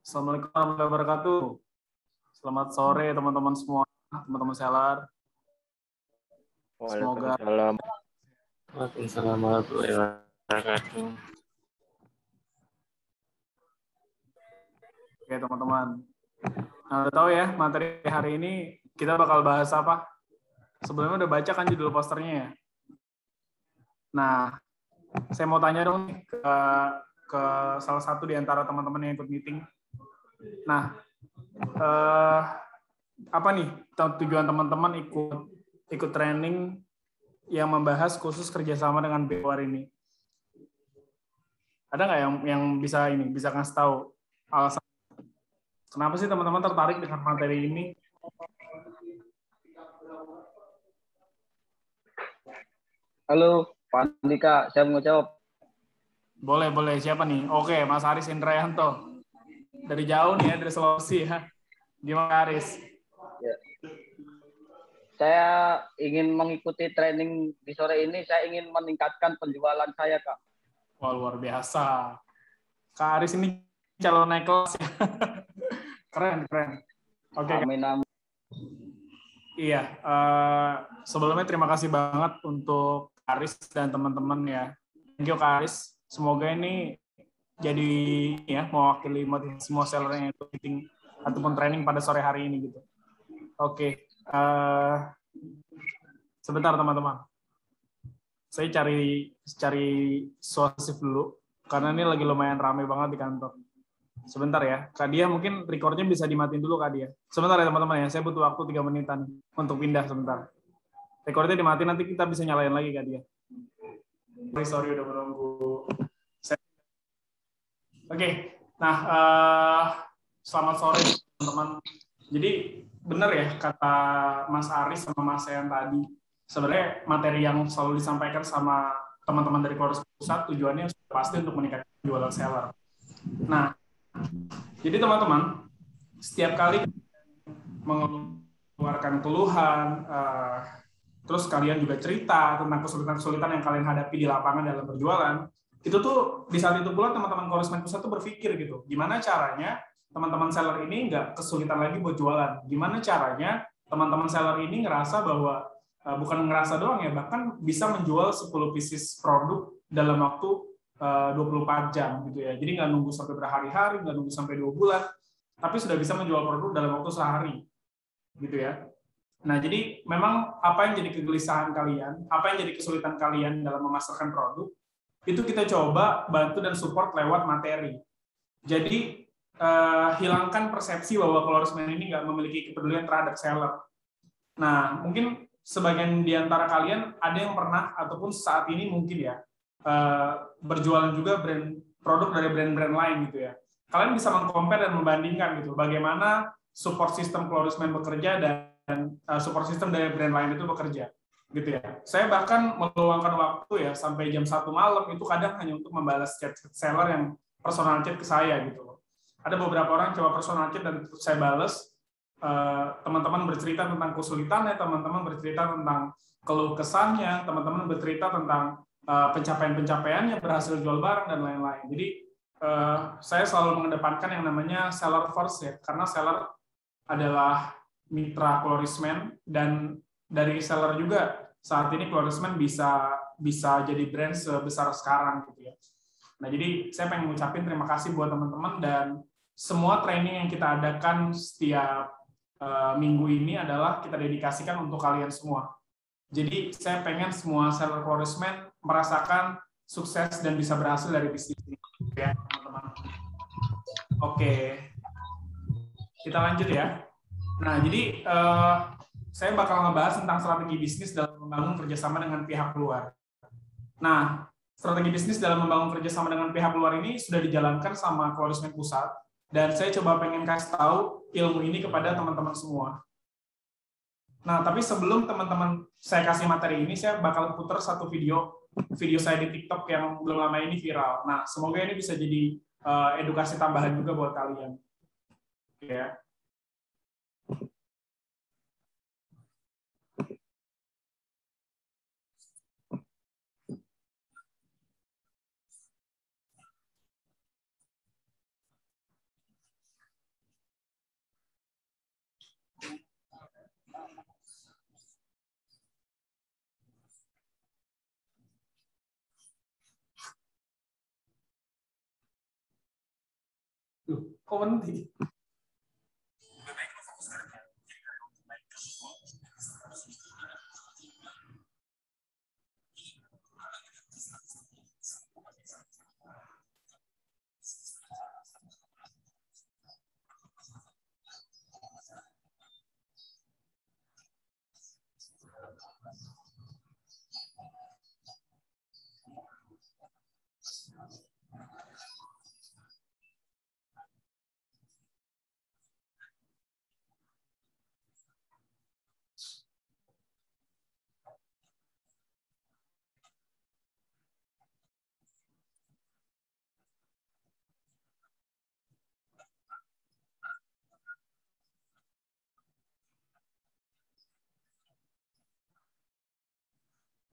Assalamualaikum warahmatullahi wabarakatuh. Selamat sore teman-teman semua, teman-teman seller. Semoga Waalaikumsalam. Waalaikumsalam warahmatullahi wabarakatuh. Oke teman-teman. Nah, udah tahu ya materi hari ini kita bakal bahas apa? Sebelumnya udah baca kan judul posternya ya. Nah, saya mau tanya dong nih ke salah satu di antara teman-teman yang ikut meeting. Nah, apa nih tujuan teman-teman ikut training yang membahas khusus kerjasama dengan BO hari ini? Ada nggak yang bisa kasih tahu alasan kenapa sih teman-teman tertarik dengan materi ini? Halo, Pak Andika, saya mau jawab. Boleh. Siapa nih? Oke, Mas Aris Indrayanto. Dari jauh nih ya, dari Sulawesi ya. Gimana Aris? Ya. Saya ingin mengikuti training di sore ini, saya ingin meningkatkan penjualan saya, Kak. Wah, luar biasa. Kak Aris ini calon naik kelas ya. Keren. Oke. Amin. Iya, sebelumnya terima kasih banget untuk Aris dan teman-teman ya. Thank you Kak Aris. Semoga ini jadi ya mewakili semua seller yang ikut meeting ataupun training pada sore hari ini gitu. Oke, sebentar teman-teman. Saya cari suasif dulu karena ini lagi lumayan ramai banget di kantor. Sebentar ya, Kak Dia mungkin recordnya bisa dimatiin dulu Kak Dia. Sebentar ya teman-teman ya, saya butuh waktu 3 menitan untuk pindah sebentar. Recordnya dimatiin, nanti kita bisa nyalain lagi Kak Dia. Sorry udah menunggu. Oke, nah selamat sore teman-teman. Jadi benar ya kata Mas Aris sama Mas Sean tadi, sebenarnya materi yang selalu disampaikan sama teman-teman dari Klorus Pusat tujuannya sudah pasti untuk meningkatkan penjualan seller. Nah, jadi teman-teman, setiap kali mengeluarkan keluhan, terus kalian juga cerita tentang kesulitan-kesulitan yang kalian hadapi di lapangan dalam berjualan, itu tuh di saat itu pula teman-teman Konsumen Pusat tuh berpikir gitu, gimana caranya teman-teman seller ini nggak kesulitan lagi buat jualan, gimana caranya teman-teman seller ini ngerasa bahwa, bukan ngerasa doang ya, bahkan bisa menjual 10 pieces produk dalam waktu 24 jam gitu ya. Jadi nggak nunggu sampai berhari-hari, nggak nunggu sampai 2 bulan, tapi sudah bisa menjual produk dalam waktu sehari gitu ya. Nah, jadi memang apa yang jadi kegelisahan kalian, apa yang jadi kesulitan kalian dalam memasarkan produk, itu kita coba bantu dan support lewat materi. Jadi hilangkan persepsi bahwa Colorsman ini nggak memiliki kepedulian terhadap seller. Nah, mungkin sebagian di antara kalian ada yang pernah ataupun saat ini mungkin ya berjualan juga produk dari brand-brand lain gitu ya. Kalian bisa meng-compare dan membandingkan gitu, bagaimana support system Colorsman bekerja dan support system dari brand lain itu bekerja gitu ya. Saya bahkan meluangkan waktu ya sampai jam 1 malam itu kadang hanya untuk membalas chat seller yang personal chat ke saya gitu loh. Ada beberapa orang coba personal chat dan saya balas, teman-teman bercerita tentang kesulitannya, teman-teman bercerita tentang keluh kesahnya, teman-teman bercerita tentang pencapaian-pencapaiannya, berhasil jual barang dan lain-lain. Jadi saya selalu mengedepankan yang namanya seller first ya, karena seller adalah mitra Colorisman dan dari seller juga saat ini Colorisman bisa jadi brand sebesar sekarang gitu ya. Nah, jadi saya pengen ngucapin terima kasih buat teman-teman dan semua training yang kita adakan setiap minggu ini adalah kita dedikasikan untuk kalian semua. Jadi saya pengen semua seller Colorisman merasakan sukses dan bisa berhasil dari bisnis ini ya, teman-teman. Oke. Kita lanjut ya. Nah, jadi saya bakal ngebahas tentang strategi bisnis dalam membangun kerjasama dengan pihak luar. Nah, strategi bisnis dalam membangun kerjasama dengan pihak luar ini sudah dijalankan sama Colorisman Pusat, dan saya coba pengen kasih tahu ilmu ini kepada teman-teman semua. Nah, tapi sebelum teman-teman saya kasih materi ini, saya bakal putar satu video saya di TikTok yang belum lama ini viral. Nah, semoga ini bisa jadi edukasi tambahan juga buat kalian. Ya. Kok berhenti?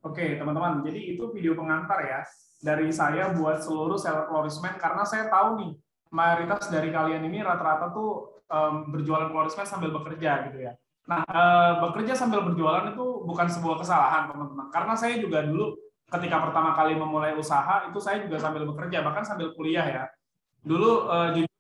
Oke, teman-teman. Jadi itu video pengantar ya dari saya buat seluruh seller Florisman karena saya tahu nih mayoritas dari kalian ini rata-rata tuh berjualan Florisman sambil bekerja gitu ya. Nah, bekerja sambil berjualan itu bukan sebuah kesalahan, teman-teman. Karena saya juga dulu ketika pertama kali memulai usaha itu saya juga sambil bekerja, bahkan sambil kuliah ya. Dulu jujur,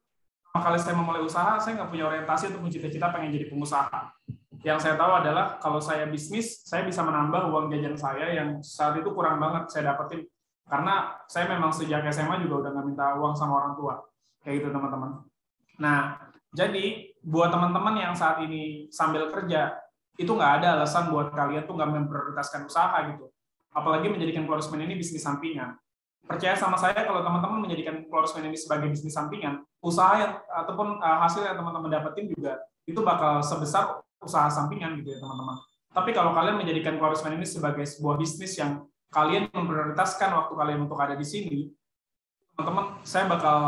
pertama kali saya memulai usaha, saya nggak punya orientasi untuk cita-cita pengen jadi pengusaha. Yang saya tahu adalah kalau saya bisnis, saya bisa menambah uang jajan saya yang saat itu kurang banget saya dapetin. Karena saya memang sejak SMA juga udah nggak minta uang sama orang tua. Kayak gitu, teman-teman. Nah, jadi buat teman-teman yang saat ini sambil kerja, itu nggak ada alasan buat kalian tuh nggak memprioritaskan usaha gitu. Apalagi menjadikan Florisman ini bisnis sampingan. Percaya sama saya kalau teman-teman menjadikan Florisman ini sebagai bisnis sampingan, usaha yang ataupun hasil yang teman-teman dapetin juga itu bakal sebesar usaha sampingan gitu ya, teman-teman. Tapi kalau kalian menjadikan Florisman ini sebagai sebuah bisnis yang kalian memprioritaskan waktu kalian untuk ada di sini, teman-teman, saya bakal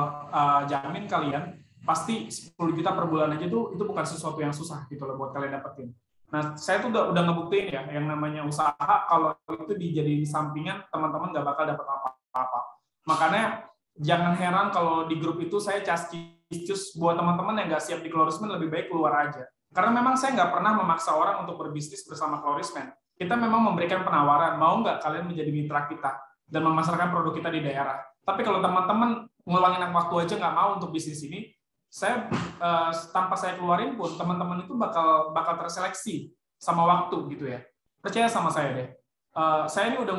jamin kalian pasti 10 juta per bulan aja itu bukan sesuatu yang susah gitu loh buat kalian dapetin. Nah, saya tuh udah ngebuktiin ya yang namanya usaha kalau itu dijadiin sampingan, teman-teman nggak bakal dapat apa-apa. Makanya jangan heran kalau di grup itu saya cas-cus buat teman-teman yang nggak siap di Florisman lebih baik keluar aja. Karena memang saya nggak pernah memaksa orang untuk berbisnis bersama Florisman. Kita memang memberikan penawaran, mau nggak kalian menjadi mitra kita dan memasarkan produk kita di daerah. Tapi kalau teman-teman ngulangin waktu aja nggak mau untuk bisnis ini, saya tanpa saya keluarin pun teman-teman itu bakal terseleksi sama waktu gitu ya. Percaya sama saya deh. Saya ini udah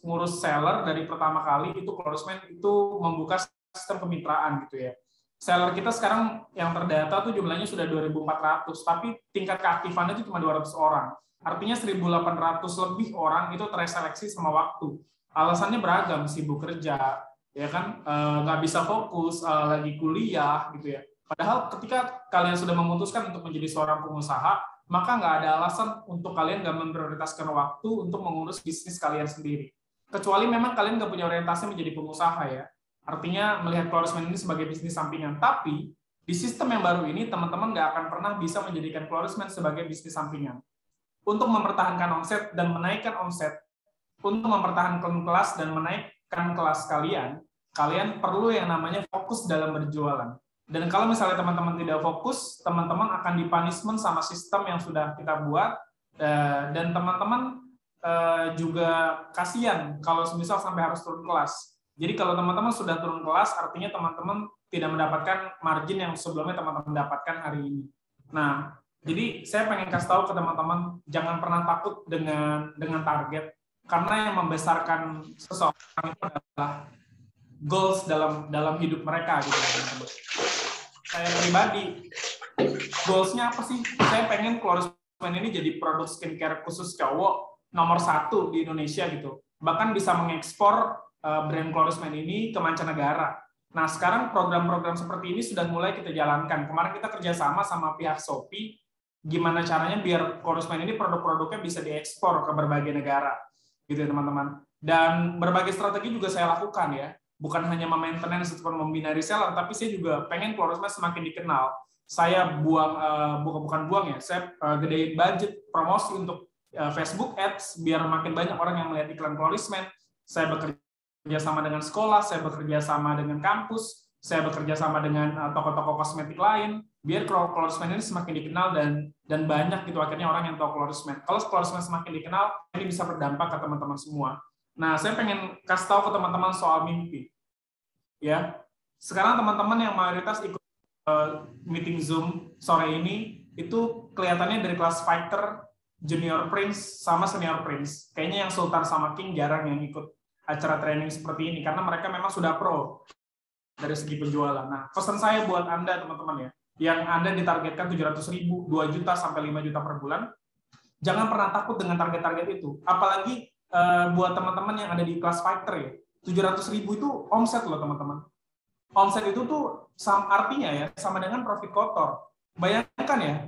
ngurus seller dari pertama kali itu Florisman itu membuka sistem kemitraan gitu ya. Seller kita sekarang yang terdata tuh jumlahnya sudah 2.400, tapi tingkat keaktifannya itu cuma 200 orang. Artinya 1.800 lebih orang itu terseleksi sama waktu. Alasannya beragam, sibuk kerja, ya kan, nggak bisa fokus, lagi kuliah gitu ya. Padahal ketika kalian sudah memutuskan untuk menjadi seorang pengusaha, maka nggak ada alasan untuk kalian nggak memprioritaskan waktu untuk mengurus bisnis kalian sendiri. Kecuali memang kalian nggak punya orientasi menjadi pengusaha ya. Artinya melihat Florisman ini sebagai bisnis sampingan. Tapi di sistem yang baru ini, teman-teman nggak akan pernah bisa menjadikan Florisman sebagai bisnis sampingan. Untuk mempertahankan omset dan menaikkan omset, untuk mempertahankan kelas dan menaikkan kelas kalian, kalian perlu yang namanya fokus dalam berjualan. Dan kalau misalnya teman-teman tidak fokus, teman-teman akan dipunishment sama sistem yang sudah kita buat, dan teman-teman juga kasihan kalau misal sampai harus turun kelas. Jadi kalau teman-teman sudah turun kelas, artinya teman-teman tidak mendapatkan margin yang sebelumnya teman-teman dapatkan hari ini. Nah, jadi saya pengen kasih tahu ke teman-teman, jangan pernah takut dengan target, karena yang membesarkan seseorang itu adalah goals dalam hidup mereka gitu. Saya pribadi, goals-nya apa sih? Saya pengen Florisman ini jadi produk skincare khusus cowok nomor 1 di Indonesia gitu. Bahkan bisa mengekspor brand Florisman ini ke mancanegara. Nah, sekarang program-program seperti ini sudah mulai kita jalankan. Kemarin kita kerjasama sama pihak Shopee, gimana caranya biar Florisman ini produk-produknya bisa diekspor ke berbagai negara, gitu ya teman-teman. Dan berbagai strategi juga saya lakukan ya. Bukan hanya memaintenance ataupun membina reseller, tapi saya juga pengen Florisman semakin dikenal. Saya bukan buang ya, saya gedein budget promosi untuk Facebook Ads biar makin banyak orang yang melihat iklan Florisman. Saya bekerja sama dengan sekolah, saya bekerja sama dengan kampus, saya bekerja sama dengan toko-toko kosmetik lain, biar Florisman ini semakin dikenal dan banyak gitu akhirnya orang yang tahu Florisman. Kalau Florisman semakin dikenal, ini bisa berdampak ke teman-teman semua. Nah, saya pengen kasih tahu ke teman-teman soal mimpi. Ya, sekarang teman-teman yang mayoritas ikut meeting Zoom sore ini itu kelihatannya dari kelas fighter, junior prince sama senior prince. Kayaknya yang sultan sama king jarang yang ikut acara training seperti ini karena mereka memang sudah pro dari segi penjualan. Nah, pesan saya buat Anda teman-teman ya, yang Anda ditargetkan 700.000, 2 juta sampai 5 juta per bulan, jangan pernah takut dengan target-target itu. Apalagi buat teman-teman yang ada di kelas fighter ya, 700.000 itu omset loh teman-teman. Omset itu tuh artinya ya sama dengan profit kotor. Bayangkan ya,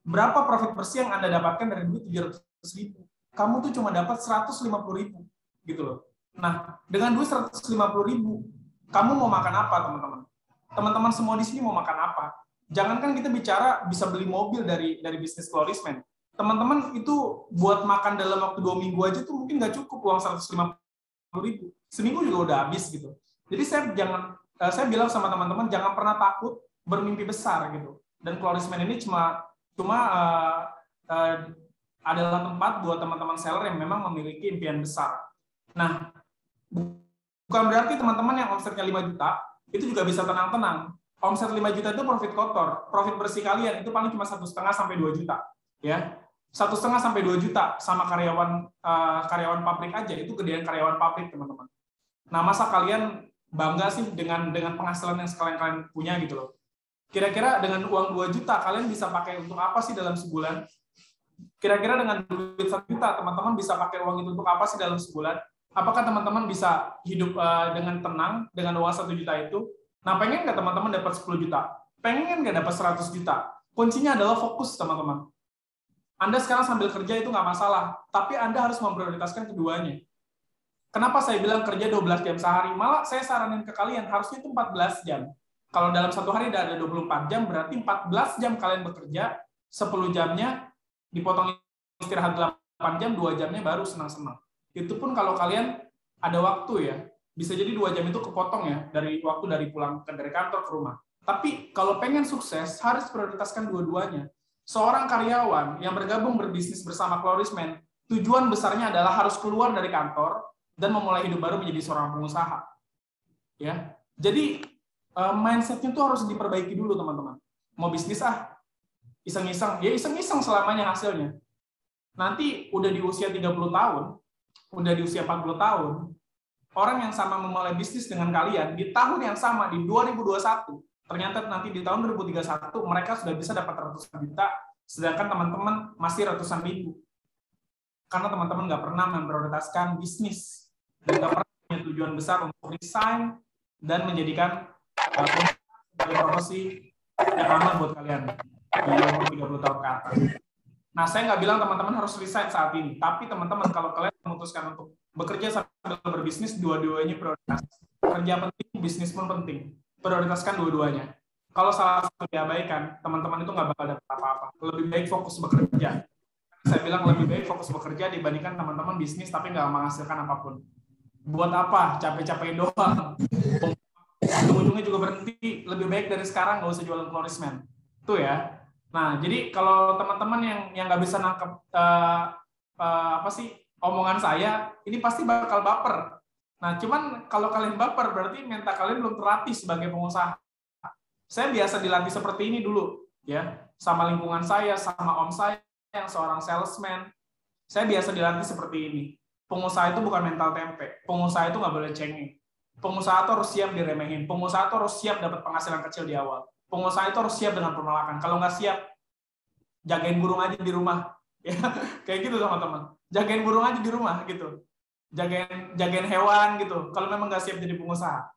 berapa profit bersih yang Anda dapatkan dari duit 700.000? Kamu tuh cuma dapat 150.000 gitu loh. Nah, dengan duit 150.000, kamu mau makan apa teman-teman? Teman-teman semua di sini mau makan apa? Jangankan kita bicara bisa beli mobil dari bisnis Florisman. Teman-teman itu buat makan dalam waktu 2 minggu aja tuh mungkin nggak cukup uang 150.000. Seminggu juga udah habis gitu. Jadi saya bilang sama teman-teman jangan pernah takut bermimpi besar gitu. Dan Florisman ini cuma adalah tempat buat teman-teman seller yang memang memiliki impian besar. Nah, bukan berarti teman-teman yang omsetnya 5 juta itu juga bisa tenang-tenang. Omset 5 juta itu profit kotor, profit bersih kalian itu paling cuma 1,5 sampai 2 juta, ya. 1,5 sampai 2 juta sama karyawan pabrik aja itu gedean karyawan pabrik teman-teman. Nah, masa kalian bangga sih dengan penghasilan yang kalian punya gitu loh. Kira-kira dengan uang 2 juta kalian bisa pakai untuk apa sih dalam sebulan? Kira-kira dengan duit 1 juta teman-teman bisa pakai uang itu untuk apa sih dalam sebulan? Apakah teman-teman bisa hidup dengan tenang dengan uang 1 juta itu? Nah, pengen nggak teman-teman dapat 10 juta? Pengen nggak dapat 100 juta? Kuncinya adalah fokus, teman-teman. Anda sekarang sambil kerja itu nggak masalah, tapi Anda harus memprioritaskan keduanya. Kenapa saya bilang kerja 12 jam sehari? Malah saya saranin ke kalian, harusnya itu 14 jam. Kalau dalam satu hari ada 24 jam, berarti 14 jam kalian bekerja, 10 jamnya dipotong istirahat 8 jam, 2 jamnya baru senang-senang. Itu pun kalau kalian ada waktu ya, bisa jadi 2 jam itu kepotong ya, dari waktu dari pulang dari kantor ke rumah. Tapi kalau pengen sukses, harus prioritaskan dua-duanya. Seorang karyawan yang bergabung berbisnis bersama Florisman, tujuan besarnya adalah harus keluar dari kantor dan memulai hidup baru menjadi seorang pengusaha. Ya, jadi mindset-nya tuh harus diperbaiki dulu teman-teman. Mau bisnis iseng-iseng, ya iseng-iseng selamanya hasilnya. Nanti udah di usia 30 tahun, udah di usia 40 tahun, orang yang sama memulai bisnis dengan kalian di tahun yang sama di 2021, ternyata nanti di tahun 2031 mereka sudah bisa dapat ratusan juta, sedangkan teman-teman masih ratusan ribu. Karena teman-teman nggak pernah memprioritaskan bisnis dan nggak pernah punya tujuan besar untuk resign dan menjadikan profesi yang aman buat kalian di umur 30 tahun ke atas. Nah, saya nggak bilang teman-teman harus resign saat ini, tapi teman-teman kalau kalian memutuskan untuk bekerja sambil berbisnis, dua-duanya prioritas. Kerja penting, bisnis pun penting. Prioritaskan dua-duanya. Kalau salah satu diabaikan, teman-teman itu nggak bakal dapat apa-apa. Lebih baik fokus bekerja. Saya bilang lebih baik fokus bekerja dibandingkan teman-teman bisnis tapi nggak menghasilkan apapun. Buat apa? Capek-capekin doang. Ujung-ujungnya juga berhenti. Lebih baik dari sekarang nggak usah jualan Florisman. Tuh ya. Nah, jadi kalau teman-teman yang nggak bisa nangkep omongan saya, ini pasti bakal baper. Nah, cuman kalau kalian baper berarti mental kalian belum terlatih sebagai pengusaha. Saya biasa dilatih seperti ini dulu, ya, sama lingkungan saya, sama om saya yang seorang salesman. Saya biasa dilatih seperti ini. Pengusaha itu bukan mental tempe. Pengusaha itu nggak boleh cengeng. Pengusaha itu harus siap diremehin. Pengusaha itu harus siap dapat penghasilan kecil di awal. Pengusaha itu harus siap dengan penolakan. Kalau nggak siap, jagain burung aja di rumah. Ya, kayak gitu teman-teman. Jagain burung aja di rumah gitu. Jagain hewan gitu. Kalau memang nggak siap jadi pengusaha.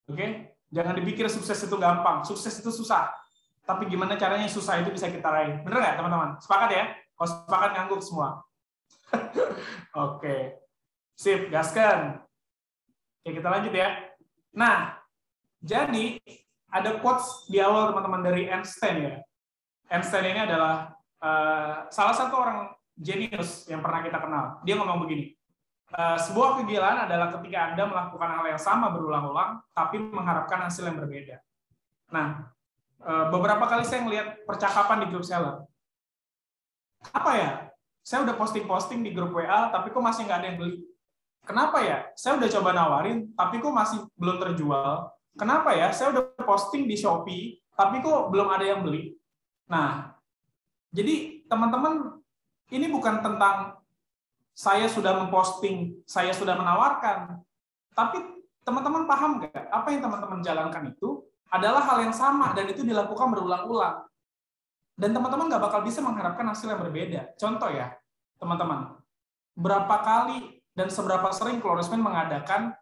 Oke? Jangan dipikir sukses itu gampang. Sukses itu susah. Tapi gimana caranya susah itu bisa kita raih. Bener nggak teman-teman? Sepakat ya? Kalau sepakat ngangguk semua. Oke. Sip, gaskan. Oke, kita lanjut ya. Nah, jadi ada quotes di awal teman-teman dari Einstein ya. Einstein ini adalah salah satu orang jenius yang pernah kita kenal. Dia ngomong begini, sebuah kegilaan adalah ketika Anda melakukan hal yang sama berulang-ulang, tapi mengharapkan hasil yang berbeda. Nah, beberapa kali saya melihat percakapan di grup seller. Apa ya? Saya udah posting-posting di grup WA, tapi kok masih nggak ada yang beli. Kenapa ya? Saya udah coba nawarin, tapi kok masih belum terjual. Kenapa ya? Saya udah posting di Shopee, tapi kok belum ada yang beli. Nah, jadi teman-teman, ini bukan tentang saya sudah memposting, saya sudah menawarkan, tapi teman-teman paham nggak? Apa yang teman-teman jalankan itu adalah hal yang sama, dan itu dilakukan berulang-ulang. Dan teman-teman nggak bakal bisa mengharapkan hasil yang berbeda. Contoh ya, teman-teman, berapa kali dan seberapa sering Floresman mengadakan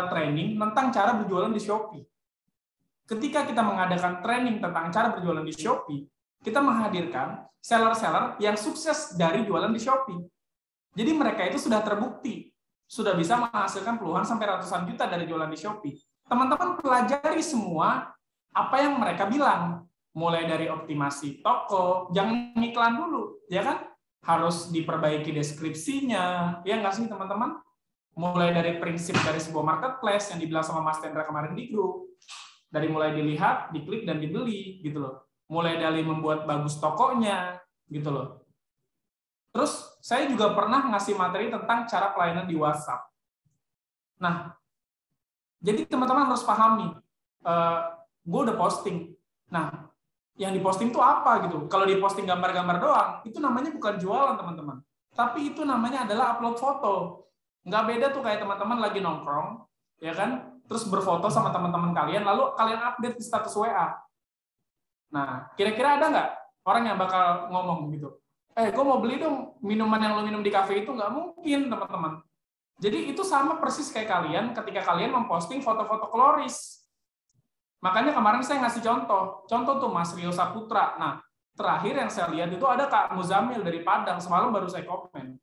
training tentang cara berjualan di Shopee. Ketika kita mengadakan training tentang cara berjualan di Shopee, kita menghadirkan seller-seller yang sukses dari jualan di Shopee. Jadi mereka itu sudah terbukti, sudah bisa menghasilkan puluhan sampai ratusan juta dari jualan di Shopee. Teman-teman pelajari semua apa yang mereka bilang, mulai dari optimasi toko, jangan iklan dulu, ya kan? Harus diperbaiki deskripsinya, ya nggak sih teman-teman? Mulai dari prinsip dari sebuah marketplace yang dibilang sama Mas Tendra kemarin di grup, dari mulai dilihat, diklik, dan dibeli, gitu loh. Mulai dari membuat bagus tokonya, gitu loh. Terus, saya juga pernah ngasih materi tentang cara pelayanan di WhatsApp. Nah, jadi teman-teman harus pahami, gue udah posting. Nah, yang diposting itu apa gitu? Kalau diposting gambar-gambar doang, itu namanya bukan jualan, teman-teman. Tapi itu namanya adalah upload foto. Nggak beda tuh kayak teman-teman lagi nongkrong, ya kan? Terus berfoto sama teman-teman kalian, lalu kalian update di status WA. Nah, kira-kira ada nggak orang yang bakal ngomong gitu? Gue mau beli dong minuman yang lo minum di kafe itu. Nggak mungkin, teman-teman. Jadi itu sama persis kayak kalian ketika kalian memposting foto-foto kloris. Makanya kemarin saya ngasih contoh tuh Mas Rio Saputra. Nah, terakhir yang saya lihat itu ada Kak Muzamil dari Padang, semalam baru saya komen.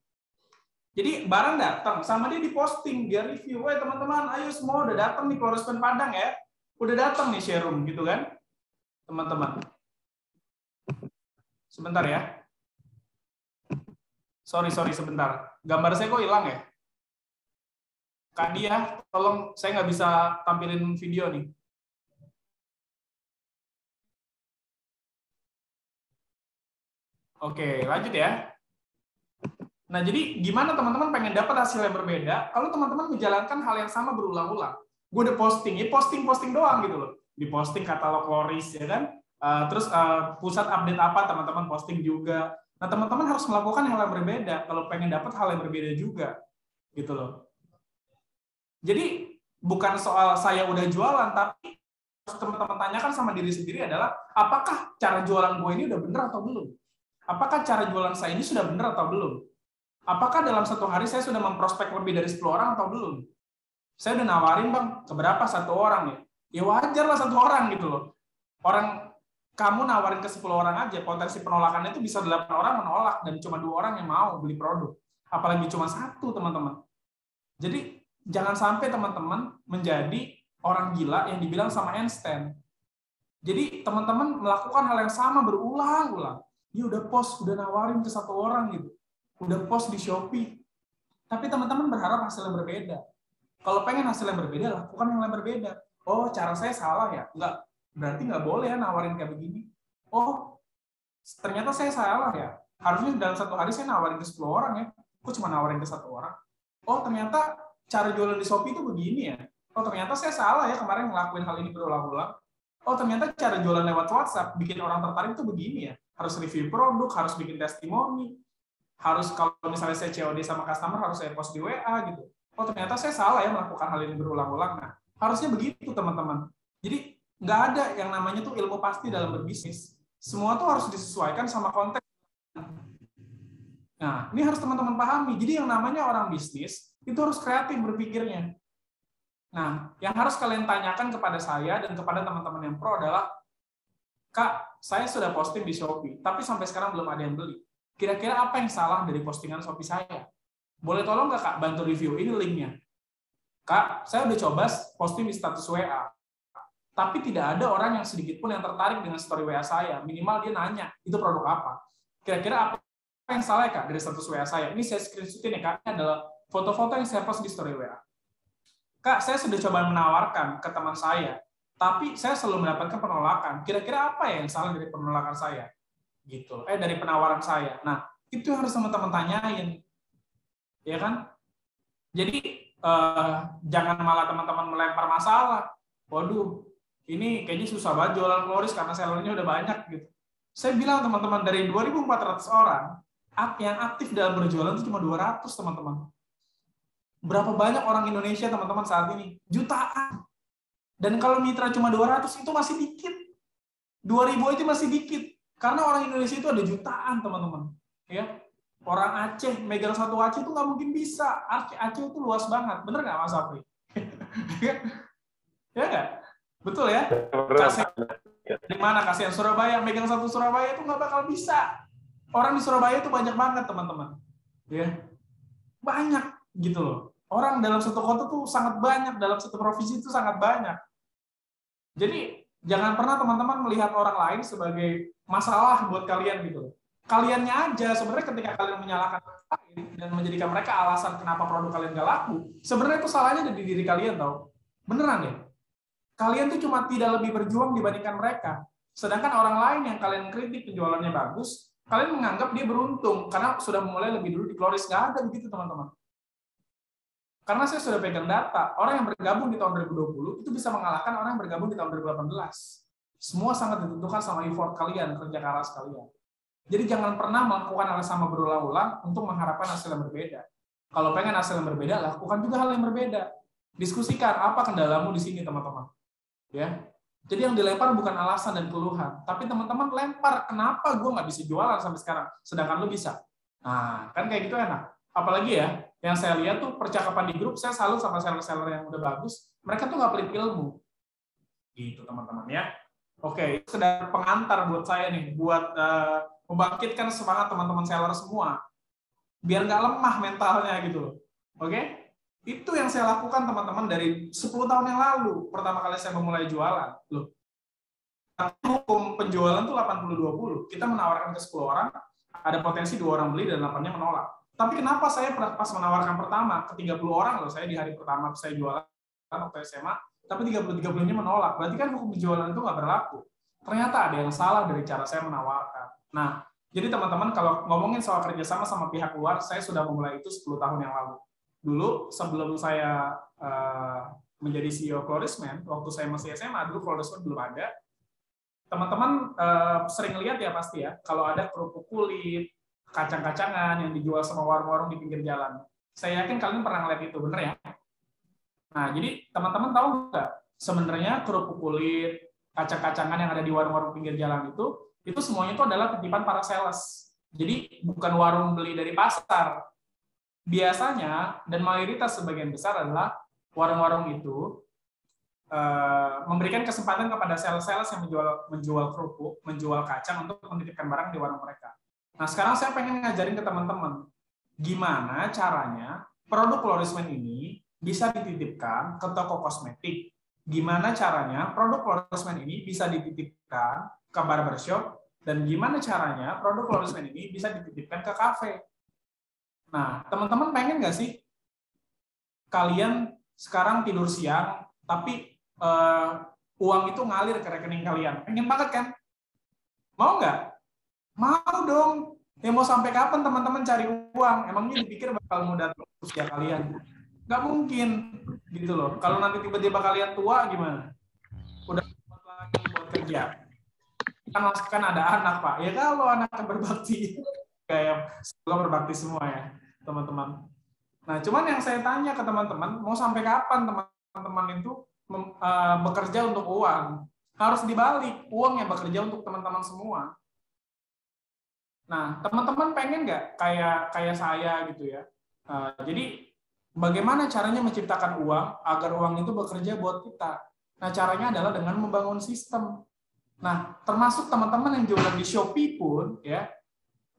Jadi barang datang, sama dia diposting, dia review, teman-teman, ayo semua udah datang nih Floresman Padang ya, udah datang nih showroom gitu kan, teman-teman. Sebentar ya. Sorry sebentar. Gambar saya kok hilang ya? Kak Dia, tolong saya nggak bisa tampilin video nih. Oke, lanjut ya. Nah, jadi gimana teman-teman pengen dapat hasil yang berbeda kalau teman-teman menjalankan hal yang sama berulang-ulang? Gue udah posting, ya posting doang gitu loh. Di posting katalog kloris, ya kan? Terus pusat update apa, teman-teman posting juga. Nah, teman-teman harus melakukan hal yang berbeda kalau pengen dapat hal yang berbeda juga. Gitu loh. Jadi, bukan soal saya udah jualan, tapi teman-teman tanyakan sama diri sendiri adalah, apakah cara jualan gue ini udah benar atau belum? Apakah cara jualan saya ini sudah benar atau belum? Apakah dalam satu hari saya sudah memprospek lebih dari 10 orang atau belum? Saya udah nawarin, Bang, ke berapa satu orang ya? Ya wajar lah 1 orang gitu loh. Orang kamu nawarin ke 10 orang aja, potensi penolakannya itu bisa 8 orang menolak dan cuma 2 orang yang mau beli produk. Apalagi cuma 1, teman-teman. Jadi jangan sampai teman-teman menjadi orang gila yang dibilang sama Einstein. Jadi teman-teman melakukan hal yang sama berulang-ulang. Ya udah post, udah nawarin ke 1 orang gitu. Udah post di Shopee. Tapi teman-teman berharap hasil yang berbeda. Kalau pengen hasil yang berbeda, lakukan yang berbeda. Oh, cara saya salah ya? Enggak. Berarti nggak boleh ya nawarin kayak begini. Oh, ternyata saya salah ya? Harusnya dalam 1 hari saya nawarin ke 10 orang ya. Kok cuma nawarin ke 1 orang? Oh, ternyata cara jualan di Shopee itu begini ya? Oh, ternyata saya salah ya kemarin ngelakuin hal ini berulang-ulang. Oh, ternyata cara jualan lewat WhatsApp bikin orang tertarik itu begini ya? Harus review produk, harus bikin testimoni, harus kalau misalnya saya COD sama customer harus saya post di WA gitu. Oh, ternyata saya salah ya melakukan hal ini berulang-ulang. Nah, harusnya begitu teman-teman. Jadi nggak ada yang namanya tuh ilmu pasti dalam berbisnis. Semua tuh harus disesuaikan sama konteks. Nah, ini harus teman-teman pahami. Jadi yang namanya orang bisnis itu harus kreatif berpikirnya. Nah, yang harus kalian tanyakan kepada saya dan kepada teman-teman yang pro adalah, Kak, saya sudah posting di Shopee, tapi sampai sekarang belum ada yang beli. Kira-kira apa yang salah dari postingan Shopee saya? Boleh tolong nggak, Kak, bantu review? Ini linknya. Kak, saya udah coba posting di status WA, tapi tidak ada orang yang sedikit pun yang tertarik dengan story WA saya. Minimal dia nanya, itu produk apa? Kira-kira apa yang salah, Kak, dari status WA saya? Ini saya screenshotin ya, Kak. Ini adalah foto-foto yang saya post di story WA. Kak, saya sudah coba menawarkan ke teman saya, tapi saya selalu mendapatkan penolakan. Kira-kira apa ya yang salah dari penolakan saya? Gitu. Dari penawaran saya. Nah, itu yang harus teman-teman tanyain. Ya kan? Jadi, jangan malah teman-teman melempar masalah. Waduh, ini kayaknya susah banget jualan Floris karena sellernya udah banyak gitu. Saya bilang teman-teman, dari 2.400 orang yang aktif dalam berjualan itu cuma 200 teman-teman. Berapa banyak orang Indonesia teman-teman saat ini? Jutaan. Dan kalau mitra cuma 200 itu masih dikit. 2.000 itu masih dikit. Karena orang Indonesia itu ada jutaan teman-teman. Ya, orang Aceh megang satu Aceh itu nggak mungkin bisa. Aceh itu luas banget. Bener nggak Mas Afri? Ya nggak? Betul ya? Di mana kasihan Surabaya, megang satu Surabaya itu nggak bakal bisa. Orang di Surabaya itu banyak banget teman-teman, ya banyak gitu loh. Orang dalam satu kota tuh sangat banyak, dalam satu provinsi itu sangat banyak. Jadi jangan pernah teman-teman melihat orang lain sebagai masalah buat kalian gitu loh. Kaliannya aja sebenarnya ketika kalian menyalahkan orang lain dan menjadikan mereka alasan kenapa produk kalian nggak laku, sebenarnya itu salahnya ada di diri kalian tau. Beneran deh. Kalian tuh cuma tidak lebih berjuang dibandingkan mereka. Sedangkan orang lain yang kalian kritik penjualannya bagus, kalian menganggap dia beruntung karena sudah mulai lebih dulu di Floris. Nggak ada begitu teman-teman. Karena saya sudah pegang data, orang yang bergabung di tahun 2020 itu bisa mengalahkan orang yang bergabung di tahun 2018. Semua sangat ditentukan sama effort kalian, kerja keras kalian. Jadi jangan pernah melakukan hal yang sama berulang-ulang untuk mengharapkan hasil yang berbeda. Kalau pengen hasil yang berbeda, lakukan juga hal yang berbeda. Diskusikan apa kendalamu di sini teman-teman. Ya, jadi yang dilempar bukan alasan dan keluhan, tapi teman-teman lempar kenapa gue nggak bisa jualan sampai sekarang, sedangkan lu bisa. Nah, kan kayak gitu enak. Apalagi ya, yang saya lihat tuh percakapan di grup, saya salut sama seller-seller yang udah bagus, mereka tuh nggak pelit ilmu. Gitu teman-teman ya. Oke, sekedar pengantar buat saya nih, buat membangkitkan semangat teman-teman seller semua, biar nggak lemah mentalnya gitu loh. Oke? Itu yang saya lakukan teman-teman dari 10 tahun yang lalu. Pertama kali saya memulai jualan. Loh, hukum penjualan itu 80-20. Kita menawarkan ke 10 orang, ada potensi 2 orang beli dan 8-nya menolak. Tapi kenapa saya pas menawarkan pertama ke 30 orang loh, saya di hari pertama saya jualan waktu SMA, tapi 30-30-nya menolak. Berarti kan hukum penjualan itu nggak berlaku. Ternyata ada yang salah dari cara saya menawarkan. Nah, jadi teman-teman kalau ngomongin soal kerjasama sama pihak luar, saya sudah memulai itu 10 tahun yang lalu. Dulu sebelum saya menjadi CEO Florisman, waktu saya masih SMA, dulu Florisman belum ada. Teman-teman sering lihat ya pasti ya, kalau ada kerupuk kulit, kacang-kacangan yang dijual sama warung-warung di pinggir jalan. Saya yakin kalian pernah ngeliat itu, bener ya? Nah, jadi teman-teman tahu nggak, sebenarnya kerupuk kulit, kacang-kacangan yang ada di warung-warung pinggir jalan itu semuanya itu adalah titipan para sales. Jadi bukan warung beli dari pasar. Biasanya dan mayoritas sebagian besar adalah warung-warung itu memberikan kesempatan kepada sales-sales yang menjual kerupuk, menjual kacang untuk menitipkan barang di warung mereka. Nah, sekarang saya pengen ngajarin ke teman-teman gimana caranya produk Florisman ini bisa dititipkan ke toko kosmetik. Gimana caranya produk Florisman ini bisa dititipkan ke barbershop, dan gimana caranya produk Florisman ini bisa dititipkan ke kafe. Nah, teman-teman pengen nggak sih kalian sekarang tidur siang, tapi uang itu ngalir ke rekening kalian? Pengen banget kan? Mau nggak? Mau dong. Ya mau sampai kapan teman-teman cari uang? Emangnya dipikir bakal mudah usia kalian? Nggak mungkin, gitu loh. Kalau nanti tiba-tiba kalian tua, gimana? Udah lagi buat kerja. Kan ada anak, Pak. Ya kalau anaknya berbakti, kayak semoga berbakti semua ya, teman-teman. Nah, cuman yang saya tanya ke teman-teman, mau sampai kapan teman-teman itu bekerja untuk uang? Harus dibalik, uang yang bekerja untuk teman-teman semua. Nah, teman-teman pengen nggak kayak saya gitu ya? Jadi, bagaimana caranya menciptakan uang agar uang itu bekerja buat kita? Nah, caranya adalah dengan membangun sistem. Nah, termasuk teman-teman yang jualan di Shopee pun, ya,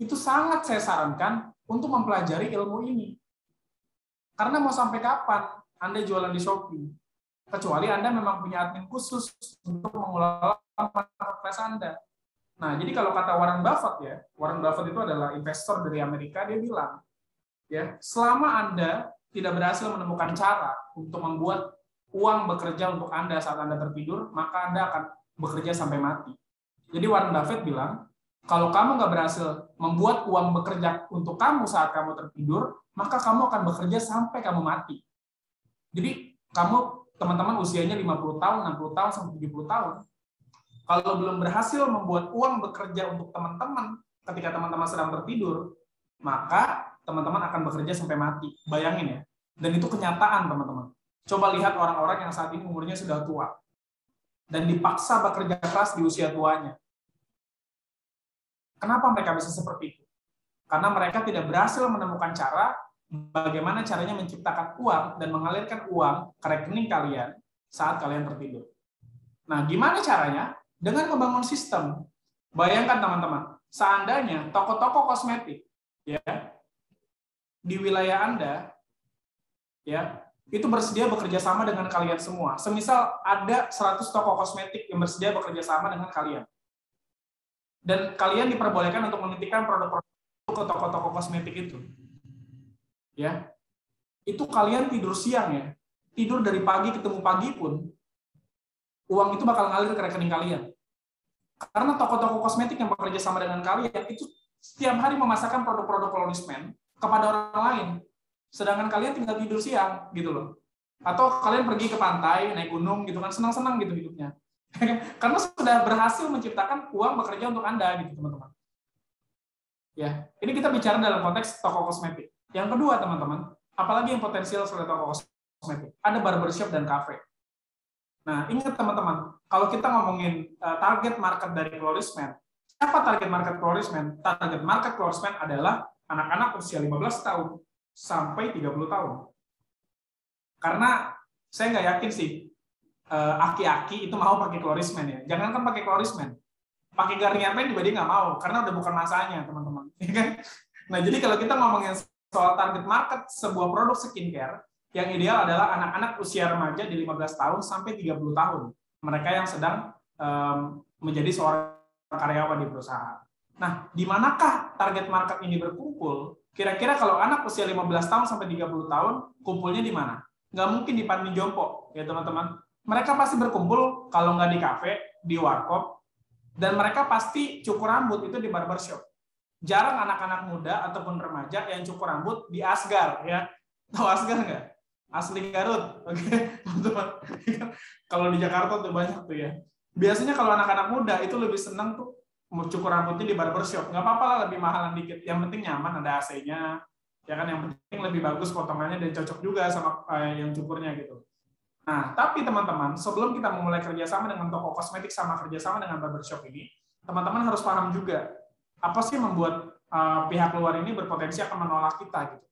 itu sangat saya sarankan untuk mempelajari ilmu ini. Karena mau sampai kapan Anda jualan di Shopee? Kecuali Anda memang punya admin khusus untuk mengelola marketplace Anda. Nah, jadi kalau kata Warren Buffett ya, Warren Buffett itu adalah investor dari Amerika, dia bilang, ya, selama Anda tidak berhasil menemukan cara untuk membuat uang bekerja untuk Anda saat Anda tertidur, maka Anda akan bekerja sampai mati. Jadi Warren Buffett bilang, kalau kamu nggak berhasil membuat uang bekerja untuk kamu saat kamu tertidur, maka kamu akan bekerja sampai kamu mati. Jadi kamu teman-teman usianya 50 tahun, 60 tahun, sampai 70 tahun. Kalau belum berhasil membuat uang bekerja untuk teman-teman ketika teman-teman sedang tertidur, maka teman-teman akan bekerja sampai mati. Bayangin ya. Dan itu kenyataan, teman-teman. Coba lihat orang-orang yang saat ini umurnya sudah tua dan dipaksa bekerja keras di usia tuanya. Kenapa mereka bisa seperti itu? Karena mereka tidak berhasil menemukan cara bagaimana caranya menciptakan uang dan mengalirkan uang ke rekening kalian saat kalian tertidur. Nah, gimana caranya? Dengan membangun sistem. Bayangkan teman-teman, seandainya toko-toko kosmetik ya di wilayah Anda ya itu bersedia bekerja sama dengan kalian semua. Semisal ada 100 toko kosmetik yang bersedia bekerja sama dengan kalian. Dan kalian diperbolehkan untuk menitipkan produk-produk ke toko-toko kosmetik itu. Ya. Itu kalian tidur siang ya. Tidur dari pagi ketemu pagi pun uang itu bakal ngalir ke rekening kalian. Karena toko-toko kosmetik yang bekerja sama dengan kalian itu setiap hari memasarkan produk-produk Florisman kepada orang lain. Sedangkan kalian tinggal tidur siang gitu loh. Atau kalian pergi ke pantai, naik gunung gitu kan, senang-senang gitu hidupnya. Karena sudah berhasil menciptakan uang bekerja untuk Anda gitu, teman-teman. Ya, ini kita bicara dalam konteks toko kosmetik. Yang kedua, teman-teman, apalagi yang potensial selain toko kosmetik, ada barbershop dan cafe. Nah, ingat teman-teman, kalau kita ngomongin target market dari Florisman, apa target market Florisman? Target market Florisman adalah anak-anak usia 15 tahun sampai 30 tahun. Karena saya nggak yakin sih, aki-aki itu mau pakai Florisman ya. Jangankan pakai Florisman, pakai Garnier Men juga dia nggak mau, karena udah bukan masanya, teman-teman. Nah, jadi kalau kita ngomongin soal target market sebuah produk skincare, yang ideal adalah anak-anak usia remaja di 15 tahun sampai 30 tahun. Mereka yang sedang menjadi seorang karyawan di perusahaan. Nah, di manakah target market ini berkumpul? Kira-kira kalau anak usia 15 tahun sampai 30 tahun, kumpulnya di mana? Nggak mungkin di Panti Jompo, ya teman-teman. Mereka pasti berkumpul, kalau nggak di kafe, di warkop, dan mereka pasti cukur rambut itu di barbershop. Jarang anak-anak muda ataupun remaja yang cukur rambut di Asgar, ya. Tahu Asgar nggak? Asli Garut, oke, teman-teman. Kalau di Jakarta tuh banyak tuh ya. Biasanya kalau anak-anak muda itu lebih senang tuh mau cukur rambutnya di barbershop. Nggak apa-apa lah, lebih mahalan dikit. Yang penting nyaman, ada AC-nya. Ya kan, yang penting lebih bagus potongannya dan cocok juga sama yang cukurnya gitu. Nah, tapi teman-teman, sebelum kita memulai kerjasama dengan toko kosmetik sama kerjasama dengan barbershop ini, teman-teman harus paham juga apa sih membuat pihak luar ini berpotensi akan menolak kita gitu.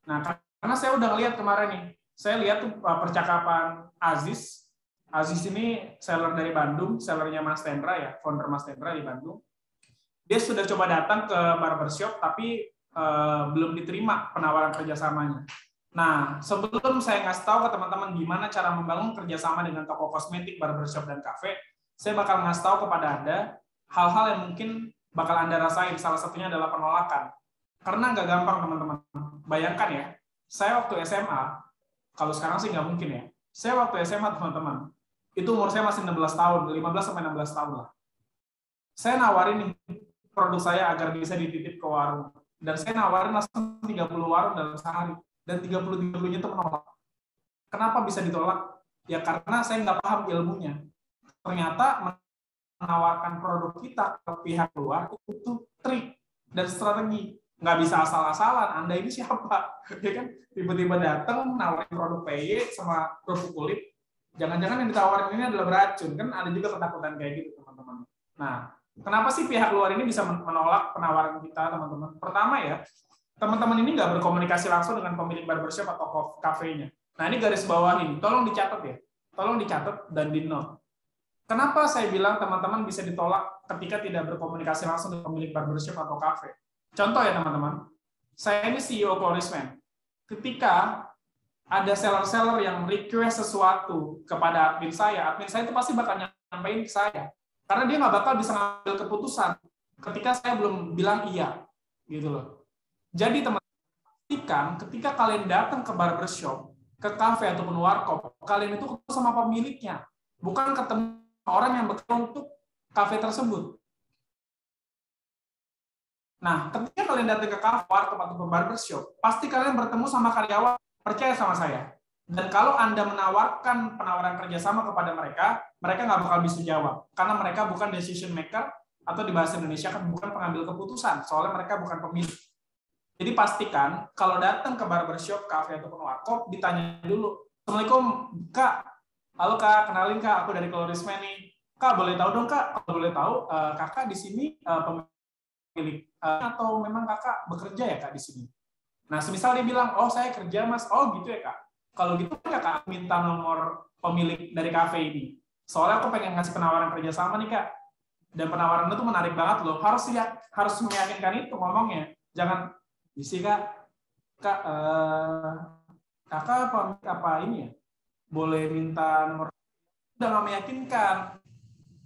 Nah, karena saya udah ngeliat kemarin nih, saya lihat tuh percakapan Aziz. Aziz ini seller dari Bandung, sellernya Mas Tendra ya, founder Mas Tendra di Bandung. Dia sudah coba datang ke barbershop, tapi belum diterima penawaran kerjasamanya. Nah, sebelum saya ngasih tahu ke teman-teman gimana cara membangun kerjasama dengan toko kosmetik, barbershop, dan cafe, saya bakal ngasih tahu kepada Anda hal-hal yang mungkin bakal Anda rasain. Salah satunya adalah penolakan. Karena nggak gampang, teman-teman. Bayangkan ya, saya waktu SMA, kalau sekarang sih nggak mungkin ya, saya waktu SMA, teman-teman, itu umur saya masih 16 tahun, 15-16 tahun lah. Saya nawarin nih produk saya agar bisa dititip ke warung. Dan saya nawarin langsung 30 warung dalam sehari. Dan 30-30-nya itu menolak. Kenapa bisa ditolak? Ya karena saya nggak paham ilmunya. Ternyata menawarkan produk kita ke pihak luar itu trik dan strategi. Nggak bisa asal-asalan. Anda ini siapa? Ya kan? Tiba-tiba datang nawarin produk PY sama kerupuk kulit. Jangan-jangan yang ditawarin ini adalah beracun. Kan ada juga ketakutan kayak gitu, teman-teman. Nah, kenapa sih pihak luar ini bisa menolak penawaran kita, teman-teman? Pertama ya, teman-teman ini nggak berkomunikasi langsung dengan pemilik barbershop atau kafenya. Nah, ini garis bawahin. Tolong dicatat ya. Tolong dicatat dan di-note. Kenapa saya bilang teman-teman bisa ditolak ketika tidak berkomunikasi langsung dengan pemilik barbershop atau kafe? Contoh ya, teman-teman. Saya ini CEO Florisman. Ketika ada seller-seller yang request sesuatu kepada admin saya itu pasti bakal nyampein ke saya. Karena dia nggak bakal bisa ngambil keputusan ketika saya belum bilang iya. Gitu loh. Jadi teman-teman, ketika kalian datang ke barbershop, ke kafe ataupun warkop, kalian itu ketemu sama pemiliknya, bukan ketemu orang yang bekerja untuk kafe tersebut. Nah, ketika kalian datang ke kafe, warkop ataupun barbershop, pasti kalian bertemu sama karyawan. Percaya sama saya, Dan kalau Anda menawarkan penawaran kerjasama kepada mereka, mereka nggak bakal bisa jawab. Karena mereka bukan decision maker, atau di bahasa Indonesia kan bukan pengambil keputusan, soalnya mereka bukan pemilik. Jadi pastikan kalau datang ke barbershop, cafe, ataupun warkop, ditanya dulu, Assalamualaikum, Kak. Halo Kak, kenalin Kak, aku dari Colorisman nih. Kak, boleh tahu dong Kak, kalau boleh tahu, Kakak di sini pemilik atau memang Kakak bekerja ya Kak di sini? Nah, semisal dia bilang, oh saya kerja Mas, oh gitu ya Kak. Kalau gitu Kak, minta nomor pemilik dari kafe ini. Soalnya aku pengen ngasih penawaran kerjasama nih Kak. Dan penawaran itu menarik banget loh. Harus meyakinkan itu ngomongnya. Jangan isi Kak, Kakak apa ini ya? Boleh minta nomor. Udah nggak meyakinkan.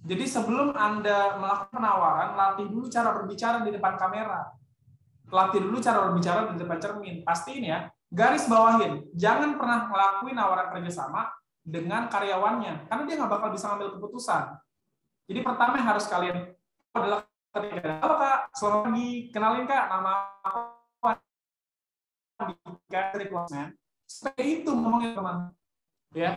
Jadi sebelum Anda melakukan penawaran, latih dulu cara berbicara di depan kamera. Latih dulu cara berbicara di depan cermin. Pastiin ya, garis bawahin. Jangan pernah ngelakuin tawaran kerjasama dengan karyawannya, karena dia nggak bakal bisa ngambil keputusan. Jadi pertama yang harus kalian adalah ketika, halo Kak, selamat pagi, kenalin Kak, nama aku Andika dari Colorisman. Seperti itu ngomongnya teman. Ya,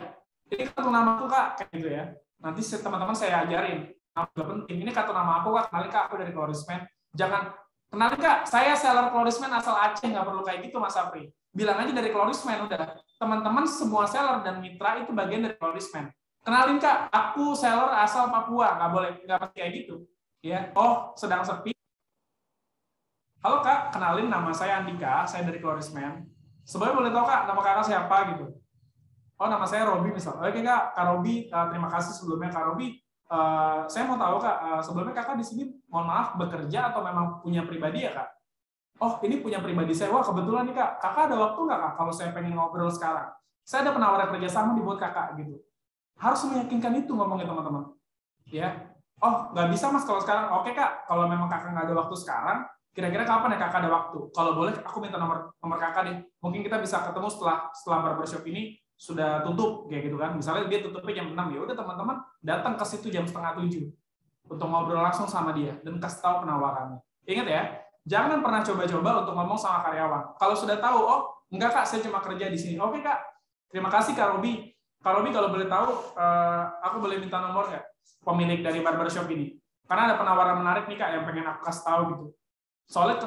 ini kartu nama aku Kak, kayak gitu ya. Nanti teman-teman saya ajarin. Nama penting. Ini kartu nama aku Kak, kenalin Kak, aku dari Colorisman. Jangan kenalin Kak, saya seller Colorisman asal Aceh, nggak perlu kayak gitu Mas Apri. Bilang aja dari Colorisman udah. Teman-teman semua seller dan mitra itu bagian dari Colorisman. Kenalin Kak, aku seller asal Papua, nggak pasti kayak gitu. Ya, oh sedang sepi. Halo Kak, kenalin nama saya Andika, saya dari Colorisman. Sebenarnya boleh tahu Kak, nama kakak siapa gitu? Oh nama saya Robi misal. Oke Kak, Kak Robi, terima kasih sebelumnya Kak Robi. Saya mau tahu Kak, sebelumnya Kakak di sini, mohon maaf, bekerja atau memang punya pribadi ya Kak? Oh ini punya pribadi saya. Wah kebetulan nih Kak, Kakak ada waktu nggak Kak? Kalau saya pengen ngobrol sekarang, saya ada penawaran kerjasama dibuat Kakak gitu. Harus meyakinkan itu ngomongnya teman-teman. Ya, oh nggak bisa Mas kalau sekarang. Oke Kak, kalau memang Kakak nggak ada waktu sekarang, kira-kira kapan ya Kakak ada waktu? Kalau boleh, aku minta nomor Kakak deh. Mungkin kita bisa ketemu setelah barbershop ini sudah tutup kayak gitu kan. Misalnya dia tutupnya jam 6, ya udah teman-teman datang ke situ jam 6:30 untuk ngobrol langsung sama dia dan kasih tahu penawarannya. Ingat ya, jangan pernah coba-coba untuk ngomong sama karyawan. Kalau sudah tahu, oh enggak Kak, saya cuma kerja di sini. Oke Kak, terima kasih Kak Robi. Kak Robi kalau boleh tahu, aku boleh minta nomor nggak pemilik dari barbershop ini? Karena ada penawaran menarik nih Kak yang pengen aku kasih tahu gitu. Soalnya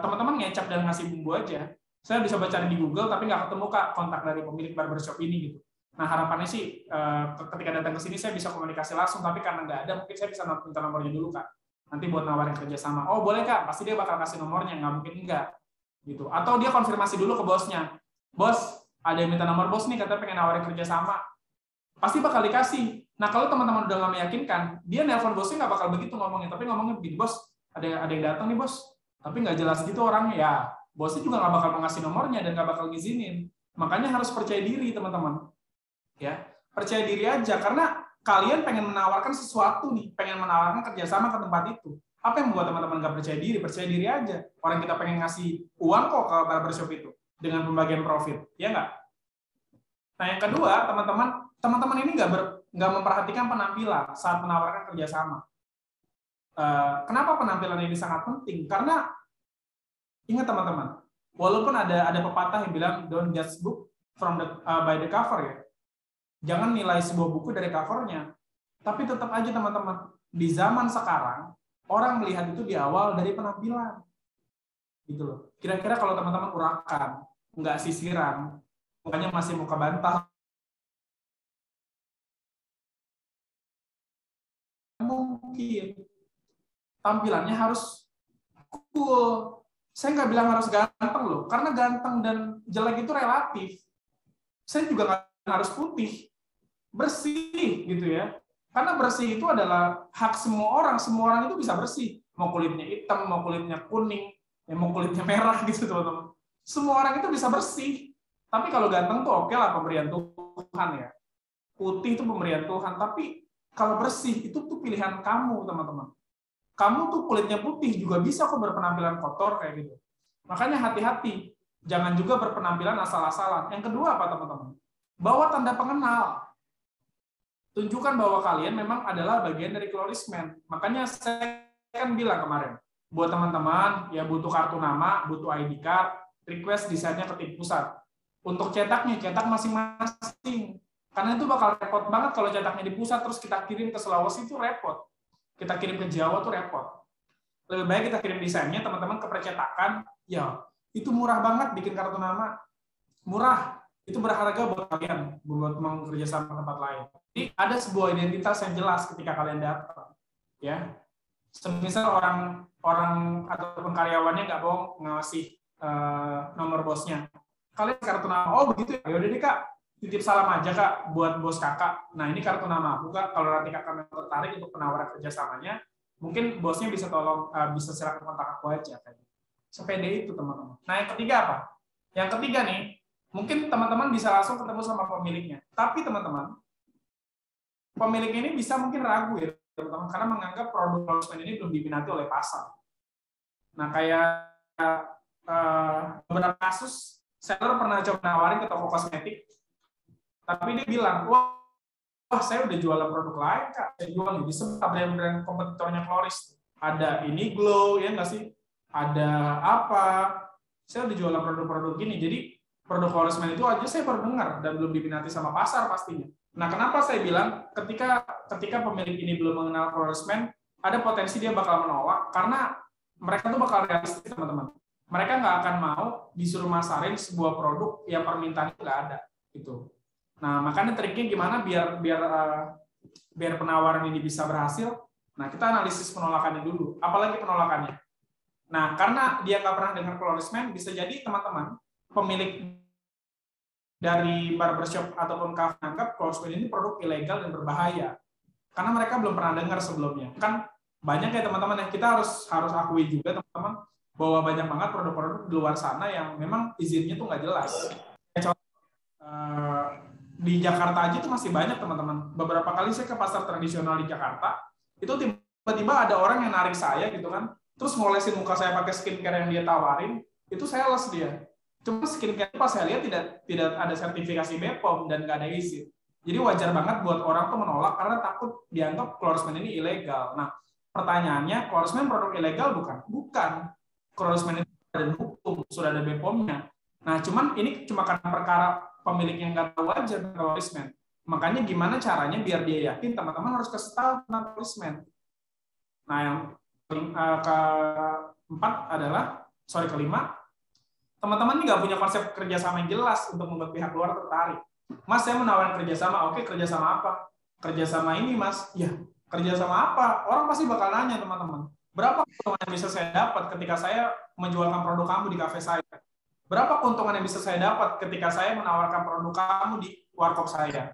teman-teman ngecap dan ngasih bumbu aja. Saya bisa baca di Google, tapi nggak ketemu Kak kontak dari pemilik barbershop ini gitu. Nah harapannya sih ketika datang ke sini saya bisa komunikasi langsung, tapi karena nggak ada, mungkin saya bisa minta nomornya dulu Kak. Nanti buat nawarin kerjasama. Oh boleh Kak, pasti dia bakal kasih nomornya, nggak mungkin enggak. Gitu. Atau dia konfirmasi dulu ke bosnya. Bos, ada yang minta nomor bos nih, katanya pengen nawarin kerjasama. Pasti bakal dikasih. Nah kalau teman-teman udah nggak meyakinkan, dia nelpon bosnya nggak bakal begitu ngomongnya, tapi ngomongnya begini, bos, ada yang datang nih bos, tapi nggak jelas gitu orangnya. Ya, bosnya juga nggak bakal mengasih nomornya dan nggak bakal ngizinin. Makanya harus percaya diri teman-teman. Ya, percaya diri aja karena kalian pengen menawarkan sesuatu nih, pengen menawarkan kerjasama ke tempat itu. Apa yang membuat teman-teman nggak percaya diri? Percaya diri aja. Orang kita pengen ngasih uang kok ke barbershop itu dengan pembagian profit, ya nggak? Nah yang kedua, teman-teman ini nggak memperhatikan penampilan saat menawarkan kerjasama. Kenapa penampilan ini sangat penting? Karena ingat teman-teman, walaupun ada pepatah yang bilang don't judge book from by the cover ya. Jangan nilai sebuah buku dari covernya. Tapi tetap aja teman-teman, di zaman sekarang orang melihat itu di awal dari penampilan. Gitu loh. Kira-kira kalau teman-teman urakan, nggak sisiran, mukanya masih muka bantal, mungkin tampilannya harus cool. Saya nggak bilang harus ganteng loh, karena ganteng dan jelek itu relatif. Saya juga nggak harus putih, bersih gitu ya. Karena bersih itu adalah hak semua orang itu bisa bersih. Mau kulitnya hitam, mau kulitnya kuning, mau kulitnya merah gitu teman-teman. Semua orang itu bisa bersih. Tapi kalau ganteng tuh oke lah, pemberian Tuhan ya. Putih itu pemberian Tuhan, tapi kalau bersih itu tuh pilihan kamu teman-teman. Kamu tuh kulitnya putih juga bisa kok berpenampilan kotor kayak gitu. Makanya hati-hati, jangan juga berpenampilan asal-asalan. Yang kedua apa teman-teman? Bawa tanda pengenal. Tunjukkan bahwa kalian memang adalah bagian dari Colorisman. Makanya saya kan bilang kemarin, buat teman-teman ya butuh kartu nama, butuh ID card, request desainnya ke tim pusat. Untuk cetaknya, cetak masing-masing. Karena itu bakal repot banget kalau cetaknya di pusat, terus kita kirim ke Sulawesi itu repot. Kita kirim ke Jawa tuh repot. Lebih baik kita kirim desainnya, teman-teman ke percetakan, ya itu murah banget bikin kartu nama. Murah. Itu berharga buat kalian, buat mau kerja sama tempat lain. Jadi ada sebuah identitas yang jelas ketika kalian datang. Ya. Semisal orang ataupun karyawannya nggak mau ngasih nomor bosnya. Kalian kartu nama, oh begitu ya, yaudah deh Kak, titip salam aja Kak buat bos Kakak. Nah ini kartu nama aku Kak, kalau nanti Kakak tertarik untuk penawaran kerjasamanya, mungkin bosnya bisa tolong, bisa silakan kontak aku aja. Sepede itu teman-teman. Nah yang ketiga apa? Yang ketiga nih, mungkin teman-teman bisa langsung ketemu sama pemiliknya. Tapi teman-teman, pemilik ini bisa mungkin ragu ya teman-teman, karena menganggap produk closement ini belum diminati oleh pasar. Nah kayak beberapa kasus, seller pernah coba nawarin ke toko kosmetik, tapi dia bilang, wah saya udah jualan produk lain Kak, saya jual di semua brand-brand kompetitornya Floris. Ada ini Glow, ya nggak sih? Ada apa? Saya udah jualan produk-produk gini, jadi produk Florisman itu aja saya baru dengar dan belum diminati sama pasar pastinya. Nah, kenapa saya bilang ketika pemilik ini belum mengenal Florisman, ada potensi dia bakal menolak karena mereka tuh bakal realistis teman-teman. Mereka nggak akan mau disuruh masarin sebuah produk yang permintaannya nggak ada gitu. Nah, makanya triknya gimana biar penawaran ini bisa berhasil. Nah, kita analisis penolakannya dulu. Apalagi penolakannya. Nah, karena dia nggak pernah dengar Florisman, bisa jadi teman-teman pemilik dari barbershop ataupun cafe menganggap Florisman ini produk ilegal dan berbahaya. Karena mereka belum pernah dengar sebelumnya. Kan banyak ya teman-teman yang kita harus akui juga teman-teman bahwa banyak banget produk-produk di luar sana yang memang izinnya tuh nggak jelas. Di Jakarta aja itu masih banyak teman-teman. Beberapa kali saya ke pasar tradisional di Jakarta, itu tiba-tiba ada orang yang narik saya gitu kan, terus ngolesin muka saya pakai skincare yang dia tawarin, itu sales dia. Cuma skincare pas saya lihat tidak ada sertifikasi BPOM dan nggak ada izin. Jadi wajar banget buat orang tuh menolak karena takut dianggap Florisman ini ilegal. Nah, pertanyaannya, Florisman produk ilegal bukan? Bukan. Florisman itu ada hukum, sudah ada BPOM-nya. Nah, cuman ini cuma karena perkara pemilik yang nggak tahu aja tentang Florisman. Makanya gimana caranya biar dia yakin teman-teman harus kasih tahu tentang Florisman. Nah, yang kelima, teman-teman ini nggak punya konsep kerjasama yang jelas untuk membuat pihak luar tertarik. Mas, saya menawarkan kerjasama. Oke, kerjasama apa? Kerjasama ini, Mas. Ya, kerjasama apa? Orang pasti bakal nanya, teman-teman. Berapa keuntungan yang bisa saya dapat ketika saya menjualkan produk kamu di kafe saya? Berapa keuntungan yang bisa saya dapat ketika saya menawarkan produk kamu di warkop saya?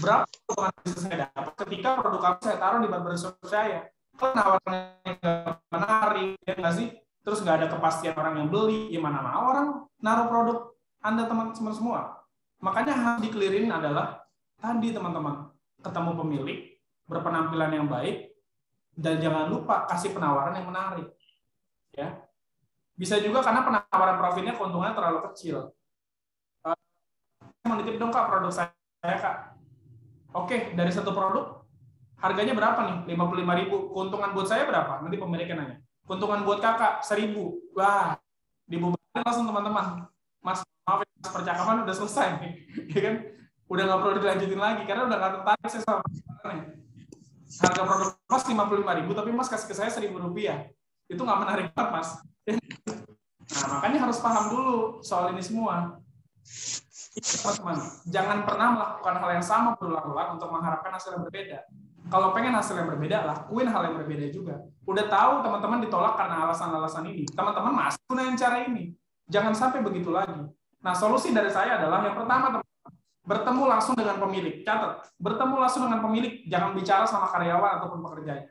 Berapa keuntungan yang bisa saya dapat ketika produk kamu saya taruh di barbershop saya? Kalau nawarkannya nggak menarik, ya nggak sih? Terus nggak ada kepastian orang yang beli, gimana mau orang naruh produk Anda teman-teman semua? Makanya harus dikelirin adalah tadi teman-teman, ketemu pemilik, berpenampilan yang baik, dan jangan lupa kasih penawaran yang menarik. Ya, bisa juga karena penawaran profitnya keuntungannya terlalu kecil. Mau nitip dong Kak produk saya Kak. Oke, dari satu produk harganya berapa nih? 55.000. Keuntungan buat saya berapa? Nanti pemiliknya nanya. Keuntungan buat Kakak 1.000. Wah, dibubarin langsung teman-teman. Mas, maaf ya, percakapan udah selesai nih. Ya kan? Udah nggak perlu dilanjutin lagi karena udah nggak tertarik saya sama nih. Harga produk Mas 55.000 tapi Mas kasih ke saya 1.000 rupiah. Itu nggak menarik banget Mas. Nah, makanya harus paham dulu soal ini semua. Teman-teman, jangan pernah melakukan hal yang sama berulang-ulang untuk mengharapkan hasil yang berbeda. Kalau pengen hasil yang berbeda, lakuin hal yang berbeda juga. Udah tahu teman-teman ditolak karena alasan-alasan ini. Teman-teman masih gunain cara ini. Jangan sampai begitu lagi. Nah, solusi dari saya adalah yang pertama, teman-teman, bertemu langsung dengan pemilik. Catat, bertemu langsung dengan pemilik. Jangan bicara sama karyawan ataupun pekerjanya.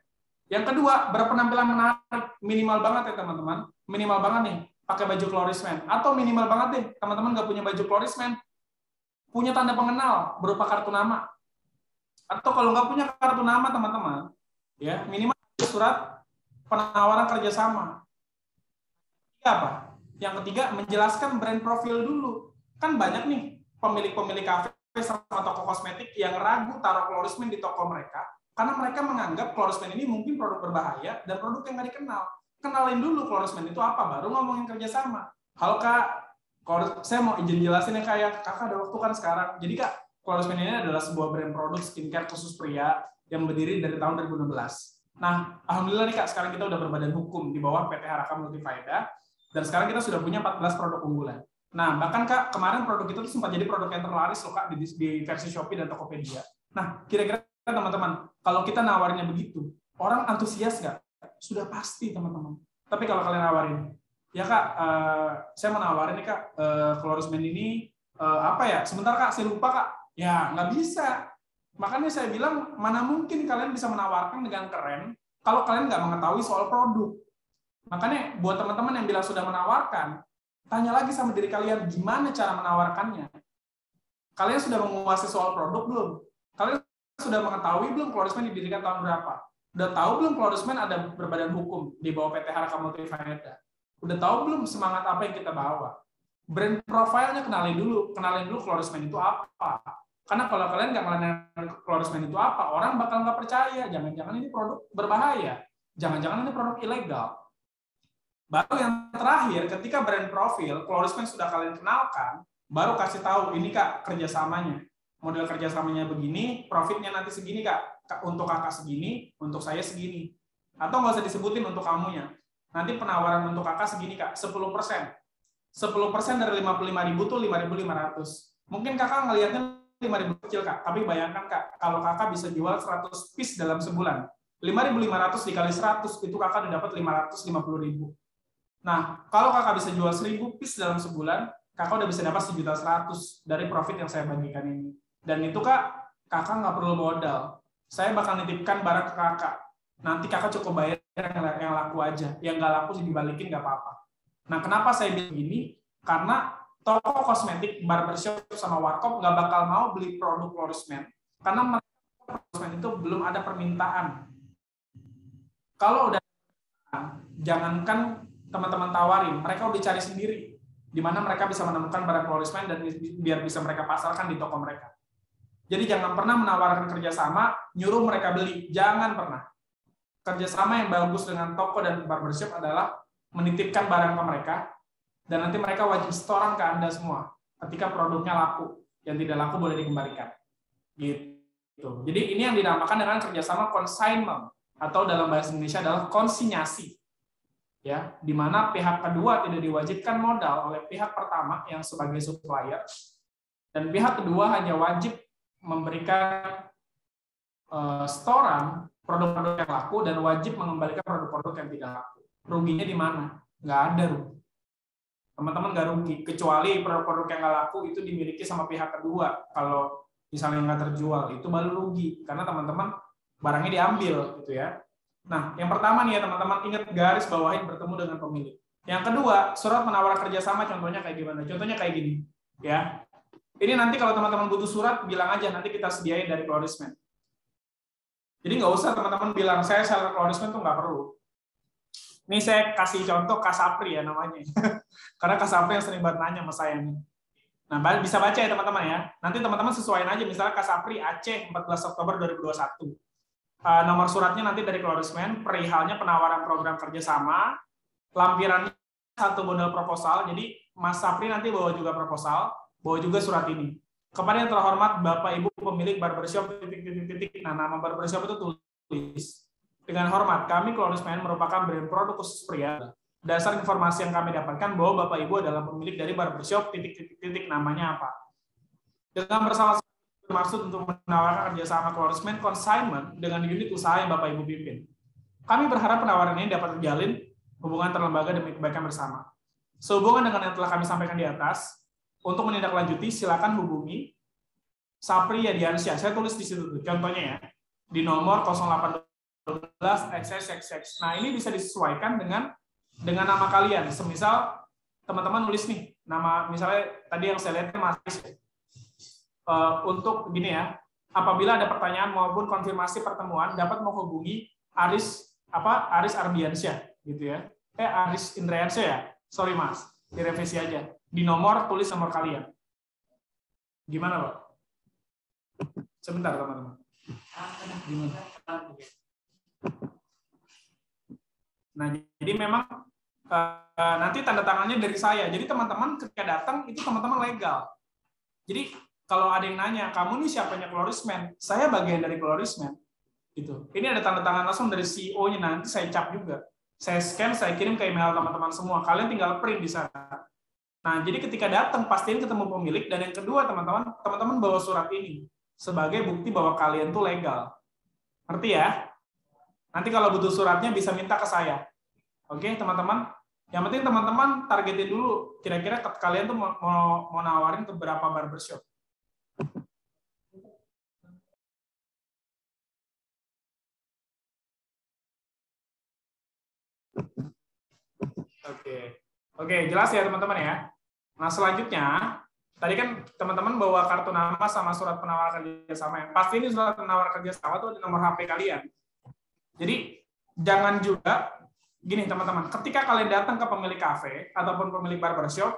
Yang kedua, berpenampilan menarik. Minimal banget ya teman-teman. Minimal banget nih, pakai baju Florisman. Atau minimal banget deh, teman-teman nggak punya baju Florisman, punya tanda pengenal berupa kartu nama. Atau kalau nggak punya kartu nama teman-teman, ya minimal surat penawaran kerjasama. Apa? Yang ketiga, menjelaskan brand profil dulu. Kan banyak nih pemilik-pemilik kafe sama toko kosmetik yang ragu taruh Florisman di toko mereka karena mereka menganggap Florisman ini mungkin produk berbahaya dan produk yang nggak dikenal. Kenalin dulu Florisman itu apa, baru ngomongin kerjasama. Halo Kak, Saya mau izin jelasin ya kayak kakak ada waktu kan sekarang. Jadi kak, Chlorismen ini adalah sebuah brand produk skincare khusus pria yang berdiri dari tahun 2016. Nah, alhamdulillah nih kak, sekarang kita udah berbadan hukum di bawah PT Haraka Multifaedah, dan sekarang kita sudah punya 14 produk unggulan. Nah, bahkan kak, kemarin produk itu sempat jadi produk yang terlaris loh kak di versi Shopee dan Tokopedia. Nah, kira-kira teman-teman, kalau kita nawarnya begitu, orang antusias nggak? Sudah pasti teman-teman. Tapi kalau kalian nawarin, ya kak, saya mau nawarin nih kak, Chlorismen ini apa ya? Sebentar kak, saya lupa kak. Ya nggak bisa. Makanya saya bilang mana mungkin kalian bisa menawarkan dengan keren kalau kalian nggak mengetahui soal produk. Makanya buat teman-teman yang bilang sudah menawarkan, tanya lagi sama diri kalian gimana cara menawarkannya. Kalian sudah menguasai soal produk belum? Kalian sudah mengetahui belum Chlorismen didirikan tahun berapa? Udah tahu belum Chlorismen ada berbadan hukum di bawah PT Haraka Multifaedah? Udah tahu belum semangat apa yang kita bawa? Brand profile-nya kenalin dulu Chlorismen itu apa. Karena kalau kalian nggak kenalin Chlorismen itu apa, orang bakal nggak percaya. Jangan-jangan ini produk berbahaya. Jangan-jangan ini produk ilegal. Baru yang terakhir, ketika brand profil Chlorismen sudah kalian kenalkan, baru kasih tahu ini kak kerjasamanya. Model kerjasamanya begini, profitnya nanti segini kak. Untuk kakak segini, untuk saya segini. Atau nggak usah disebutin untuk kamunya. Nanti penawaran untuk kakak segini kak, 10%. 10% dari 55.000 tuh 5.500. Mungkin kakak ngelihatnya 5.000 kecil kak, tapi bayangkan kak, kalau kakak bisa jual 100 piece dalam sebulan, 5.500 dikali 100 itu kakak dapat 550.000. Nah, kalau kakak bisa jual 1.000 piece dalam sebulan, kakak udah bisa dapat 1.100.000 dari profit yang saya bagikan ini. Dan itu kak, kakak nggak perlu modal. Saya bakal nitipkan barang ke kakak. Nanti kakak cukup bayar yang laku aja, yang nggak laku dibalikin nggak apa-apa. Nah, kenapa saya bilang gini? Karena toko kosmetik, barbershop, sama warkop nggak bakal mau beli produk Chlorismen karena Chlorismen itu belum ada permintaan. Kalau udah, jangankan teman-teman tawarin, mereka udah cari sendiri di mana mereka bisa menemukan barang Chlorismen dan biar bisa mereka pasarkan di toko mereka. Jadi jangan pernah menawarkan kerjasama, nyuruh mereka beli. Jangan pernah. Kerjasama yang bagus dengan toko dan barbershop adalah menitipkan barang ke mereka, dan nanti mereka wajib setoran ke Anda semua ketika produknya laku. Yang tidak laku boleh dikembalikan. Gitu. Jadi ini yang dinamakan dengan kerjasama consignment, atau dalam bahasa Indonesia adalah konsinyasi. Ya, di mana pihak kedua tidak diwajibkan modal oleh pihak pertama yang sebagai supplier, dan pihak kedua hanya wajib memberikan setoran produk-produk yang laku dan wajib mengembalikan produk-produk yang tidak laku. Ruginya di mana? Nggak ada rugi. Teman-teman nggak rugi, kecuali produk-produk yang nggak laku itu dimiliki sama pihak kedua. Kalau misalnya nggak terjual, itu baru rugi. Karena teman-teman barangnya diambil, gitu ya. Nah, yang pertama nih ya teman-teman, ingat garis bawahin bertemu dengan pemilik. Yang kedua, surat penawaran kerjasama contohnya kayak gimana? Contohnya kayak gini. Ya. Ini nanti kalau teman-teman butuh surat, bilang aja, nanti kita sediain dari Chlorismen. Jadi nggak usah teman-teman bilang, saya seller Chlorismen tuh nggak perlu. Ini saya kasih contoh Kasapri ya namanya. Karena Kasapri yang sering banget nanya sama saya nih. Nah, bisa baca ya teman-teman ya. Nanti teman-teman sesuaiin aja, misalnya Kasapri Aceh 14 Oktober 2021. Nomor suratnya nanti dari Chlorismen, perihalnya penawaran program kerjasama, lampirannya satu bundle proposal. Jadi Mas Sapri nanti bawa juga proposal, bawa juga surat ini. Kepada yang terhormat Bapak Ibu pemilik barbershop titik-titik-titik. Nah, nama barbershop itu tulis. Dengan hormat, kami Chlorismen merupakan brand produk khusus pria. Dasar informasi yang kami dapatkan bahwa Bapak Ibu adalah pemilik dari barbershop titik-titik-titik, namanya apa. Dengan bersama bermaksud untuk menawarkan kerjasama Chlorismen consignment dengan unit usaha yang Bapak Ibu pimpin. Kami berharap penawaran ini dapat terjalin hubungan terlembaga demi kebaikan bersama. Sehubungan dengan yang telah kami sampaikan di atas, untuk menindaklanjuti silakan hubungi Sapri Yadiansyah. Saya tulis di situ contohnya ya, di nomor 0812XXXX. Nah, ini bisa disesuaikan dengan nama kalian. Semisal teman-teman nulis nih nama, misalnya tadi yang saya lihat Mas, untuk gini ya, apabila ada pertanyaan maupun konfirmasi pertemuan dapat menghubungi Aris Ardiansyah gitu ya. Aris Indriansyah ya. Sorry Mas, direvisi aja. Di nomor, tulis nomor kalian. Gimana, Pak? Sebentar, teman-teman. Nah, jadi memang nanti tanda tangannya dari saya. Jadi teman-teman ketika datang itu teman-teman legal. Jadi kalau ada yang nanya, kamu nih siapanya Florisman? Saya bagian dari Florisman. Gitu. Ini ada tanda tangan langsung dari CEO-nya, nanti saya cap juga. Saya scan, saya kirim ke email teman-teman semua. Kalian tinggal print di sana. Nah, jadi ketika datang pastiin ketemu pemilik, dan yang kedua teman-teman bawa surat ini sebagai bukti bahwa kalian tuh legal. Ngerti ya? Nanti kalau butuh suratnya bisa minta ke saya. Oke, teman-teman? Yang penting teman-teman targetin dulu kira-kira kalian tuh mau nawarin ke berapa barbershop. Oke, jelas ya teman-teman ya. Nah, selanjutnya tadi kan teman-teman bawa kartu nama sama surat penawar kerjasama. Pasti ini surat penawar kerjasama tuh di nomor HP kalian. Jadi jangan juga gini teman-teman, ketika kalian datang ke pemilik kafe ataupun pemilik barbershop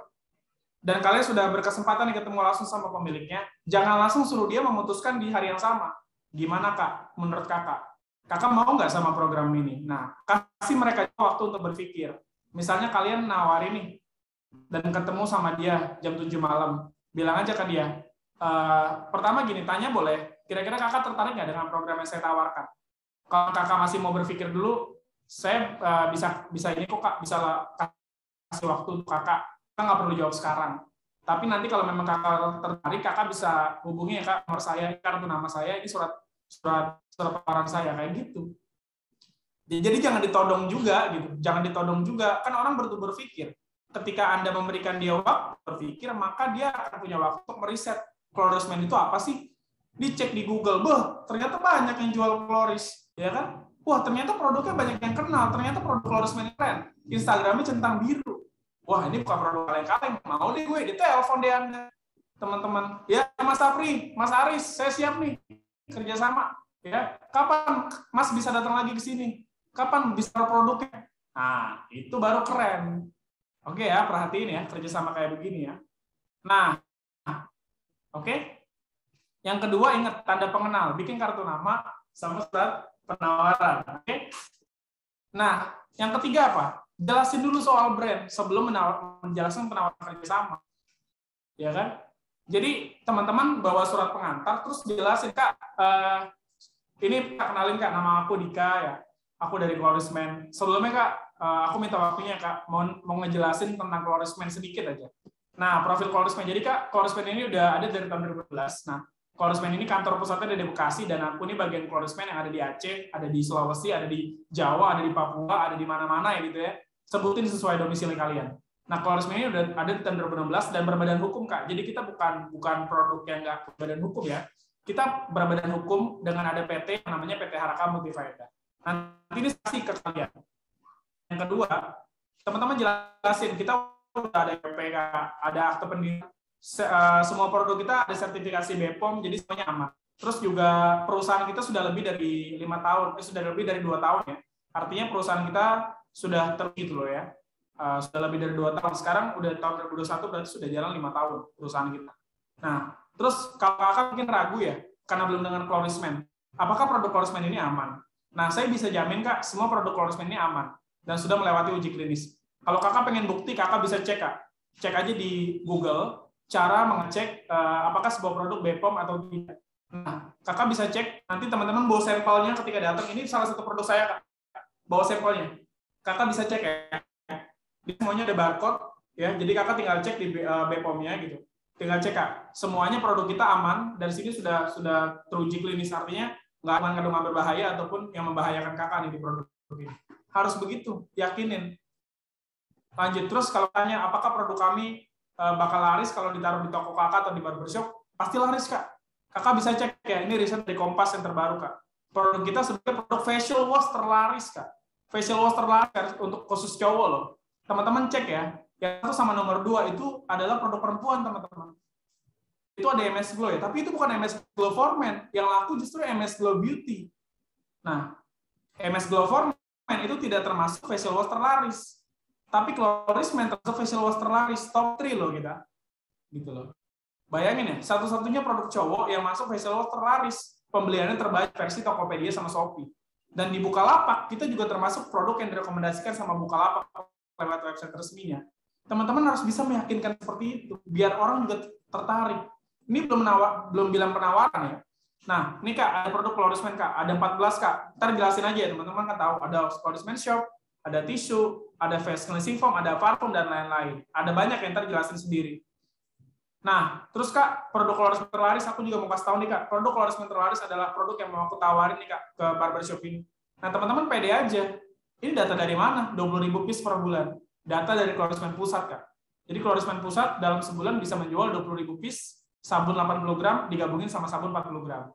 dan kalian sudah berkesempatan ketemu langsung sama pemiliknya, jangan langsung suruh dia memutuskan di hari yang sama. Gimana Kak? Menurut Kakak? Kakak mau nggak sama program ini? Nah, kasih mereka waktu untuk berpikir. Misalnya kalian nawarin nih dan ketemu sama dia jam 7 malam, bilang aja ke dia, pertama gini, tanya boleh, kira-kira kakak tertarik nggak dengan program yang saya tawarkan? Kalau kakak masih mau berpikir dulu, saya bisa ini kok kak, bisa kasih waktu untuk kakak nggak perlu jawab sekarang. Tapi nanti kalau memang kakak tertarik, kakak bisa hubungi ya kak, nomor saya, kartu nama saya, ini surat penawaran saya, kayak gitu. Jadi jangan ditodong juga, gitu. Jangan ditodong juga, kan orang berpikir. Ketika Anda memberikan dia waktu berpikir, maka dia akan punya waktu untuk meriset Florisman itu apa sih? Dicek di Google, ternyata banyak yang jual Floris, ya kan? Wah, ternyata produknya banyak yang kenal, ternyata produk Florisman keren. Instagramnya centang biru. Wah, ini bukan produk kaleng-kaleng, mau deh gue, ditelepon deh Anda. Teman-teman, ya Mas Afri, Mas Aris, saya siap nih kerjasama. Ya, kapan Mas bisa datang lagi ke sini? Kapan bisa produknya? Nah, itu baru keren. Oke ya, perhatiin ya, kerjasama kayak begini ya. Nah, oke. Yang kedua, ingat tanda pengenal. Bikin kartu nama sama surat penawaran. Oke. Nah, yang ketiga apa? Jelasin dulu soal brand sebelum menjelaskan penawaran kerjasama. Ya kan? Jadi, teman-teman bawa surat pengantar, terus jelasin, Kak, ini Kak, kenalin Kak, nama aku Dika ya. Aku dari Florisman. Sebelumnya Kak, aku minta waktunya Kak, mau ngejelasin tentang Florisman sedikit aja. Nah, profil Florisman. Jadi Kak, Florisman ini udah ada dari tahun 2012. Nah, Florisman ini kantor pusatnya ada di Bekasi, dan aku ini bagian Florisman yang ada di Aceh, ada di Sulawesi, ada di Jawa, ada di Papua, ada di mana-mana ya gitu ya. Sebutin sesuai domisili kalian. Nah, Florisman ini udah ada di tahun 2016 dan berbadan hukum Kak. Jadi kita bukan produk yang nggak berbadan hukum ya. Kita berbadan hukum dengan ada PT yang namanya PT Haraka Multifaedah. Nanti ini kasih ke kalian. Yang kedua, teman-teman jelasin, kita udah ada PPK, ada akte pendirian, semua produk kita ada sertifikasi BPOM, jadi semuanya aman. Terus juga perusahaan kita sudah lebih dari 5 tahun, sudah lebih dari 2 tahun ya. Artinya perusahaan kita sudah tergitu loh ya. Sudah lebih dari 2 tahun. Sekarang udah tahun 2021 berarti sudah jalan 5 tahun perusahaan kita. Nah, terus kalau kakak mungkin ragu ya, karena belum dengan Florisman, apakah produk Florisman ini aman? Nah, saya bisa jamin Kak, semua produk Florisman ini aman dan sudah melewati uji klinis. Kalau kakak pengen bukti, kakak bisa cek Kak. Cek aja di Google cara mengecek apakah sebuah produk BPOM atau tidak. Nah, kakak bisa cek, nanti teman-teman bawa sampelnya ketika datang. Ini salah satu produk saya Kak. Bawa sampelnya. Kakak bisa cek ya. Di semuanya ada barcode ya. Jadi kakak tinggal cek di BPOM-nya gitu. Tinggal cek Kak. Semuanya produk kita aman, dari sini sudah teruji klinis, artinya nggak aman kandungan berbahaya ataupun yang membahayakan kakak nih di produk ini. Harus begitu, yakinin. Lanjut, terus kalau tanya apakah produk kami bakal laris kalau ditaruh di toko kakak atau di barbershop, pasti laris Kak. Kakak bisa cek ya, ini riset dari Kompas yang terbaru Kak. Produk kita sebagai produk facial wash terlaris Kak. Facial wash terlaris untuk khusus cowok loh. Teman-teman cek ya, yang satu sama nomor 2 itu adalah produk perempuan teman-teman. Itu ada MS Glow ya, tapi itu bukan MS Glow for Men, yang laku justru MS Glow Beauty. Nah, MS Glow for Men itu tidak termasuk facial wash terlaris, tapi Florisman termasuk facial wash terlaris, top 3 loh kita, gitu loh. Bayangin ya, satu-satunya produk cowok yang masuk facial wash terlaris, pembeliannya terbaik versi Tokopedia sama Shopee. Dan di Bukalapak kita juga termasuk produk yang direkomendasikan sama Bukalapak lewat website resminya, teman-teman harus bisa meyakinkan seperti itu, biar orang juga tertarik. Ini belum bilang penawaran ya. Nah, ini Kak, ada produk Florisman Kak, ada 14 Kak. Ntar jelasin aja ya, teman-teman kan tahu, ada Florisman Shop, ada tisu, ada face cleansing foam, ada parfum, dan lain-lain. Ada banyak yang ntar jelasin sendiri. Nah, terus Kak, produk Florisman terlaris, aku juga mau kasih tahu nih Kak, produk Florisman terlaris adalah produk yang mau aku tawarin nih Kak, ke barbershop ini. Nah, teman-teman pede aja. Ini data dari mana? 20.000 piece per bulan. Data dari Florisman Pusat Kak. Jadi Florisman Pusat dalam sebulan bisa menjual 20.000 piece, sabun 80 gram digabungin sama sabun 40 gram.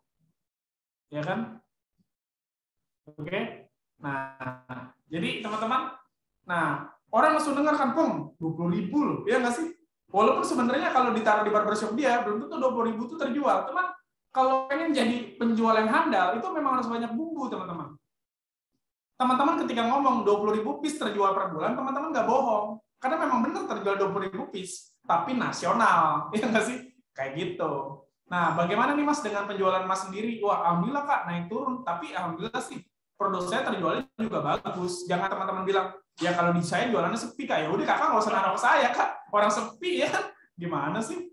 Ya kan? Oke. Nah, jadi teman-teman, nah, orang langsung dengar kan, Pung, 20.000 loh. Ya nggak sih? Walaupun sebenarnya kalau ditaruh di barbershop dia, belum tentu 20.000 itu terjual. Teman, kalau pengen jadi penjual yang handal, itu memang harus banyak bumbu, teman-teman. Teman-teman ketika ngomong 20.000 piece terjual per bulan, teman-teman nggak bohong. Karena memang benar terjual 20.000 piece, tapi nasional. Ya nggak sih? Kayak gitu. Nah, bagaimana nih Mas dengan penjualan Mas sendiri? Wah, alhamdulillah Kak, naik turun. Tapi alhamdulillah sih, produk saya terjualnya juga bagus. Jangan teman-teman bilang, ya kalau di saya jualannya sepi Kak. Ya udah Kakak nggak usah naruh ke saya Kak. Orang sepi ya. Gimana sih?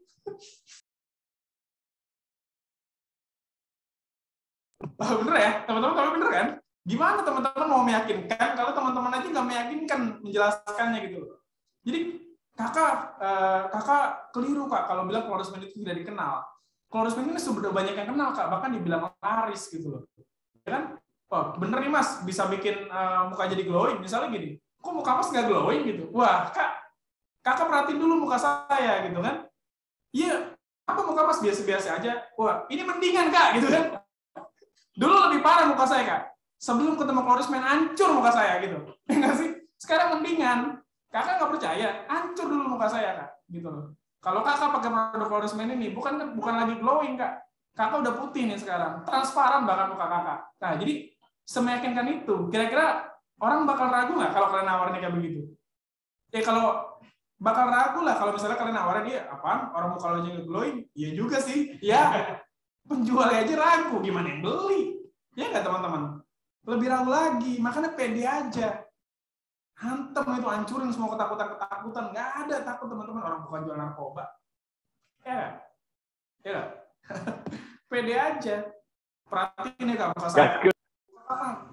Bener ya? Teman-teman tapi bener kan? Gimana teman-teman mau meyakinkan kalau teman-teman aja nggak meyakinkan menjelaskannya gitu loh. Jadi kakak keliru Kak kalau bilang Florisman itu tidak dikenal. Florisman ini sudah banyak yang kenal Kak, bahkan dibilang laris gitu loh. Ya kan? Oh, bener nih Mas, bisa bikin muka jadi glowing. Misalnya gini, kok muka Mas nggak glowing gitu? Wah, kakak perhatiin dulu muka saya gitu kan? Iya, apa muka Mas biasa-biasa aja? Wah, ini mendingan Kak gitu kan? Dulu lebih parah muka saya Kak. Sebelum ketemu Florisman hancur muka saya gitu. Enggak sih? Sekarang mendingan. Kakak nggak percaya, hancur dulu muka saya Kak, gitu loh. Kalau Kakak pakai produk Florisman ini bukan lagi glowing Kak. Kakak udah putih nih sekarang, transparan bahkan muka Kakak. Nah, jadi semeyakinkan itu. Kira-kira orang bakal ragu nggak kalau kalian nawarin kayak begitu? Ya kalau bakal ragu lah kalau misalnya kalian nawarin dia, apaan? Orang muka lo aja nggak glowing? Iya juga sih. Ya, penjualnya aja ragu, gimana yang beli? Ya nggak teman-teman? Lebih ragu lagi, makanya pede aja. Hantem itu, hancurin semua ketakutan. Nggak ada takut teman-teman, orang bukan jual narkoba. Ya pede aja. Perhatiin ya Kak, muka saya.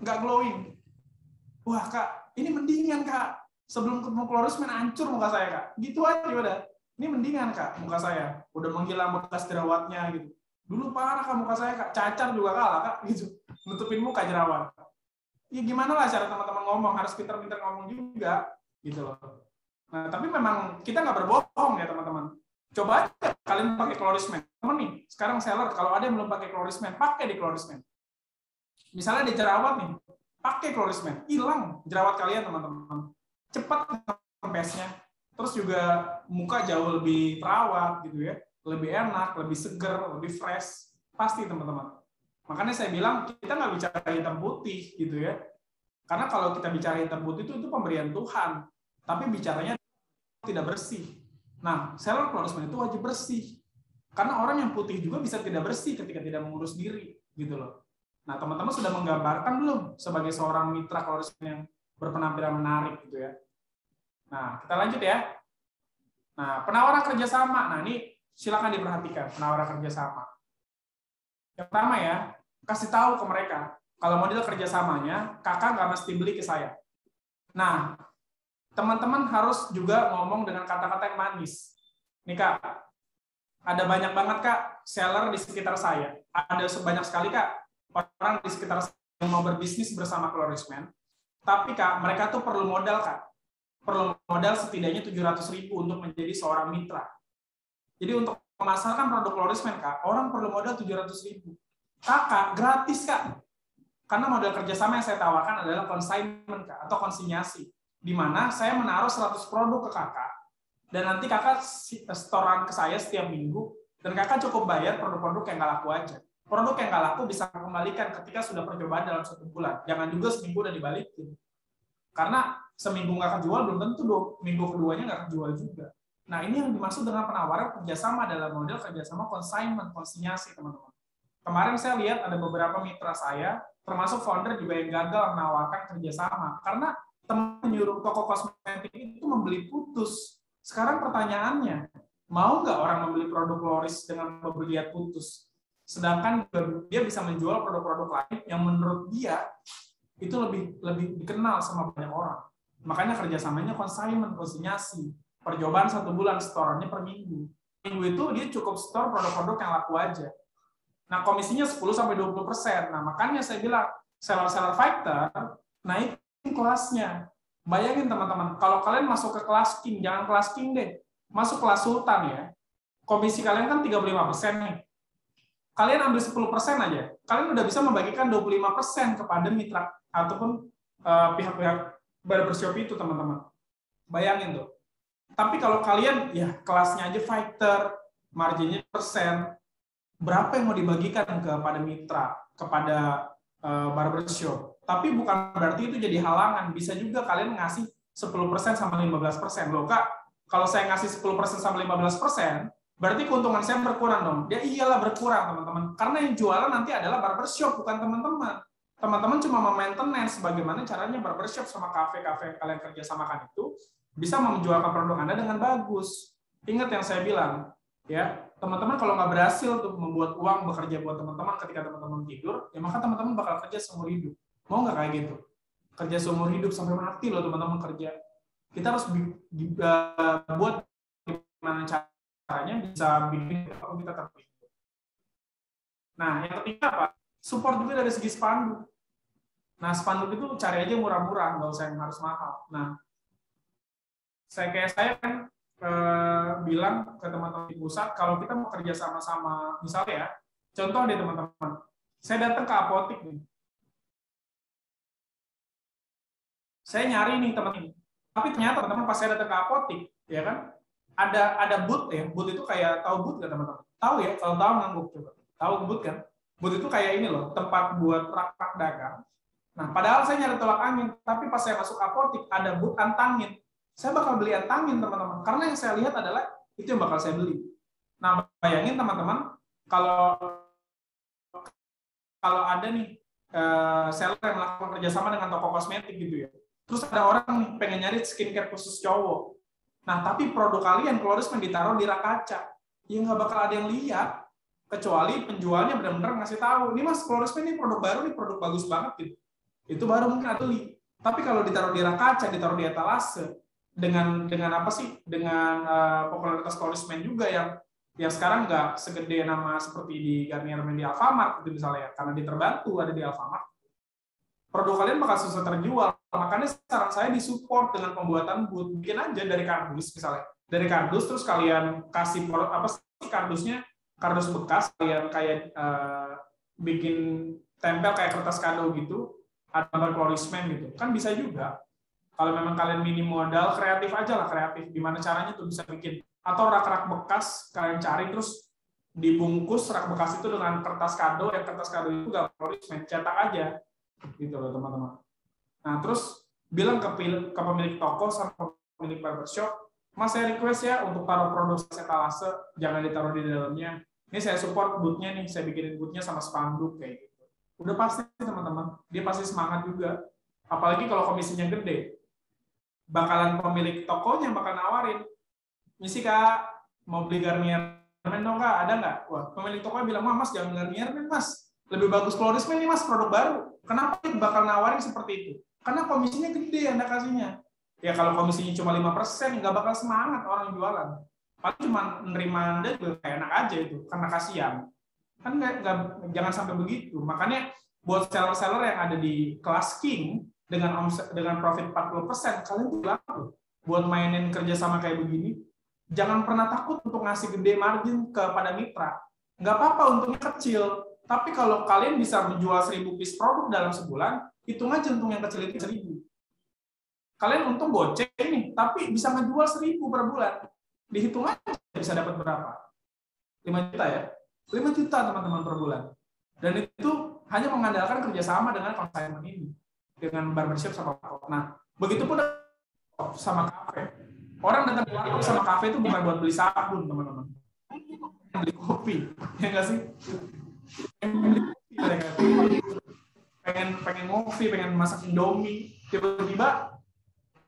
Nggak glowing. Wah Kak, ini mendingan Kak. Sebelum ketemu Florisman hancur muka saya Kak. Gitu aja udah. Ini mendingan Kak muka saya. Udah menghilang bekas jerawatnya gitu. Dulu parah Kak muka saya Kak. Cacar juga kalah Kak gitu. Nutupin muka jerawat. Ya gimana lah cara teman-teman ngomong, harus pintar-pintar ngomong juga gitu loh. Nah, tapi memang kita nggak berbohong ya teman-teman. Coba aja kalian pakai Florisman. Teman nih, sekarang seller kalau ada yang belum pakai Florisman, pakai di Florisman. Misalnya ada jerawat nih, pakai Florisman, hilang jerawat kalian teman-teman. Cepat kempesnya. Terus juga muka jauh lebih terawat gitu ya, lebih enak, lebih seger, lebih fresh. Pasti teman-teman. Makanya saya bilang kita nggak bicara hitam putih gitu ya. Karena kalau kita bicara hitam putih itu pemberian Tuhan. Tapi bicaranya tidak bersih. Nah, seller Florisman itu wajib bersih. Karena orang yang putih juga bisa tidak bersih ketika tidak mengurus diri gitu loh. Nah, teman-teman sudah menggambarkan belum sebagai seorang mitra Florisman yang berpenampilan menarik gitu ya. Nah, kita lanjut ya. Nah, penawaran kerjasama. Nah, ini silakan diperhatikan penawaran kerjasama. Yang pertama ya, kasih tahu ke mereka kalau model kerjasamanya kakak nggak mesti beli ke saya. Nah, teman-teman harus juga ngomong dengan kata-kata yang manis. Nih Kak, ada banyak banget Kak seller di sekitar saya. Ada sebanyak sekali Kak orang di sekitar saya yang mau berbisnis bersama Florisman. Tapi Kak, mereka tuh perlu modal Kak. Perlu modal setidaknya 700.000 untuk menjadi seorang mitra. Jadi untuk memasarkan produk Florisman Kak, orang perlu modal 700.000. Kakak, gratis Kak. Karena model kerjasama yang saya tawarkan adalah consignment Kak, atau konsinyasi. Di mana saya menaruh 100 produk ke kakak, dan nanti kakak setoran ke saya setiap minggu, dan kakak cukup bayar produk-produk yang nggak laku aja. Produk yang nggak laku bisa kembalikan ketika sudah percobaan dalam 1 bulan. Jangan juga seminggu udah dibalikin. Karena seminggu nggak kejual, belum tentu minggu keduanya nggak kejual juga. Nah, ini yang dimaksud dengan penawaran kerjasama dalam model kerjasama consignment, konsinyasi, teman-teman. Kemarin saya lihat ada beberapa mitra saya, termasuk founder juga yang gagal menawarkan kerjasama. Karena teman menyuruh toko kosmetik itu membeli putus. Sekarang pertanyaannya, mau nggak orang membeli produk Loris dengan pembelian putus? Sedangkan dia bisa menjual produk-produk lain yang menurut dia itu lebih dikenal sama banyak orang. Makanya kerjasamanya consignment, konsinyasi. Percobaan 1 bulan, setorannya per minggu. Minggu itu dia cukup store produk-produk yang laku aja. Nah, komisinya 10-20%. Nah, makanya saya bilang, seller-seller fighter naik kelasnya. Bayangin teman-teman, kalau kalian masuk ke kelas king, jangan kelas king deh, masuk kelas sultan ya. Komisi kalian kan 35% nih. Kalian ambil 10% aja. Kalian udah bisa membagikan 25% kepada mitra ataupun pihak-pihak barbershop itu, teman-teman. Bayangin tuh. Tapi kalau kalian ya kelasnya aja fighter, marginnya persen, berapa yang mau dibagikan kepada mitra, kepada barbershop? Tapi bukan berarti itu jadi halangan. Bisa juga kalian ngasih 10% sama 15%. Loh Kak, kalau saya ngasih 10% sama 15%, berarti keuntungan saya berkurang dong. Ya iyalah berkurang, teman-teman. Karena yang jualan nanti adalah barbershop, bukan teman-teman. Teman-teman cuma memaintenance bagaimana caranya barbershop sama kafe-kafe yang kalian kerjasamakan itu bisa menjualkan produk Anda dengan bagus. Ingat yang saya bilang, ya teman-teman kalau nggak berhasil tuh membuat uang bekerja buat teman-teman ketika teman-teman tidur, ya maka teman-teman bakal kerja seumur hidup. Mau nggak kayak gitu? Kerja seumur hidup sampai mati loh teman-teman kerja. Kita harus buat gimana caranya bisa bikin kita tertidur. Nah, yang ketiga apa? Support juga dari segi spanduk. Nah, spanduk itu cari aja murah-murah, nggak usah yang harus mahal. Nah, saya kan bilang ke teman-teman di pusat, kalau kita mau kerja sama-sama, misalnya ya, contoh deh teman-teman, saya datang ke apotik nih. Saya nyari nih teman-teman. Tapi ternyata teman-teman pas saya datang ke apotik, ya kan, ada booth ya. Booth itu kayak, tahu booth nggak teman-teman? Tahu ya, kalau tahu ngangguk coba. Tahu booth kan? Booth itu kayak ini loh, tempat buat rak-rak dagang. Nah, padahal saya nyari tolak angin, tapi pas saya masuk apotik ada booth antangin. Saya bakal beli antangin teman-teman, karena yang saya lihat adalah itu yang bakal saya beli. Nah, bayangin teman-teman, kalau ada nih seller yang melakukan kerjasama dengan toko kosmetik gitu ya. Terus ada orang nih pengen nyari skincare khusus cowok. Nah, tapi produk kalian Loris ditaruh di rak kaca. Ya nggak bakal ada yang lihat. Kecuali penjualnya benar-benar ngasih tahu, ini Mas, Loris ini produk baru, nih produk bagus banget gitu. Itu baru mungkin ada beli. Tapi kalau ditaruh di rak kaca, ditaruh di etalase, dengan apa sih? Dengan popularitas Loris juga yang sekarang nggak segede nama seperti di Garnier Men di Alfamart itu misalnya, karena diterbantu ada di Alfamart. Produk kalian bakal susah terjual. Makanya saran saya disupport dengan pembuatan booth. Bikin aja dari kardus misalnya. Dari kardus terus kalian kasih apa sih kardusnya? Kardus bekas kalian kayak bikin tempel kayak kertas kado gitu, ada gambar Loris Men gitu. Kan bisa juga. Kalau memang kalian minim modal, kreatif aja lah, kreatif. Gimana caranya tuh bisa bikin. Atau rak-rak bekas kalian cari terus dibungkus rak bekas itu dengan kertas kado, yang kertas kado itu gambar Loris Men, cetak aja. Gitu loh teman-teman. Nah terus bilang ke pemilik toko sama pemilik barbershop, Mas saya request ya untuk taruh produk etalase, jangan ditaruh di dalamnya. Ini saya support booth-nya nih, saya bikinin booth-nya sama spanduk kayak gitu. Udah pasti teman-teman, dia pasti semangat juga. Apalagi kalau komisinya gede, bakalan pemilik tokonya bakal nawarin, misi Kak mau beli Garnier Men dong Kak, ada nggak? Wah pemilik tokonya bilang, Mas jangan Garnier Men Mas, lebih bagus Loris Men ini Mas, produk baru. Kenapa bakal nawarin seperti itu? Karena komisinya gede Anda kasihnya. Ya kalau komisinya cuma 5%, nggak bakal semangat orang jualan. Paling cuma menerima Anda juga kayak enak aja itu, karena kasihan. Kan jangan sampai begitu. Makanya buat seller-seller yang ada di kelas king dengan profit 40%, kalian bilang buat mainin kerjasama kayak begini, jangan pernah takut untuk ngasih gede margin kepada mitra. Nggak apa-apa untungnya kecil. Tapi kalau kalian bisa menjual 1000 piece produk dalam sebulan, hitung aja untung yang kecil itu 1000. Kalian untung goceng nih, tapi bisa ngejual 1000 per bulan. Dihitung aja bisa dapat berapa? 5 juta ya? 5 juta teman-teman per bulan. Dan itu hanya mengandalkan kerjasama dengan consignment ini. Dengan barbershop sama toko. Nah, begitu pun sama kafe. Orang datang ke warung sama kafe itu bukan buat beli sabun, teman-teman. Beli kopi. Ya nggak sih? Pengen ngopi, pengen masak Indomie, tiba-tiba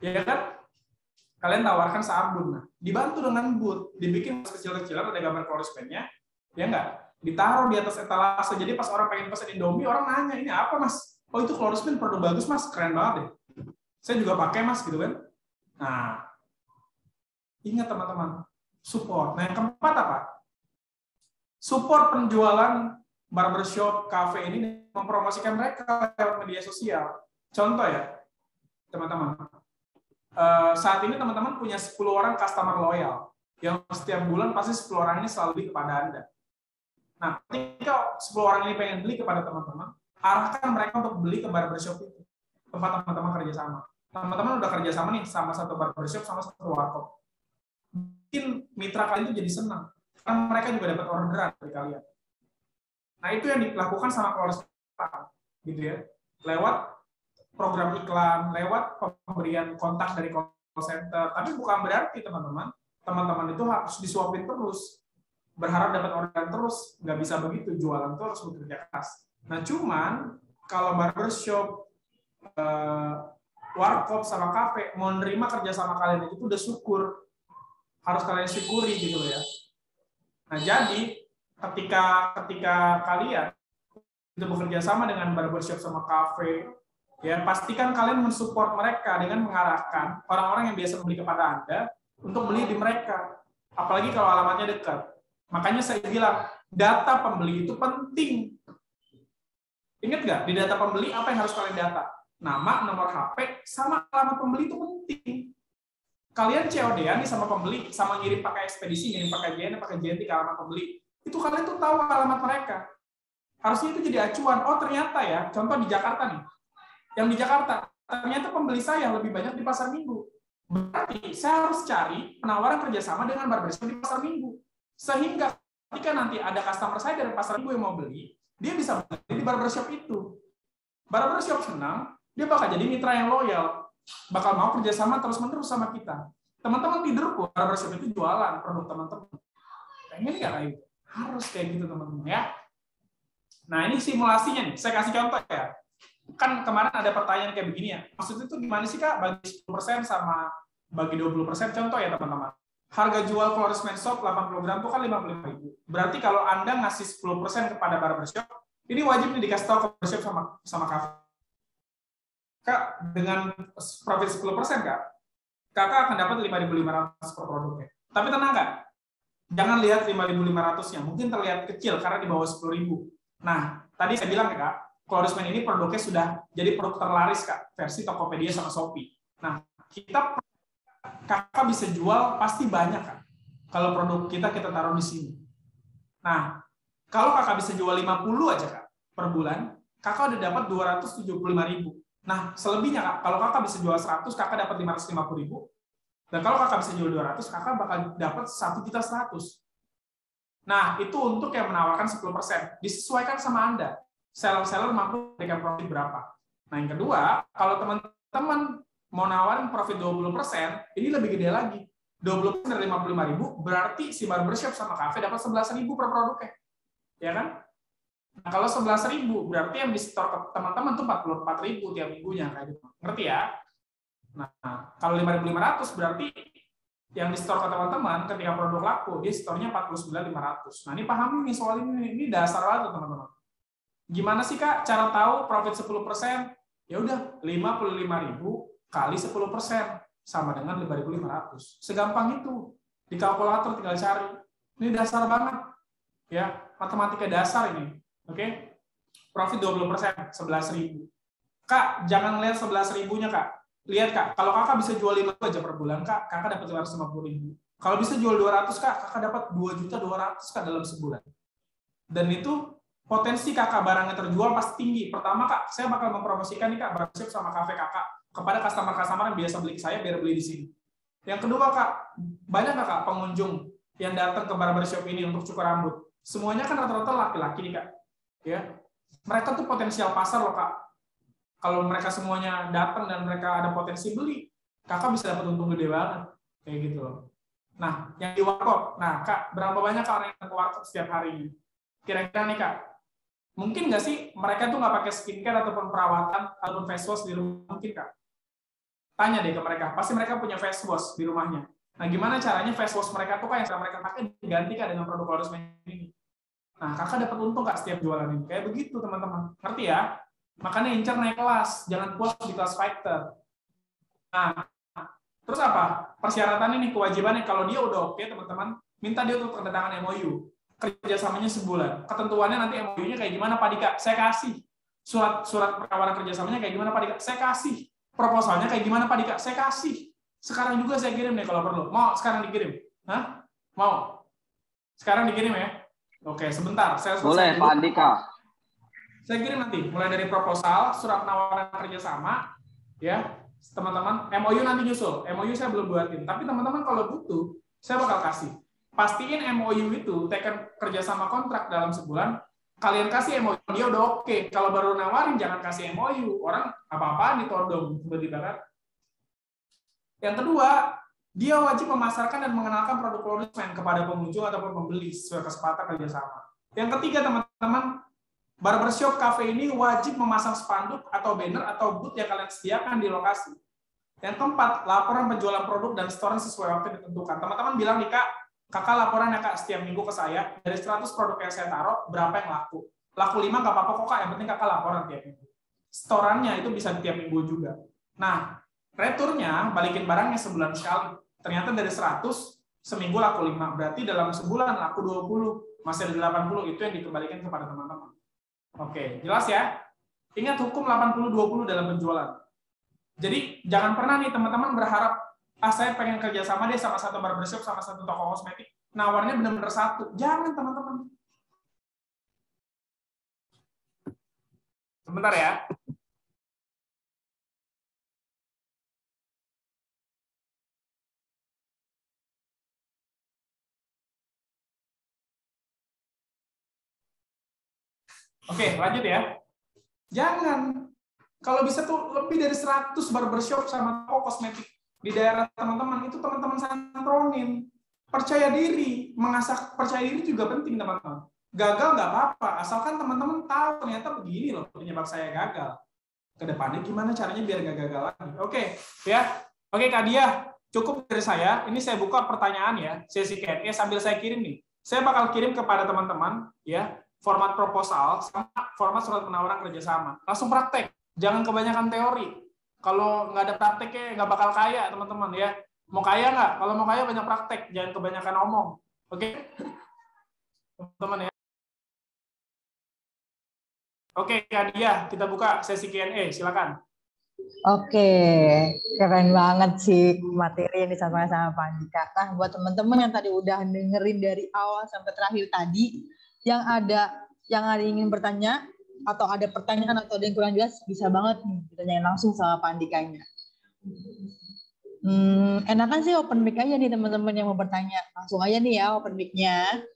Ya kan? Kalian tawarkan sabun, nah dibantu dengan booth, dibikin kecil-kecilan ada gambar Chlorispan-nya, ya nggak? Ditaruh di atas etalase, jadi pas orang pengen pesen Indomie, orang nanya, ini apa mas? Oh itu Chlorispan, produk bagus mas, keren banget deh. Saya juga pakai mas, gitu kan? Nah, ingat teman-teman, support. Nah yang keempat apa? Support penjualan barbershop, cafe ini mempromosikan mereka lewat media sosial. Contoh ya, teman-teman. Saat ini teman-teman punya 10 orang customer loyal yang setiap bulan pasti 10 orang ini selalu beli kepada Anda. Nah, ketika 10 orang ini pengen beli kepada teman-teman, arahkan mereka untuk beli ke barbershop itu, tempat teman-teman kerjasama. Teman-teman udah kerjasama nih sama satu barbershop, sama satu warkop. Mungkin mitra kalian itu jadi senang, karena mereka juga dapat orderan dari kalian. Nah, itu yang dilakukan sama Chlorispan, gitu ya, lewat program iklan, lewat pemberian kontak dari call center. Tapi bukan berarti teman-teman itu harus disuapin terus, berharap dapat orderan terus, nggak bisa begitu, jualan terus, bekerja keras. Nah cuman kalau barbershop, warkop sama kafe mau nerima kerja sama kalian itu udah syukur, harus kalian syukuri gitu loh ya. Nah jadi ketika kalian itu bekerja sama dengan barbershop sama kafe, ya pastikan kalian mensupport mereka dengan mengarahkan orang-orang yang biasa membeli kepada Anda untuk beli di mereka. Apalagi kalau alamatnya dekat. Makanya saya bilang data pembeli itu penting. Ingat nggak di data pembeli apa yang harus kalian data? Nama, nomor HP, sama alamat pembeli itu penting. Kalian COD-an nih sama pembeli, sama ngirim pakai ekspedisi, ngirim pakai JNE, pakai JNT ke alamat pembeli. Itu kalian tuh tahu alamat mereka. Harusnya itu jadi acuan. Oh ternyata ya, contoh di Jakarta nih. Yang di Jakarta, ternyata pembeli saya lebih banyak di pasar Minggu. Berarti saya harus cari penawaran kerjasama dengan barbershop di pasar Minggu. Sehingga ketika nanti ada customer saya dari pasar Minggu yang mau beli, dia bisa beli di barbershop itu. Barbershop senang, dia bakal jadi mitra yang loyal. Bakal mau kerjasama terus-menerus sama kita. Teman-teman tidur kok, barbershop itu jualan produk teman-teman. Pengen nggak kayak gitu? Harus kayak gitu teman-teman ya. Nah ini simulasinya nih, saya kasih contoh ya. Kan kemarin ada pertanyaan kayak begini ya, maksudnya itu gimana sih Kak bagi 10% sama bagi 20%? Contoh ya teman-teman, harga jual Chlorispan Soap 80 gram itu kan 55.000. Berarti kalau Anda ngasih 10% kepada barbershop, ini wajib nih dikasih tahu ke barbershop sama kafe. Kak, dengan profit 10% Kak, Kakak akan dapat 5.500 per produknya. Tapi tenang Kak, jangan lihat 5.500-nya, mungkin terlihat kecil karena di bawah 10.000. Nah, tadi saya bilang ya Kak, Chlorispan ini produknya sudah jadi produk terlaris Kak, versi Tokopedia sama Shopee. Nah, Kakak bisa jual pasti banyak Kak. Kalau produk kita taruh di sini. Nah, kalau Kakak bisa jual 50 aja Kak per bulan, Kakak udah dapat 275.000. Nah, selebihnya Kak, kalau Kakak bisa jual 100, Kakak dapat 550.000. Dan kalau Kakak bisa jual 200, Kakak bakal dapat 1.100.000. Nah, itu untuk yang menawarkan 10%. Disesuaikan sama Anda. Seller mampu memberikan profit berapa. Nah, yang kedua, kalau teman-teman mau nawarin profit 20%, ini lebih gede lagi. 20% dari 55.000, berarti si barbershop sama cafe dapat 11.000 per produknya. Ya kan? Nah, kalau 11.000, berarti yang di-store ke teman-teman tuh 44.000 tiap minggunya. Kayak gitu. Ngerti ya? Nah, kalau 5.500, berarti yang di-store ke teman-teman ketika produk laku, dia store-nya 49.500. Nah, ini pahami nih soal ini dasar banget teman-teman. Gimana sih Kak cara tahu profit 10%? Ya udah 55.000 kali 10% sama dengan 5.500. Segampang itu. Di kalkulator tinggal cari. Ini dasar banget. Ya, matematika dasar ini. Oke. Profit 20%, 11.000. Kak, jangan lihat 11.000-nya Kak. Lihat Kak, kalau Kakak bisa jual 5 aja per bulan Kak, Kakak dapat 250.000. Kalau bisa jual 200 Kak, Kakak dapat 2.200.000 Kak dalam sebulan. Dan itu potensi Kakak barangnya terjual pasti tinggi. Pertama Kak, saya bakal mempromosikan nih Kak barbershop sama kafe Kakak kepada customer-customer yang biasa beli ke saya biar beli di sini. Yang kedua Kak, banyak Kak pengunjung yang datang ke barbershop ini untuk cukur rambut. Semuanya kan rata-rata laki-laki nih Kak. Ya. Mereka tuh potensial pasar loh Kak. Kalau mereka semuanya datang dan mereka ada potensi beli, Kakak bisa dapat untung gede banget. Kayak gitu loh. Nah, yang di warkop. Nah, Kak, berapa banyak Kak orang yang ke warkop setiap hari ini? Kira-kira nih Kak, mungkin nggak sih mereka tuh nggak pakai skincare ataupun perawatan ataupun face wash di rumah? Mungkin Kak. Tanya deh ke mereka, pasti mereka punya face wash di rumahnya. Nah, gimana caranya face wash mereka tuh yang mereka pakai diganti dengan produk Chorus Magic ini? Nah, kakak dapat untung Kak setiap jualan ini. Kayak begitu teman-teman. Ngerti ya? Makanya incer naik kelas, jangan puas di kelas fighter. Nah, terus apa? Persyaratannya nih, kewajibannya kalau dia udah oke, teman-teman, minta dia untuk tanda tangan MOU. Kerjasamanya sebulan. Ketentuannya nanti MOU-nya kayak gimana Pak Dika? Saya kasih. Surat penawaran kerjasamanya kayak gimana Pak Dika? Saya kasih. Proposalnya kayak gimana Pak Dika? Saya kasih. Sekarang juga saya kirim nih kalau perlu. Mau sekarang dikirim? Hah? Mau? Sekarang dikirim ya? Oke, sebentar. Saya boleh Pak Andika. Saya kirim nanti, mulai dari proposal, surat penawaran kerjasama, ya, teman-teman. MOU nanti nyusul. MOU saya belum buatin, tapi teman-teman kalau butuh, saya bakal kasih. Pastiin MOU itu, teken kerjasama kontrak dalam sebulan, kalian kasih MOU, dia udah oke. Kalau baru nawarin, jangan kasih MOU. Orang apa-apaan ditodong, tiba-tiba kan. Yang kedua, dia wajib memasarkan dan mengenalkan produk Chorus Magic kepada pengunjung ataupun pembeli sesuai kesepakatan kerjasama. Yang ketiga, teman-teman, barbershop cafe ini wajib memasang spanduk atau banner atau booth yang kalian sediakan di lokasi. Yang keempat, laporan penjualan produk dan setoran sesuai waktu yang ditentukan. Teman-teman bilang nih Kak, kakak laporan ya Kak setiap minggu ke saya, dari 100 produk yang saya taruh, berapa yang laku? Laku 5 nggak apa-apa kok Kak, yang penting kakak laporan tiap minggu. Setorannya itu bisa tiap minggu juga. Nah, returnya, balikin barangnya sebulan sekali. Ternyata dari 100, seminggu laku 5. Berarti dalam sebulan laku 20, masih ada 80, itu yang dikembalikan kepada teman-teman. Oke, jelas ya? Ingat hukum 80-20 dalam penjualan. Jadi, jangan pernah nih teman-teman berharap, saya pengen kerja sama deh sama satu barbershop, sama satu toko kosmetik. Nawarnya benar-benar satu. Jangan, teman-teman. Sebentar ya. Oke, lanjut ya. Jangan. Kalau bisa tuh lebih dari 100 barbershop sama toko kosmetik di daerah teman-teman, itu teman-teman santronin. Percaya diri. Mengasah percaya diri juga penting, teman-teman. Gagal nggak apa-apa, asalkan teman-teman tahu ternyata begini loh penyebab saya gagal. Kedepannya gimana caranya biar nggak gagal lagi. Oke, ya. Oke, Kak Dia, cukup dari saya. Ini saya buka pertanyaan ya, sesi Q&A sambil saya kirim nih. Saya bakal kirim kepada teman-teman, ya, format proposal sama format surat penawaran kerjasama. Langsung praktek, jangan kebanyakan teori. Kalau nggak ada prakteknya nggak bakal kaya teman-teman ya. Mau kaya nggak? Kalau mau kaya banyak praktek, jangan kebanyakan omong. Oke, teman-teman ya. Oke, Kak Dia, kita buka sesi Q&A. Silakan. Oke, keren banget sih materi yang disampaikan sama Pak Andika. Nah, buat teman-teman yang tadi udah dengerin dari awal sampai terakhir tadi, yang ada ingin bertanya atau ada pertanyaan atau ada yang kurang jelas, bisa banget nih ditanyain langsung sama Pak Andikanya. Enakan sih open mic aja nih teman-teman yang mau bertanya. Langsung aja nih ya open mic-nya.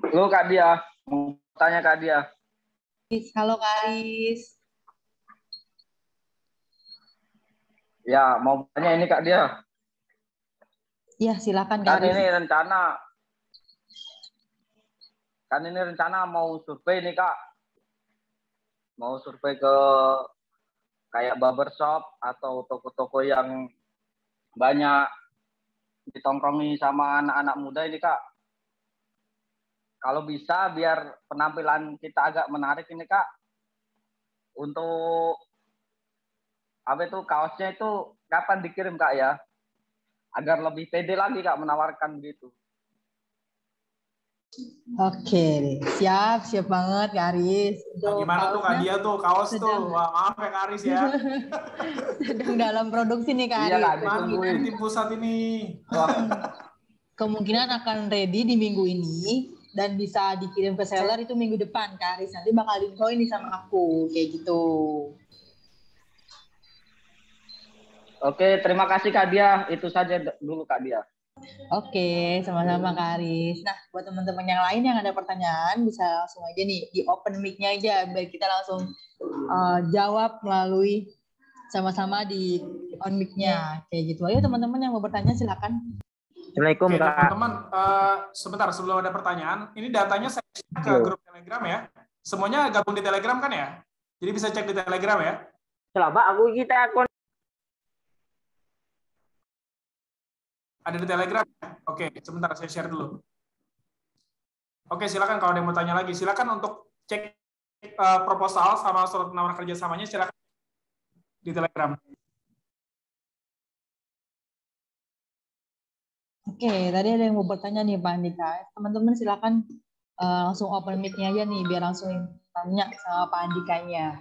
Halo Kak Dia, mau tanya Kak Dia. Halo Kak Aris. Ya, mau tanya ini Kak Dia. Ya, silakan Kak Aris. Kan ini rencana mau survei nih Kak. Mau survei ke kayak barbershop atau toko-toko yang banyak ditongkrongi sama anak-anak muda ini Kak. Kalau bisa biar penampilan kita agak menarik ini Kak. Untuk apa itu kaosnya itu kapan dikirim Kak ya? Agar lebih pede lagi Kak menawarkan gitu. Oke, siap banget Kak Aris. Nah, gimana tuh Kak Dia tuh kaos tuh? Wah, maaf ya Kak Aris ya. Sedang dalam produksi nih Kak Aris. Iya Kak, ditungguin tim pusat ini. Kemungkinan akan ready di minggu ini dan bisa dikirim ke seller itu minggu depan Kak Aris. Nanti bakal diinfoin nih sama aku kayak gitu. Oke, terima kasih Kak Dia. Itu saja dulu Kak Dia. Oke, sama-sama Kak Aris. Nah, buat teman-teman yang lain yang ada pertanyaan, bisa langsung aja nih di open mic-nya aja, biar kita langsung jawab melalui sama-sama di on mic-nya. Kayak gitu. Ayo teman-teman yang mau bertanya, silakan. Assalamualaikum Oke, Kak. teman-teman, sebentar sebelum ada pertanyaan, ini datanya saya cek ke grup Telegram ya. Semuanya gabung di Telegram kan ya? Jadi bisa cek di Telegram ya. Selama aku kita akun Ada di Telegram? Oke, sebentar saya share dulu. Oke, silakan kalau ada yang mau tanya lagi. Silakan untuk cek proposal sama surat penawaran kerjasamanya, silakan di Telegram. Oke, tadi ada yang mau bertanya nih Pak Andika. Teman-teman silakan langsung open mic-nya aja nih, biar langsung tanya sama Pak Andikanya.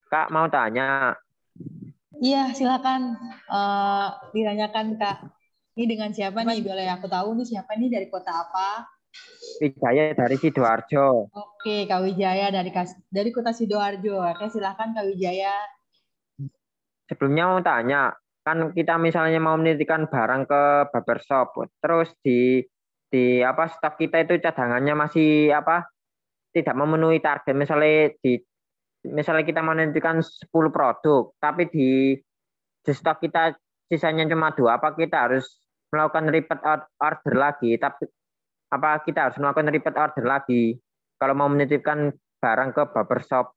Kak mau tanya. Iya, silakan ditanyakan Kak. Ini dengan siapa nih? Boleh aku tahu nih siapa nih, dari kota apa? Wijaya dari Sidoarjo. Oke, Kak Wijaya dari kota Sidoarjo. Oke, silakan Kak Wijaya. Sebelumnya mau tanya, kan kita misalnya mau menitipkan barang ke barbershop, terus di stok kita itu cadangannya masih tidak memenuhi target. Misalnya kita mau menitipkan 10 produk, tapi di stok kita sisanya cuma 2, apa kita harus melakukan repeat order lagi? Tapi apa kita harus melakukan repeat order lagi kalau mau menitipkan barang ke barbershop?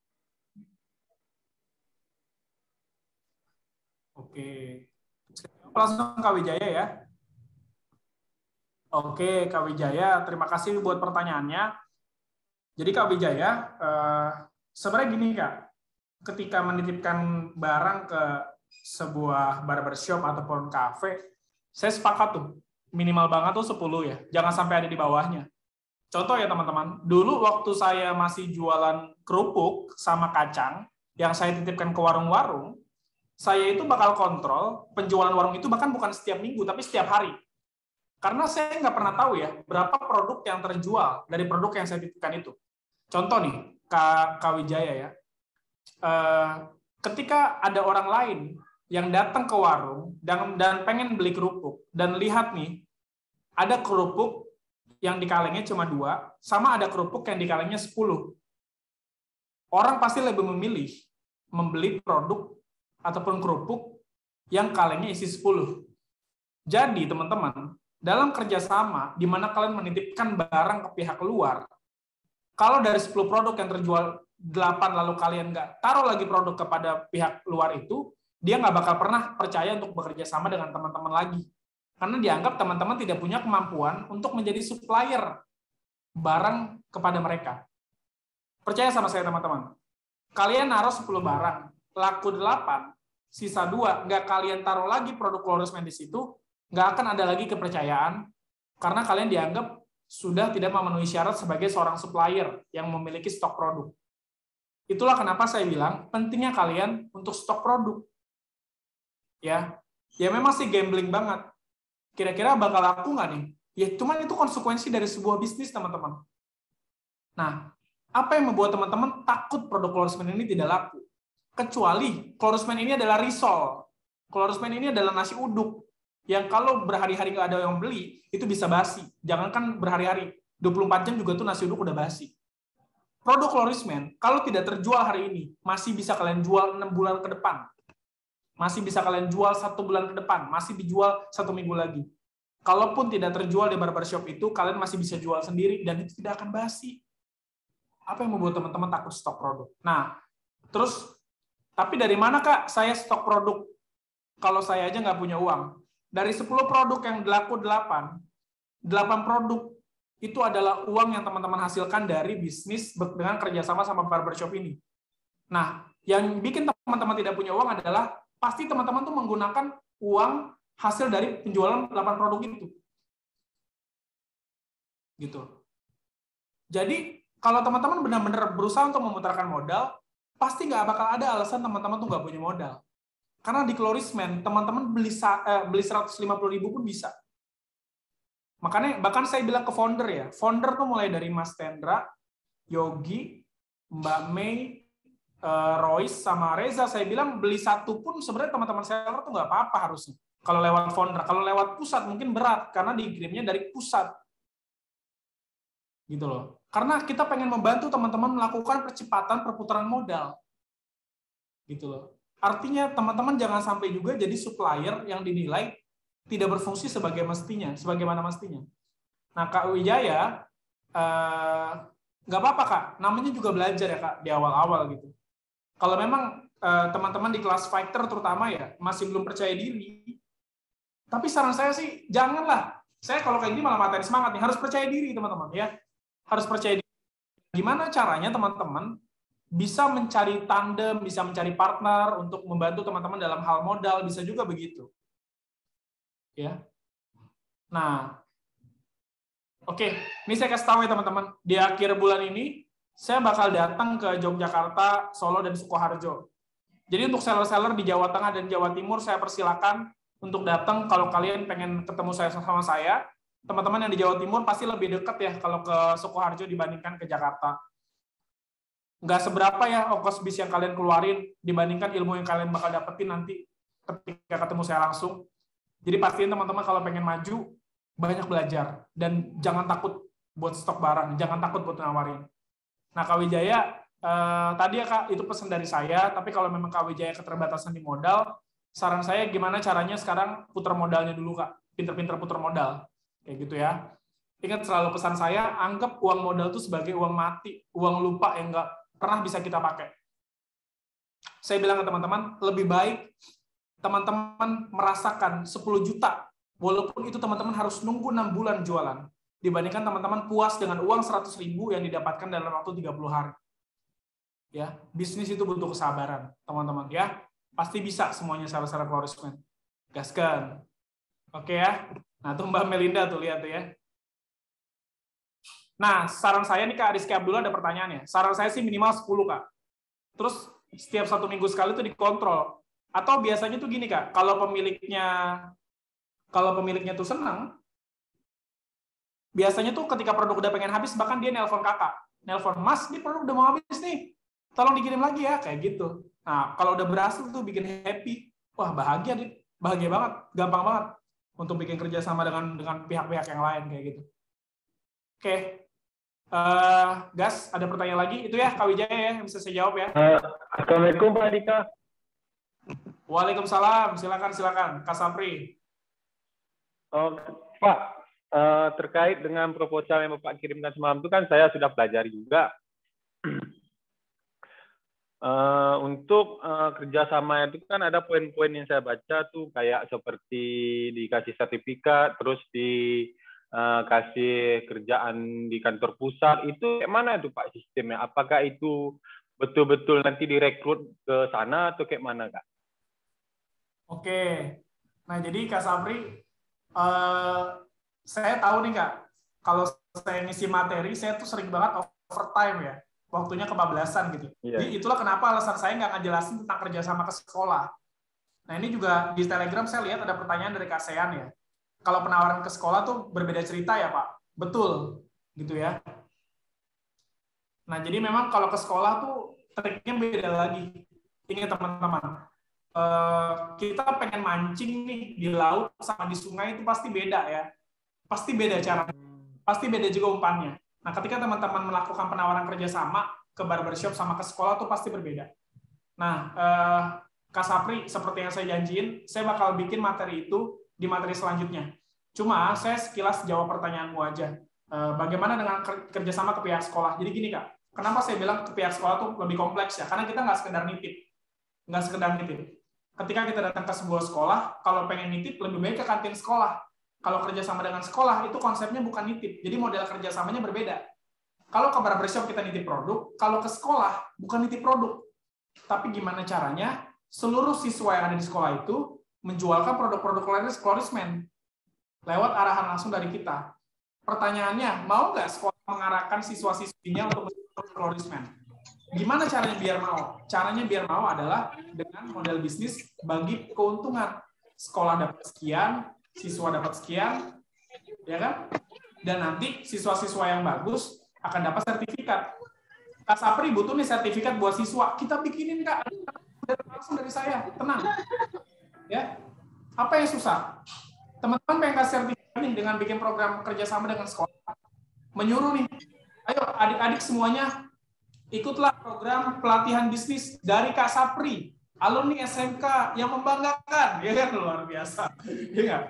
Oke. Langsung Kak Wijaya ya. Oke, Kak Wijaya, terima kasih buat pertanyaannya. Jadi Kak Wijaya, sebenarnya gini Kak, ketika menitipkan barang ke sebuah barbershop ataupun kafe, saya sepakat tuh, minimal banget tuh 10 ya, jangan sampai ada di bawahnya. Contoh ya teman-teman, dulu waktu saya masih jualan kerupuk sama kacang, yang saya titipkan ke warung-warung, saya itu bakal kontrol penjualan warung itu bahkan bukan setiap minggu, tapi setiap hari. Karena saya nggak pernah tahu ya, berapa produk yang terjual dari produk yang saya titipkan itu. Contoh nih, Kak Wijaya ya, ketika ada orang lain yang datang ke warung dan pengen beli kerupuk, dan lihat nih, ada kerupuk yang di kalengnya cuma 2, sama ada kerupuk yang di kalengnya 10. Orang pasti lebih memilih membeli produk ataupun kerupuk yang kalengnya isi 10. Jadi, teman-teman, dalam kerjasama, di mana kalian menitipkan barang ke pihak luar, kalau dari 10 produk yang terjual 8, lalu kalian nggak taruh lagi produk kepada pihak luar itu, dia nggak bakal pernah percaya untuk bekerja sama dengan teman-teman lagi. Karena dianggap teman-teman tidak punya kemampuan untuk menjadi supplier barang kepada mereka. Percaya sama saya, teman-teman. Kalian naruh 10 barang, laku 8, sisa 2, nggak kalian taruh lagi produk Clorisman di situ, nggak akan ada lagi kepercayaan, karena kalian dianggap sudah tidak memenuhi syarat sebagai seorang supplier yang memiliki stok produk. Itulah kenapa saya bilang, pentingnya kalian untuk stok produk. Ya memang sih gambling banget. Kira-kira bakal laku nggak nih? Ya, cuman itu konsekuensi dari sebuah bisnis, teman-teman. Nah, apa yang membuat teman-teman takut produk Clorisman ini tidak laku? Kecuali Clorisman ini adalah risol. Clorisman ini adalah nasi uduk yang kalau berhari-hari nggak ada yang beli, itu bisa basi. Jangankan berhari-hari, 24 jam juga tuh nasi uduk udah basi. Produk Clorisman, kalau tidak terjual hari ini, masih bisa kalian jual 6 bulan ke depan. Masih bisa kalian jual 1 bulan ke depan, masih dijual 1 minggu lagi. Kalaupun tidak terjual di barbershop itu, kalian masih bisa jual sendiri, dan itu tidak akan basi. Apa yang membuat teman-teman takut stok produk? Nah, terus, tapi dari mana Kak saya stok produk kalau saya aja nggak punya uang? Dari 10 produk yang laku 8 produk itu adalah uang yang teman-teman hasilkan dari bisnis dengan kerjasama sama barbershop ini. Nah, yang bikin teman-teman tidak punya uang adalah pasti teman-teman tuh menggunakan uang hasil dari penjualan 8 produk itu. Gitu. Jadi, kalau teman-teman benar-benar berusaha untuk memutarkan modal, pasti nggak bakal ada alasan teman-teman tuh nggak punya modal. Karena di Clorisman, teman-teman beli 150.000 pun bisa. Makanya, bahkan saya bilang ke founder ya, founder tuh mulai dari Mas Tendra, Yogi, Mbak Mei, Royce, sama Reza, saya bilang beli 1 pun sebenarnya teman-teman seller tuh nggak apa-apa harusnya. Kalau lewat founder, kalau lewat pusat mungkin berat, karena dikirimnya dari pusat. Gitu loh. Karena kita pengen membantu teman-teman melakukan percepatan perputaran modal. Gitu loh. Artinya teman-teman jangan sampai juga jadi supplier yang dinilai tidak berfungsi sebagaimana mestinya. Nah, Kak Wijaya, nggak apa-apa Kak, namanya juga belajar ya Kak di awal-awal gitu. Kalau memang teman-teman di kelas fighter terutama ya masih belum percaya diri, tapi saran saya sih janganlah. Saya kalau kayak gini malah matain semangat nih, harus percaya diri teman-teman ya, harus percaya diri. Gimana caranya teman-teman bisa mencari tandem, bisa mencari partner untuk membantu teman-teman dalam hal modal, bisa juga begitu. Ya. Nah, oke, ini saya kasih tahu ya teman-teman, di akhir bulan ini saya bakal datang ke Yogyakarta, Solo, dan Sukoharjo. Jadi untuk seller-seller di Jawa Tengah dan Jawa Timur, saya persilakan untuk datang kalau kalian pengen ketemu saya sama saya. Teman-teman yang di Jawa Timur pasti lebih dekat ya kalau ke Sukoharjo dibandingkan ke Jakarta. Nggak seberapa ya ongkos bis yang kalian keluarin dibandingkan ilmu yang kalian bakal dapetin nanti ketika ketemu saya langsung. Jadi pastiin teman-teman kalau pengen maju, banyak belajar. Dan jangan takut buat stok barang, jangan takut buat nawarin. Nah, Kak Wijaya, tadi ya Kak, itu pesan dari saya, tapi kalau memang Kak Wijaya keterbatasan di modal, saran saya gimana caranya sekarang putar modalnya dulu Kak, pinter-pinter putar modal. Kayak gitu ya. Ingat selalu pesan saya, anggap uang modal itu sebagai uang mati, uang lupa yang nggak pernah bisa kita pakai. Saya bilang ke teman-teman, lebih baik teman-teman merasakan 10 juta, walaupun itu teman-teman harus nunggu 6 bulan jualan, dibandingkan teman-teman puas dengan uang 100.000 yang didapatkan dalam waktu 30 hari. Ya, bisnis itu butuh kesabaran, teman-teman ya. Pasti bisa semuanya secara flourishment. Gaskan. Oke ya. Nah, tuh Mbak Melinda tuh lihat tuh ya. Nah, saran saya nih Kak Rizky Abdullah ada pertanyaannya. Saran saya sih minimal 10 Kak. Terus setiap 1 minggu sekali itu dikontrol. Atau biasanya tuh gini Kak, kalau pemiliknya tuh senang, biasanya tuh ketika produk udah pengen habis, bahkan dia nelpon kakak. Nelpon, Mas, ini produk udah mau habis nih. Tolong dikirim lagi ya, kayak gitu. Nah, kalau udah berhasil tuh bikin happy. Wah, bahagia nih. Bahagia banget, gampang banget untuk bikin kerjasama dengan pihak-pihak yang lain kayak gitu. Oke. Gas, ada pertanyaan lagi? Itu ya, Kak Wijaya ya, yang bisa saya jawab ya. Assalamualaikum Pak Dika. Waalaikumsalam, silakan, Kak Sapri. Pak, terkait dengan proposal yang Bapak kirimkan semalam itu kan saya sudah pelajari juga. Untuk kerjasama itu kan ada poin-poin yang saya baca tuh kayak seperti dikasih sertifikat, terus dikasih kerjaan di kantor pusat. Itu kayak mana itu Pak sistemnya? Apakah itu betul-betul nanti direkrut ke sana atau kayak mana Kak? Oke, nah jadi Kak Sapri, saya tahu nih Kak, kalau saya ngisi materi, saya tuh sering banget overtime ya, waktunya kebablasan gitu. Yeah. Jadi itulah kenapa alasan saya nggak ngejelasin tentang kerjasama ke sekolah. Nah ini juga di Telegram saya lihat ada pertanyaan dari Kak Sean ya. Kalau penawaran ke sekolah tuh berbeda cerita ya Pak? Betul, gitu ya. Nah jadi memang kalau ke sekolah tuh triknya beda lagi. Ingat teman-teman. Kita pengen mancing nih di laut sama di sungai itu pasti beda ya. Pasti beda caranya. Pasti beda juga umpannya. Nah, ketika teman-teman melakukan penawaran kerjasama ke barbershop sama ke sekolah itu pasti berbeda. Nah, Kak Sapri, seperti yang saya janjiin, saya bakal bikin materi itu di materi selanjutnya. Cuma saya sekilas jawab pertanyaanmu aja. Bagaimana dengan kerjasama ke pihak sekolah? Jadi gini Kak, kenapa saya bilang ke pihak sekolah tuh lebih kompleks ya? Karena kita nggak sekedar nitip. Nggak sekedar nitip. Ketika kita datang ke sebuah sekolah, kalau pengen nitip, lebih baik ke kantin sekolah. Kalau kerjasama dengan sekolah, itu konsepnya bukan nitip. Jadi model kerjasamanya berbeda. Kalau ke barbershop kita nitip produk, kalau ke sekolah, bukan nitip produk. Tapi gimana caranya, seluruh siswa yang ada di sekolah itu menjualkan produk-produk flourishment lewat arahan langsung dari kita. Pertanyaannya, mau nggak sekolah mengarahkan siswa-siswinya untuk menjual flourishment? Gimana caranya biar mau? Caranya biar mau adalah dengan model bisnis bagi keuntungan. Sekolah dapat sekian, siswa dapat sekian, ya kan? Dan nanti siswa-siswa yang bagus akan dapat sertifikat. Kak Sapri butuh nih sertifikat buat siswa. Kita bikinin Kak, langsung dari saya, tenang. Ya, apa yang susah? Teman-teman pengen kasih sertifikat nih dengan bikin program kerjasama dengan sekolah. Menyuruh nih, ayo adik-adik semuanya ikutlah program pelatihan bisnis dari Kak Sapri, alumni SMK yang membanggakan, ya kan, luar biasa, ya kan?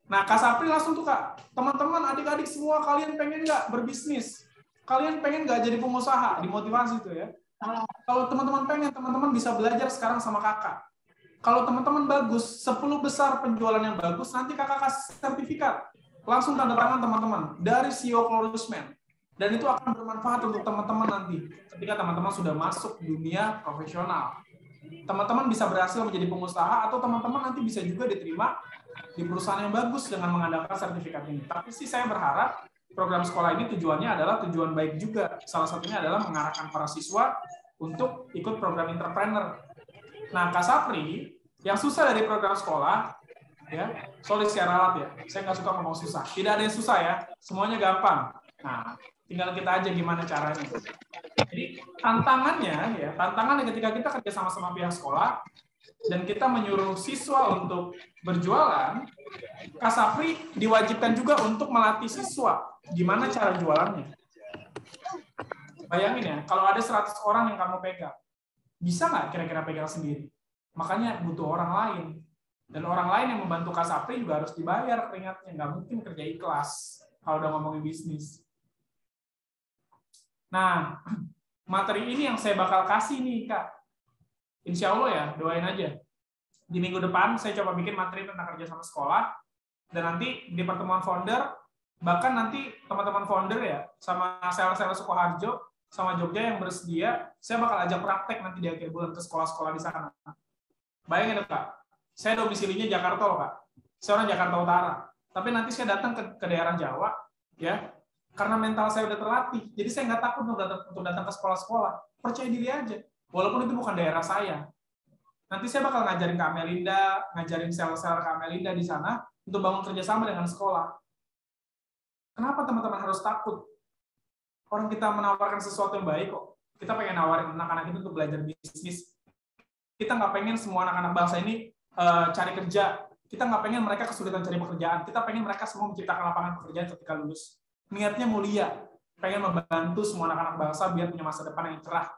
Nah Kak Sapri langsung tuh Kak, teman-teman, adik-adik semua kalian pengen nggak berbisnis? kalian pengen nggak jadi pengusaha? Dimotivasi tuh ya. Kalau teman-teman pengen, teman-teman bisa belajar sekarang sama kakak. Kalau teman-teman bagus, 10 besar penjualan yang bagus, nanti kakak kasih sertifikat. Langsung tanda tangan teman-teman dari CEO Flourishment. Dan itu akan bermanfaat untuk teman-teman nanti ketika teman-teman sudah masuk dunia profesional. Teman-teman bisa berhasil menjadi pengusaha atau teman-teman nanti bisa juga diterima di perusahaan yang bagus dengan mengandalkan sertifikat ini. Tapi sih saya berharap program sekolah ini tujuannya adalah tujuan baik juga. Salah satunya adalah mengarahkan para siswa untuk ikut program entrepreneur. Nah, Kak Sapri, yang susah dari program sekolah, ya, sorry secara alat ya, saya nggak suka ngomong susah. Tidak ada yang susah ya, semuanya gampang. Nah, tinggal kita aja gimana caranya. Jadi tantangannya ketika kita kerja sama pihak sekolah dan kita menyuruh siswa untuk berjualan, Kak Sapri diwajibkan juga untuk melatih siswa gimana cara jualannya. Bayangin ya, kalau ada 100 orang yang kamu pegang, bisa nggak kira-kira pegang sendiri? Makanya butuh orang lain. Dan orang lain yang membantu Kak Sapri juga harus dibayar keringatnya. Nggak mungkin kerja ikhlas kalau udah ngomongin bisnis. Nah, materi ini yang saya bakal kasih nih, Kak. Insya Allah ya, doain aja. Di minggu depan, saya coba bikin materi tentang kerja sama sekolah. Dan nanti di pertemuan founder, bahkan nanti teman-teman founder ya, sama sales-sales Sukoharjo, sama Jogja yang bersedia, saya bakal ajak praktek nanti di akhir bulan ke sekolah-sekolah di sana. Bayangin, Kak. Saya domisilinya Jakarta loh, Kak. Saya orang Jakarta Utara. Tapi nanti saya datang ke daerah Jawa, ya, karena mental saya udah terlatih. Jadi saya nggak takut untuk datang ke sekolah-sekolah. Percaya diri aja. Walaupun itu bukan daerah saya. Nanti saya bakal ngajarin Kak Melinda, ngajarin sel-sel Kak Melinda di sana untuk bangun kerjasama dengan sekolah. Kenapa teman-teman harus takut? Orang kita menawarkan sesuatu yang baik kok. Kita pengen nawarin anak-anak itu untuk belajar bisnis. Kita nggak pengen semua anak-anak bangsa ini cari kerja. Kita nggak pengen mereka kesulitan cari pekerjaan. Kita pengen mereka semua menciptakan lapangan pekerjaan ketika lulus. Niatnya mulia. Pengen membantu semua anak-anak bangsa biar punya masa depan yang cerah.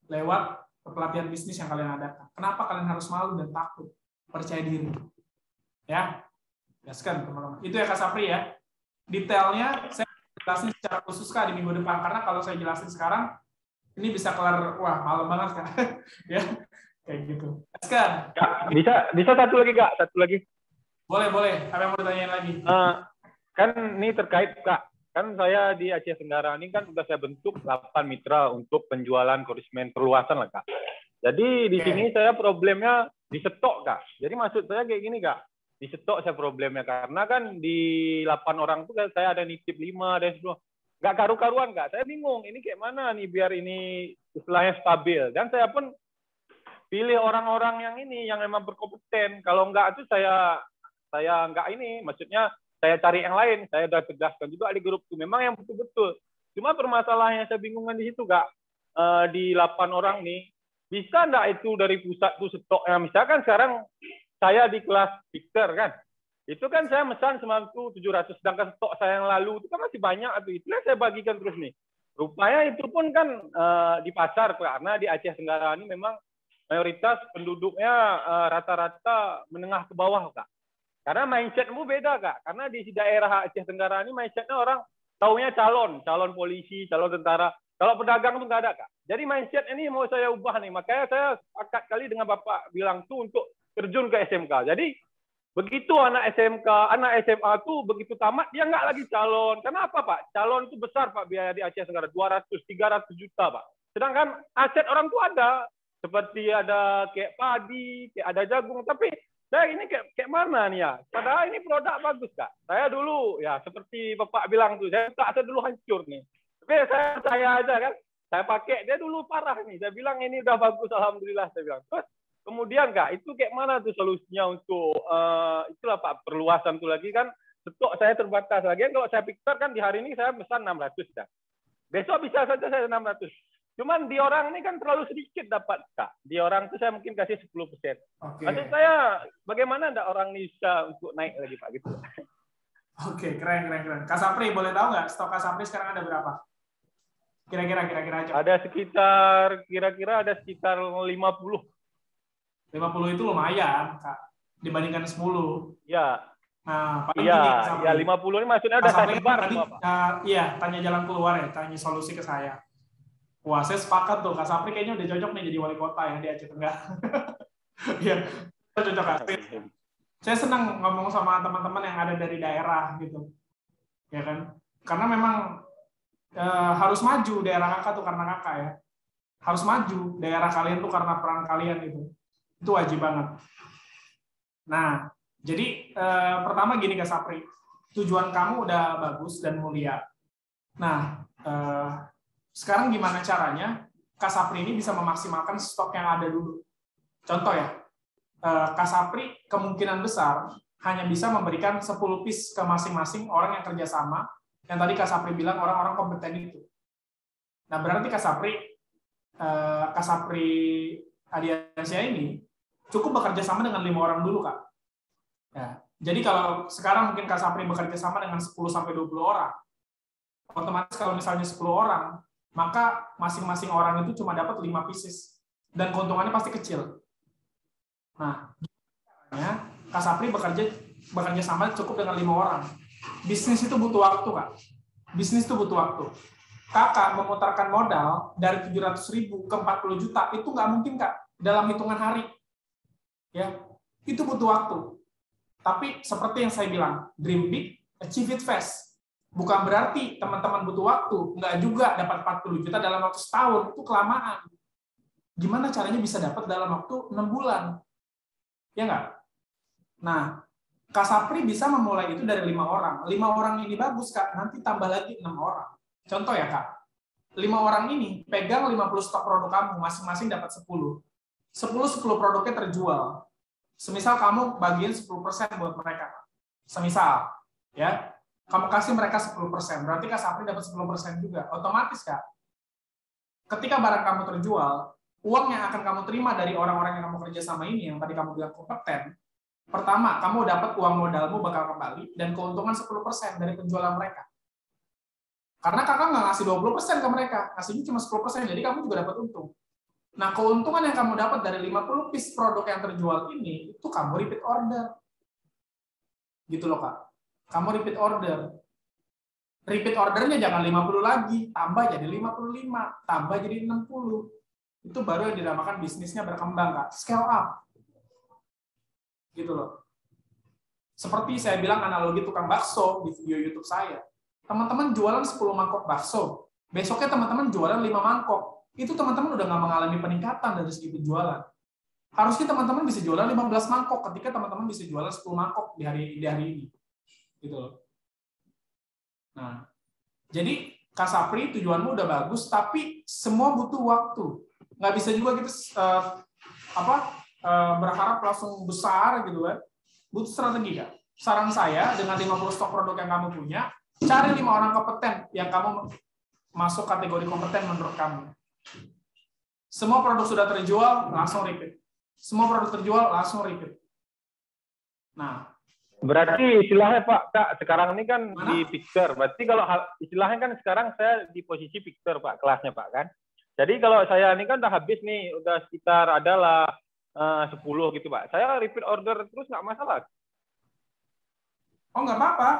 Lewat pelatihan bisnis yang kalian adakan. Kenapa kalian harus malu dan takut? Percaya diri. Ya. Gaskan, teman-teman. Itu ya Kak Sapri ya. Detailnya saya jelasin secara khusus Kak di minggu depan. Karena kalau saya jelasin sekarang, ini bisa kelar, wah malam banget Kak. Ya. Kayak gitu. Gaskan. Kak, bisa satu lagi Kak, satu lagi. Boleh. Apa yang mau ditanyain lagi? Kan ini terkait Kak. Kan saya di Aceh Tenggara ini kan sudah saya bentuk 8 mitra untuk penjualan korismen perluasan lah Kak. Jadi di sini saya problemnya di stok Kak. Jadi maksud saya kayak gini Kak. Di stok saya problemnya karena kan di 8 orang itu kan saya ada nitip 5 dan 10. Nggak karu-karuan Kak. Saya bingung ini kayak mana nih biar ini istilahnya stabil. Dan saya pun pilih orang-orang yang ini yang memang berkompeten. Kalau enggak itu saya enggak ini, maksudnya saya cari yang lain. Saya udah tegaskan juga di grup itu memang yang betul-betul. Cuma permasalahannya saya bingungan di situ Kak. Di 8 orang nih bisa enggak itu dari pusat tuh stoknya? Misalkan sekarang saya di kelas Victor kan. Itu kan saya mesan 9.700 sedangkan stok saya yang lalu itu kan masih banyak itu yang saya bagikan terus nih. Rupanya itu pun kan di pasar karena di Aceh Tenggara ini memang mayoritas penduduknya rata-rata menengah ke bawah Kak. Karena mindsetmu beda Kak. Karena di daerah Aceh Tenggara ini mindsetnya orang taunya calon polisi, calon tentara. Kalau pedagang itu nggak ada Kak. Jadi mindset ini mau saya ubah nih. Makanya saya sepakat kali dengan Bapak bilang tuh untuk terjun ke SMK. Jadi begitu anak SMK, anak SMA tuh begitu tamat dia nggak lagi calon. Kenapa Pak? Calon itu besar Pak biaya di Aceh Tenggara 200-300 juta Pak. Sedangkan aset orang tuh ada. Seperti ada kayak padi, kayak ada jagung, tapi saya ini kayak mana nih ya? Padahal ini produk bagus Kak. Saya dulu ya seperti Bapak bilang tuh, saya dulu hancur nih. Tapi saya aja kan, saya pakai dia dulu parah nih. Saya bilang ini udah bagus, alhamdulillah saya bilang. Terus kemudian Kak, itu kayak mana tuh solusinya untuk itulah Pak perluasan tuh lagi kan stok saya terbatas lagi. Kalau saya pikir kan di hari ini saya pesan 600 Kak. Besok bisa saja saya 600. Cuman di orang ini kan terlalu sedikit dapat Kak. Di orang itu saya mungkin kasih 10%. Okay. Maksud saya bagaimana ada orang ini bisa untuk naik lagi Pak gitu. Oke, keren. Kak Sapri boleh tahu nggak stok Kak Sapri sekarang ada berapa? Kira-kira aja. Ada sekitar 50. 50 itu lumayan Kak dibandingkan 10. Ya. Nah, paling Iya, gini, Kak Sapri. ya 50 ini maksudnya udah Kak saya Sapri sebar tadi, semua, Pak. iya, tanya jalan keluar ya, tanya solusi ke saya. Wah, saya sepakat tuh, Kak Sapri kayaknya udah cocok nih jadi wali kota ya di Aceh Tenggara. Iya, cocok Kak. Saya senang ngomong sama teman-teman yang ada dari daerah gitu, ya kan? Karena memang harus maju daerah kakak tuh karena kakak ya. Harus maju daerah kalian tuh karena peran kalian gitu. Itu wajib banget. Nah, jadi pertama gini Kak Sapri, tujuan kamu udah bagus dan mulia. Nah, sekarang gimana caranya Kak Sapri ini bisa memaksimalkan stok yang ada dulu? Contoh ya, Kak Sapri kemungkinan besar hanya bisa memberikan 10 piece ke masing-masing orang yang kerjasama, yang tadi Kak Sapri bilang orang-orang kompeten itu. Nah, berarti Kak Sapri Adiansyah ini cukup bekerja sama dengan 5 orang dulu, Kak. Ya, jadi kalau sekarang mungkin Kak Sapri bekerja sama dengan 10-20 orang, otomatis kalau misalnya 10 orang, maka masing-masing orang itu cuma dapat 5 pieces, dan keuntungannya pasti kecil. Nah, Kak Sapri bekerja sama cukup dengan 5 orang. Bisnis itu butuh waktu, Kak. Bisnis itu butuh waktu. Kakak memutarkan modal dari 700.000 ke 40 juta, itu nggak mungkin, Kak, dalam hitungan hari. Ya, itu butuh waktu. Tapi seperti yang saya bilang, dream big, achieve it fast. Bukan berarti teman-teman butuh waktu, nggak juga dapat 40 juta dalam waktu setahun, itu kelamaan. Gimana caranya bisa dapat dalam waktu 6 bulan? Ya nggak? Nah, Kak Sapri bisa memulai itu dari 5 orang. 5 orang ini bagus, Kak. Nanti tambah lagi 6 orang. Contoh ya, Kak. 5 orang ini pegang 50 stok produk kamu, masing-masing dapat 10. 10 produknya terjual. Semisal kamu bagiin 10% buat mereka. Semisal, ya. Kamu kasih mereka 10%, berarti Kak Sapri dapat 10% juga. Otomatis, Kak. Ketika barang kamu terjual, uang yang akan kamu terima dari orang-orang yang kamu kerja sama ini, yang tadi kamu bilang kompeten, pertama, kamu dapat uang modalmu bakal kembali, dan keuntungan 10% dari penjualan mereka. Karena kakak nggak ngasih 20% ke mereka, ngasihnya cuma 10%, jadi kamu juga dapat untung. Nah, keuntungan yang kamu dapat dari 50 piece produk yang terjual ini, itu kamu repeat order. Gitu loh, Kak. Kamu repeat order. Repeat ordernya jangan 50 lagi, tambah jadi 55, tambah jadi 60. Itu baru yang dinamakan bisnisnya berkembang, Kak. Scale up. Gitu loh. Seperti saya bilang analogi tukang bakso di video YouTube saya. Teman-teman jualan 10 mangkok bakso. Besoknya teman-teman jualan 5 mangkok. Itu teman-teman udah nggak mengalami peningkatan dari segi penjualan. Harusnya teman-teman bisa jualan 15 mangkok ketika teman-teman bisa jualan 10 mangkok di hari ini. Gitu loh. Nah, jadi Kak Sapri tujuanmu udah bagus, tapi semua butuh waktu. Nggak bisa juga kita berharap langsung besar gitu kan. Butuh strategi, Kak. Saran saya, dengan 50 stok produk yang kamu punya, cari 5 orang kompeten yang kamu masuk kategori kompeten menurut kamu. Semua produk sudah terjual, langsung repeat. Semua produk terjual, langsung repeat. Nah, berarti istilahnya Pak, Kak, sekarang ini kan di Picture. Berarti kalau istilahnya kan sekarang saya di posisi Picture, Pak, kelasnya, Pak, kan. Jadi kalau saya ini kan udah habis nih, udah sekitar adalah 10 gitu, Pak. Saya repeat order terus nggak masalah. Oh, nggak apa-apa.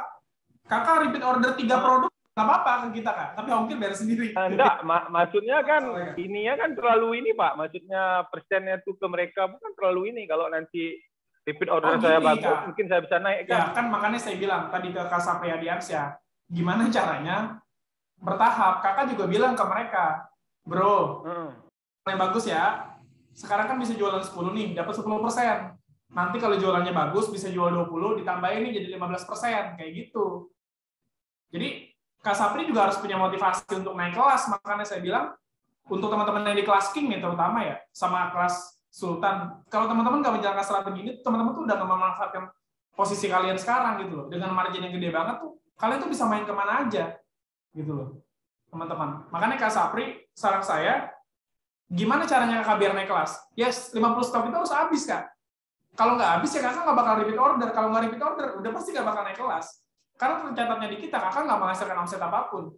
Kakak repeat order 3 produk, nggak apa-apa ke kita, Kak. Tapi ongkir dari sendiri. Enggak, maksudnya kan ininya kan terlalu ini, Pak. Maksudnya persennya tuh ke mereka bukan terlalu ini. Kalau nanti repeat order saya bagus, Kak, mungkin saya bisa naik, kan? Ya, kan makanya saya bilang tadi ke Kak Sapri Adiansyah, gimana caranya bertahap. Kakak juga bilang ke mereka, bro, yang bagus ya, sekarang kan bisa jualan 10 nih, dapat 10%. Nanti kalau jualannya bagus, bisa jual 20, ditambahin nih jadi 15%, kayak gitu. Jadi, Kak Sapri juga harus punya motivasi untuk naik kelas, makanya saya bilang, untuk teman-teman yang di kelas King nih, terutama ya, sama kelas Sultan, kalau teman-teman nggak menjalankan strategi ini, teman-teman tuh udah nggak memanfaatkan posisi kalian sekarang gitu loh. Dengan margin yang gede banget tuh, kalian tuh bisa main kemana aja, gitu loh, teman-teman. Makanya Kak Sapri, saran saya, gimana caranya Kakak biar naik kelas? Yes, 50 stok itu harus habis, Kak. Kalau nggak habis ya Kakak nggak bakal repeat order. Kalau nggak repeat order, udah pasti nggak bakal naik kelas. Karena tercatatnya di kita, Kakak nggak menghasilkan omset apapun.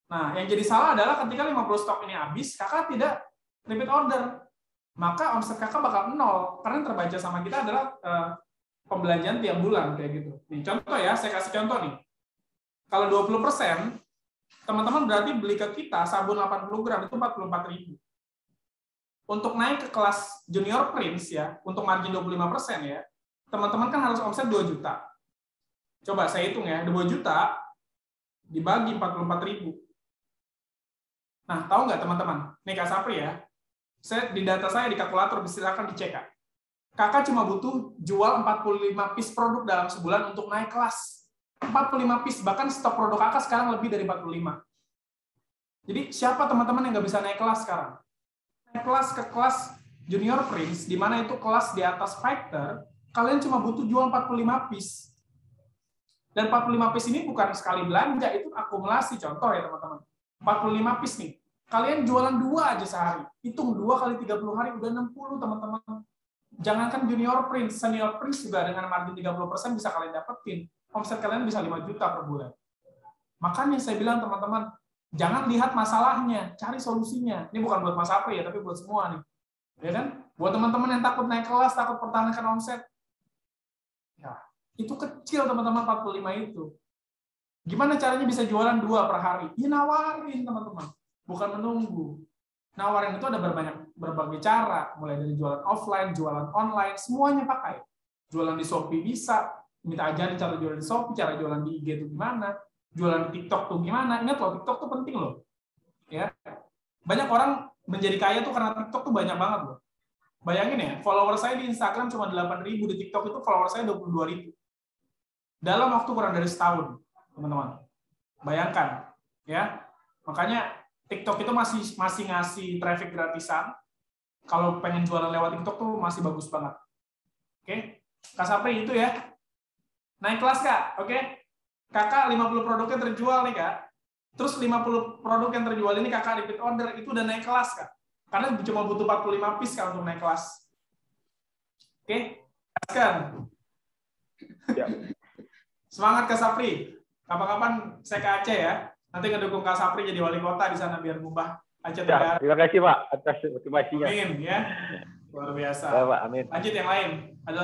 Nah, yang jadi salah adalah ketika 50 stok ini habis, Kakak tidak repeat order. Maka omset Kakak bakal 0. Karena yang terbaca sama kita adalah pembelanjaan tiap bulan kayak gitu. Nih, contoh ya, saya kasih contoh nih. Kalau 20%, teman-teman berarti beli ke kita sabun 80 gram itu 44.000. Untuk naik ke kelas junior prince ya, untuk margin 25% ya, teman-teman kan harus omset 2 juta. Coba saya hitung ya, 2 juta dibagi 44.000. Nah, tahu nggak teman-teman? Nih Kak Sapri ya, di data saya di kalkulator, silakan dicek Kak. Kakak cuma butuh jual 45 piece produk dalam sebulan untuk naik kelas. 45 piece, bahkan stok produk kakak sekarang lebih dari 45. Jadi siapa teman-teman yang nggak bisa naik kelas sekarang? Naik kelas ke kelas junior prince, di mana itu kelas di atas fighter, kalian cuma butuh jual 45 piece. Dan 45 piece ini bukan sekali belanja, itu akumulasi. Contoh ya teman-teman. 45 piece nih. Kalian jualan 2 aja sehari. Hitung 2 kali 30 hari, udah 60 teman-teman. Jangankan junior prince, senior prince juga dengan margin 30% bisa kalian dapetin. Omset kalian bisa 5 juta per bulan. Makanya saya bilang teman-teman, jangan lihat masalahnya, cari solusinya. Ini bukan buat Mas Apri ya, tapi buat semua nih. Ya kan? Buat teman-teman yang takut naik kelas, takut pertahankan omset. Ya, itu kecil teman-teman 45 itu. Gimana caranya bisa jualan 2 per hari? Ya nawarin teman-teman, bukan menunggu. Nawarin itu ada berbagai cara, mulai dari jualan offline, jualan online, semuanya pakai. Jualan di Shopee bisa, minta ajarin cara jualan di Shopee, cara jualan di IG itu gimana, jualan di TikTok tuh gimana. Ingat loh, TikTok tuh penting loh. Ya. Banyak orang menjadi kaya tuh karena TikTok tuh banyak banget loh. Bayangin ya, follower saya di Instagram cuma 8.000, di TikTok itu follower saya 22.000. Dalam waktu kurang dari setahun, teman-teman. Bayangkan, ya. Makanya TikTok itu masih ngasih traffic gratisan. Kalau pengen jualan lewat TikTok tuh masih bagus banget. Oke, Kak Sapri itu ya. Naik kelas Kak, oke? Kakak 50 produknya terjual nih Kak. Terus 50 produk yang terjual ini Kakak repeat order, itu udah naik kelas Kak. Karena cuma butuh 45 piece Kak untuk naik kelas. Oke, kan? Ya. Semangat Kak Sapri. Kapan-kapan saya ke Aceh ya. Nanti ngedukung Kak Sapri jadi wali kota di sana biar ngubah Aceh Tenggara. Terima kasih Pak atas motivasinya. Amin ya. Luar biasa. Ya, Pak, amin. Lanjut yang lain. Ada.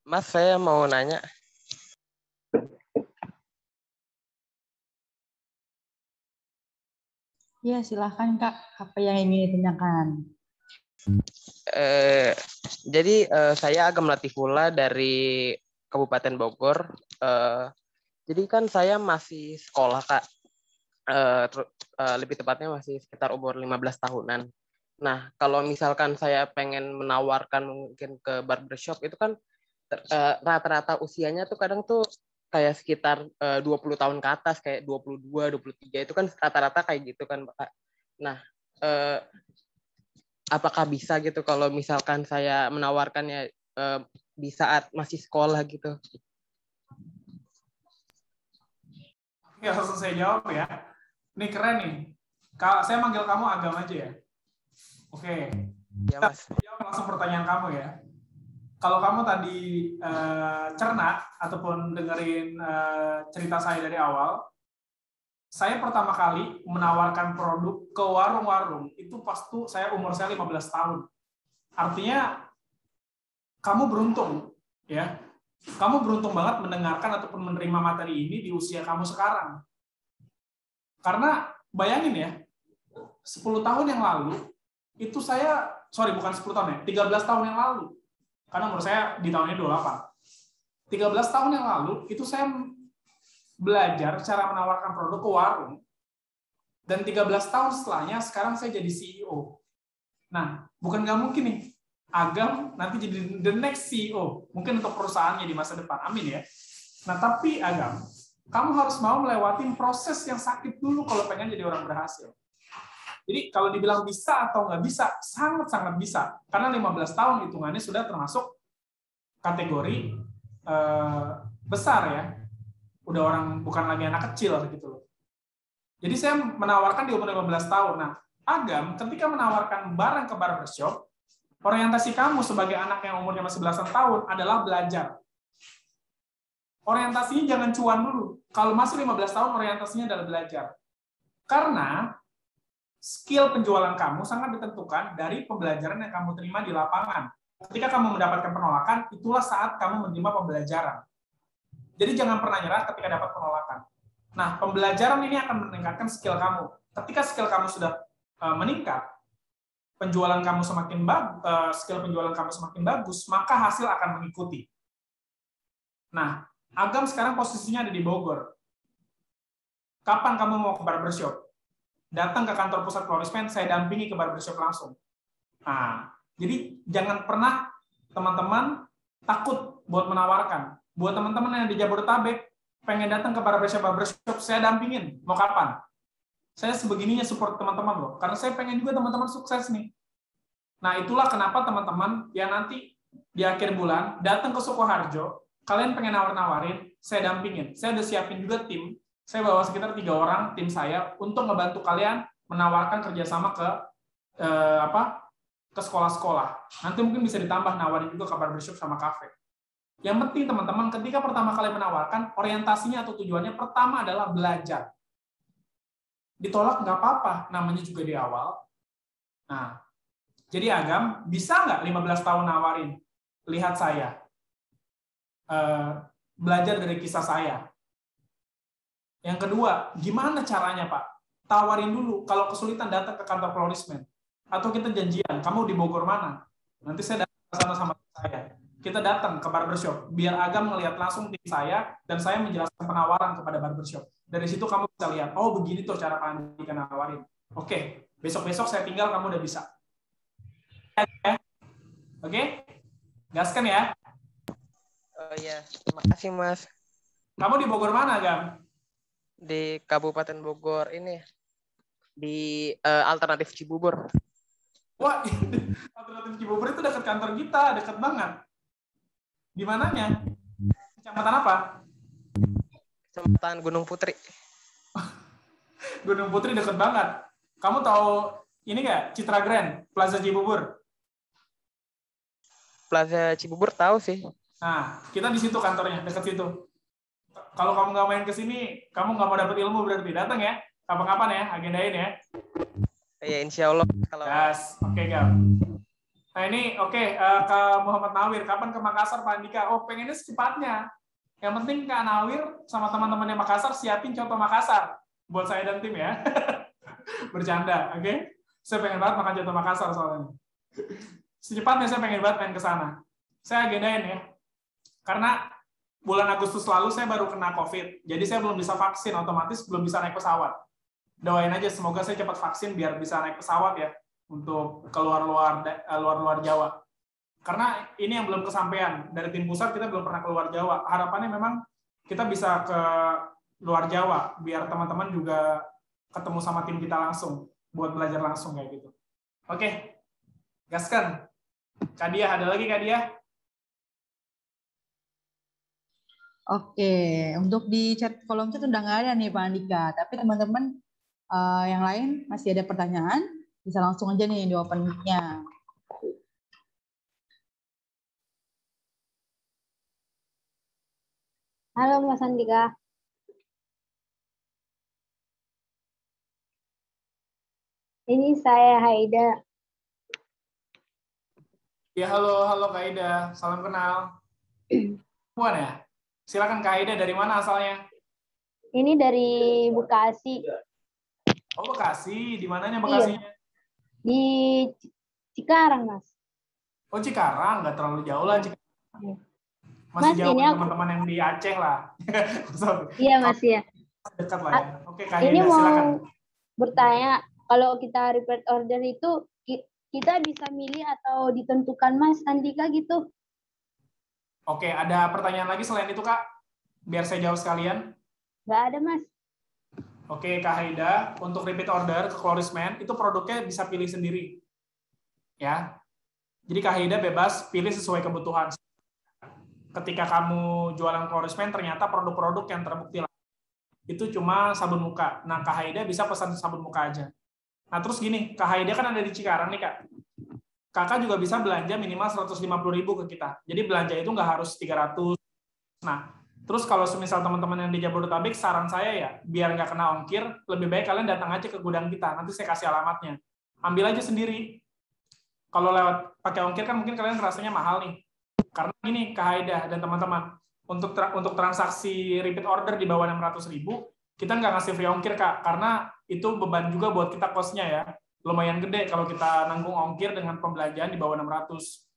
Mas, saya mau nanya. Ya, silahkan Kak. Apa yang ingin ditanyakan? Jadi saya Agam Latifullah dari Kabupaten Bogor. Jadi kan saya masih sekolah Kak. Lebih tepatnya masih sekitar umur 15 tahunan. Nah, kalau misalkan saya pengen menawarkan mungkin ke barbershop itu kan rata-rata usianya tuh kadang tuh kayak sekitar 20 tahun ke atas, kayak 22, 23 itu kan rata-rata kayak gitu kan Pak. Nah, apakah bisa gitu kalau misalkan saya menawarkannya di saat masih sekolah gitu? Oke, langsung saya jawab ya. Ini keren nih. Kalau saya manggil kamu Agam aja ya. Oke. Ya Mas. Jawab langsung pertanyaan kamu ya. Kalau kamu tadi cerna ataupun dengerin cerita saya dari awal, saya pertama kali menawarkan produk ke warung-warung itu pasti saya umur saya 15 tahun. Artinya kamu beruntung ya. Kamu beruntung banget mendengarkan ataupun menerima materi ini di usia kamu sekarang. Karena bayangin ya, 10 tahun yang lalu itu saya, bukan 10 tahun ya, 13 tahun yang lalu. Karena umur saya di tahun ini 28. 13 tahun yang lalu itu saya belajar cara menawarkan produk ke warung. Dan 13 tahun setelahnya sekarang saya jadi CEO. Nah, bukan nggak mungkin nih. Agam nanti jadi the next CEO. Mungkin untuk perusahaannya di masa depan. Amin ya. Nah, tapi Agam, kamu harus mau melewati proses yang sakit dulu kalau pengen jadi orang berhasil. Jadi kalau dibilang bisa atau nggak bisa, sangat-sangat bisa. Karena 15 tahun hitungannya sudah termasuk kategori besar ya. Udah orang, bukan lagi anak kecil gitu loh. Jadi saya menawarkan di umur 15 tahun. Nah, Agam ketika menawarkan barang ke barbershop, orientasi kamu sebagai anak yang umurnya masih belasan tahun adalah belajar. Orientasinya jangan cuan dulu. Kalau masih 15 tahun, orientasinya adalah belajar. Karena skill penjualan kamu sangat ditentukan dari pembelajaran yang kamu terima di lapangan. ketika kamu mendapatkan penolakan, itulah saat kamu menerima pembelajaran. Jadi jangan pernah nyerah ketika dapat penolakan. Nah, pembelajaran ini akan meningkatkan skill kamu. Ketika skill kamu sudah meningkat, penjualan kamu semakin skill penjualan kamu semakin bagus, maka hasil akan mengikuti. Nah, Agam sekarang posisinya ada di Bogor. Kapan kamu mau ke barbershop? Datang ke kantor pusat Florisman, saya dampingi ke barbershop langsung. Nah, jadi jangan pernah teman-teman takut buat menawarkan. Buat teman-teman yang di Jabodetabek, pengen datang ke barbershop, saya dampingin. Mau kapan? Saya sebegininya support teman-teman loh, karena saya pengen juga teman-teman sukses nih. Nah, itulah kenapa teman-teman yang nanti di akhir bulan datang ke Sukoharjo, kalian pengen nawar-nawarin, saya dampingin. Saya udah siapin juga tim, saya bawa sekitar 3 orang tim saya untuk ngebantu kalian menawarkan kerjasama ke ke sekolah-sekolah. Nanti mungkin bisa ditambah nawarin juga ke barbershop sama cafe. Yang penting teman-teman, ketika pertama kali menawarkan, orientasinya atau tujuannya pertama adalah belajar. Ditolak nggak apa-apa, namanya juga di awal. Nah, jadi Agam, bisa nggak 15 tahun nawarin? Lihat saya. Belajar dari kisah saya. Yang kedua, gimana caranya Pak? Tawarin dulu, kalau kesulitan datang ke kantor Florisman. Atau kita janjian, kamu di Bogor mana? Nanti saya datang ke sana sama saya. Kita datang ke barbershop, biar Agam ngelihat langsung tim saya, dan saya menjelaskan penawaran kepada barbershop. Dari situ kamu bisa lihat, oh begini tuh cara Pak Andika nawarin. Oke, besok-besok saya tinggal, kamu udah bisa. Oke? Gaskan ya. Oh iya, terima kasih Mas. Kamu di Bogor mana, Agam? Di Kabupaten Bogor ini, di Alternatif Cibubur. Wah, Alternatif Cibubur itu dekat kantor kita, dekat banget. Di mananya? Kecamatan apa? Kecamatan Gunung Putri. Gunung Putri dekat banget. Kamu tahu ini nggak? Citra Grand, Plaza Cibubur. Plaza Cibubur tahu sih. Nah, kita di situ kantornya, dekat situ. Kalau kamu nggak main ke sini, kamu nggak mau dapat ilmu berarti. Datang ya, kapan-kapan ya, agendain ya. Ya, insya Allah. Kalau... Yes, oke, Gam. Nah ini oke, ke Muhammad Nawir, kapan ke Makassar Pak Andika? Oh, pengennya secepatnya. Yang penting Kak Nawir sama teman-temannya Makassar siapin contoh Makassar buat saya dan tim ya. Bercanda, oke? Saya pengen banget makan contoh Makassar soalnya. Secepatnya saya pengen banget main ke sana. Saya agendain ya. Karena bulan Agustus lalu saya baru kena COVID, jadi saya belum bisa vaksin, otomatis belum bisa naik pesawat. Doain aja semoga saya cepat vaksin biar bisa naik pesawat ya untuk luar Jawa. Karena ini yang belum kesampaian. Dari tim pusat kita belum pernah keluar Jawa. Harapannya memang kita bisa ke luar Jawa biar teman-teman juga ketemu sama tim kita langsung buat belajar langsung kayak gitu. Oke. Gaskan. Kak Diah, ada lagi Kak Diah? Oke, untuk di chat kolom chat udah nggak ada nih Pak Andika. Tapi teman-teman yang lain masih ada pertanyaan, bisa langsung aja nih di open mic-nya. Halo Mas Andika. Ini saya Haida. Ya, halo Kak Aida. Salam kenal. Puan ya? Silakan Kak Aida, dari mana asalnya? Ini dari Bekasi. Oh, Bekasi. Di mananya Bekasinya? Iya. Di Cikarang, Mas. Oh, Cikarang. Nggak terlalu jauh lah Cikarang. Iya. Masih Mas, jauh ini teman-teman yang di Aceh lah. Iya, Mas ya. Dekat lah ya. Oke, Kak Aida, Ini mau silakan. bertanya, kalau kita repeat order itu kita bisa milih atau ditentukan Mas Andika gitu? Oke, ada pertanyaan lagi selain itu, Kak? Biar saya jawab sekalian. Nggak ada, Mas. Oke, Kak Haida, untuk repeat order ke Florisman, itu produknya bisa pilih sendiri. Ya. Jadi Kak Haida bebas pilih sesuai kebutuhan. Ketika kamu jualan Florisman, ternyata produk-produk yang terbukti itu cuma sabun muka. Nah, Kak Haida bisa pesan sabun muka aja. Nah, terus gini, Kak Haida kan ada di Cikarang nih, Kak. Kakak juga bisa belanja minimal 150.000 ke kita. Jadi belanja itu nggak harus 300. Nah, terus kalau semisal teman-teman yang di Jabodetabek, saran saya ya, biar nggak kena ongkir, lebih baik kalian datang aja ke gudang kita. Nanti saya kasih alamatnya. Ambil aja sendiri. kalau lewat pakai ongkir kan mungkin kalian rasanya mahal nih. Karena ini Kak Haida dan teman-teman, untuk transaksi repeat order di bawah 600.000, kita nggak ngasih free ongkir, Kak, karena itu beban juga buat kita kosnya ya. Lumayan gede kalau kita nanggung ongkir dengan pembelanjaan di bawah 600.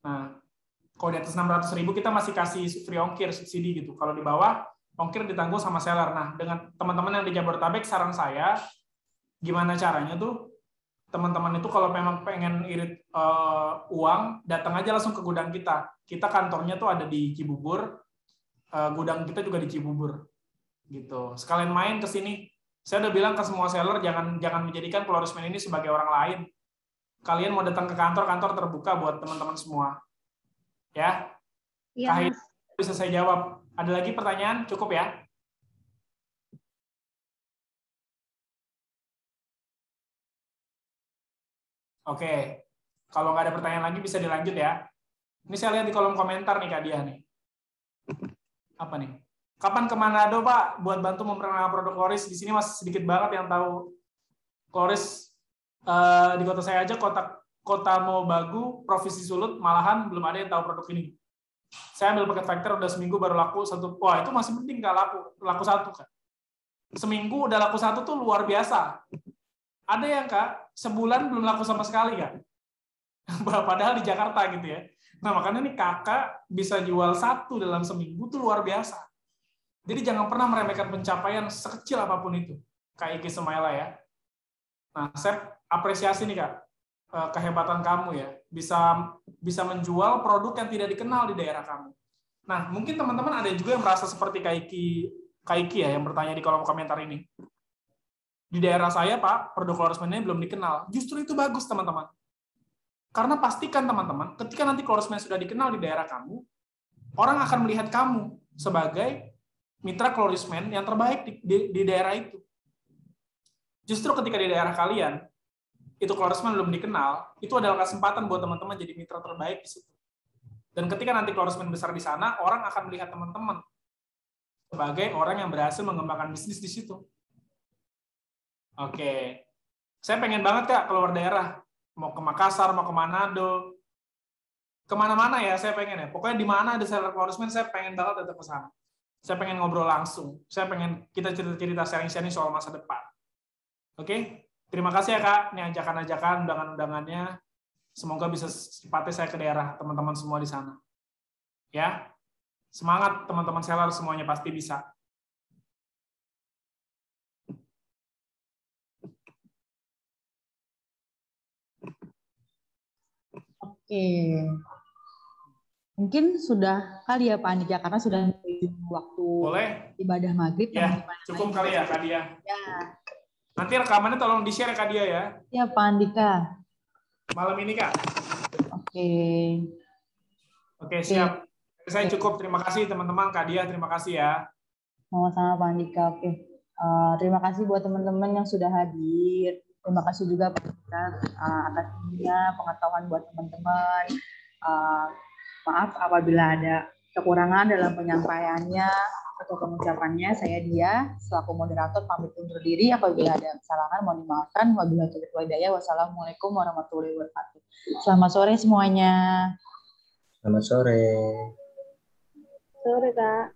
Nah, kalau di atas 600.000 kita masih kasih free ongkir, subsidi gitu. Kalau di bawah, ongkir ditanggung sama seller. Nah, dengan teman-teman yang di Jabodetabek, saran saya, gimana caranya tuh, teman-teman itu kalau memang pengen irit uang, datang aja langsung ke gudang kita. Kita kantornya tuh ada di Cibubur, gudang kita juga di Cibubur. Gitu. Sekalian main ke sini. Saya udah bilang ke semua seller, jangan menjadikan Florisman ini sebagai orang lain. Kalian mau datang ke kantor, kantor terbuka buat teman-teman semua. Ya? Iya, Mas. Bisa saya jawab. Ada lagi pertanyaan? Cukup ya? Oke. Kalau nggak ada pertanyaan lagi bisa dilanjut ya. Ini saya lihat di kolom komentar nih Kak Dia nih. Apa nih? Kapan ke Manado, Pak, buat bantu memperkenalkan produk Kloris? Di sini masih sedikit banget yang tahu Kloris. Di kota saya aja, kota Mobagu, Provinsi Sulut, malahan belum ada yang tahu produk ini. Saya ambil paket factor udah seminggu baru laku satu. Wah, itu masih penting nggak laku satu, Kak. Seminggu udah laku satu tuh luar biasa. Ada yang, Kak, sebulan belum laku sama sekali, Kak. Padahal di Jakarta gitu ya. Nah, makanya nih kakak bisa jual satu dalam seminggu tuh luar biasa. Jadi jangan pernah meremehkan pencapaian sekecil apapun itu. Kak Iki Semaila ya. Nah, saya apresiasi nih Kak, kehebatan kamu ya. Bisa menjual produk yang tidak dikenal di daerah kamu. Nah, mungkin teman-teman ada juga yang merasa seperti Kak Iki ya, yang bertanya di kolom komentar ini. Di daerah saya, Pak, produk Florisman ini belum dikenal. Justru itu bagus, teman-teman. Karena pastikan, teman-teman, ketika nanti Florisman sudah dikenal di daerah kamu, orang akan melihat kamu sebagai mitra Florisman yang terbaik di daerah itu. Justru ketika di daerah kalian, itu Florisman belum dikenal, itu adalah kesempatan buat teman-teman jadi mitra terbaik di situ. Dan ketika nanti Florisman besar di sana, orang akan melihat teman-teman sebagai orang yang berhasil mengembangkan bisnis di situ. Oke. Saya pengen banget, Kak, keluar daerah. Mau ke Makassar, mau ke Manado. Kemana-mana ya, saya pengen ya. Pokoknya di mana ada seller Florisman, saya pengen banget datang ke sana. Saya pengen ngobrol langsung. Saya pengen kita cerita-cerita sharing-sharing soal masa depan. Oke? Terima kasih ya, Kak. Ini ajakan-ajakan, undangan-undangannya. Semoga bisa secepatnya saya ke daerah teman-teman semua di sana. Ya. Semangat teman-teman seller, semuanya pasti bisa. Oke. Mungkin sudah kali ya Pak Andika, karena sudah waktu Boleh? ibadah maghrib. Ya, cukup kali ya Kak Dia. Ya. Nanti rekamannya tolong di-share Kak Dia ya. Ya Pak Andika. Malam ini Kak. Oke. Oke, siap. Saya cukup. Terima kasih teman-teman. Kak Dia, terima kasih ya. Sama-sama Pak Andika. Oke. Terima kasih buat teman-teman yang sudah hadir. Terima kasih juga Pak Andika atas pengetahuan buat teman-teman. Maaf apabila ada kekurangan dalam penyampaiannya atau pengucapannya. Saya Dia selaku moderator pamit undur diri. Apabila ada kesalahan mohon dimaafkan. Wabillahi taufiq wal hidayah. Wassalamualaikum warahmatullahi wabarakatuh. Selamat sore semuanya. Selamat sore. Sore, Kak.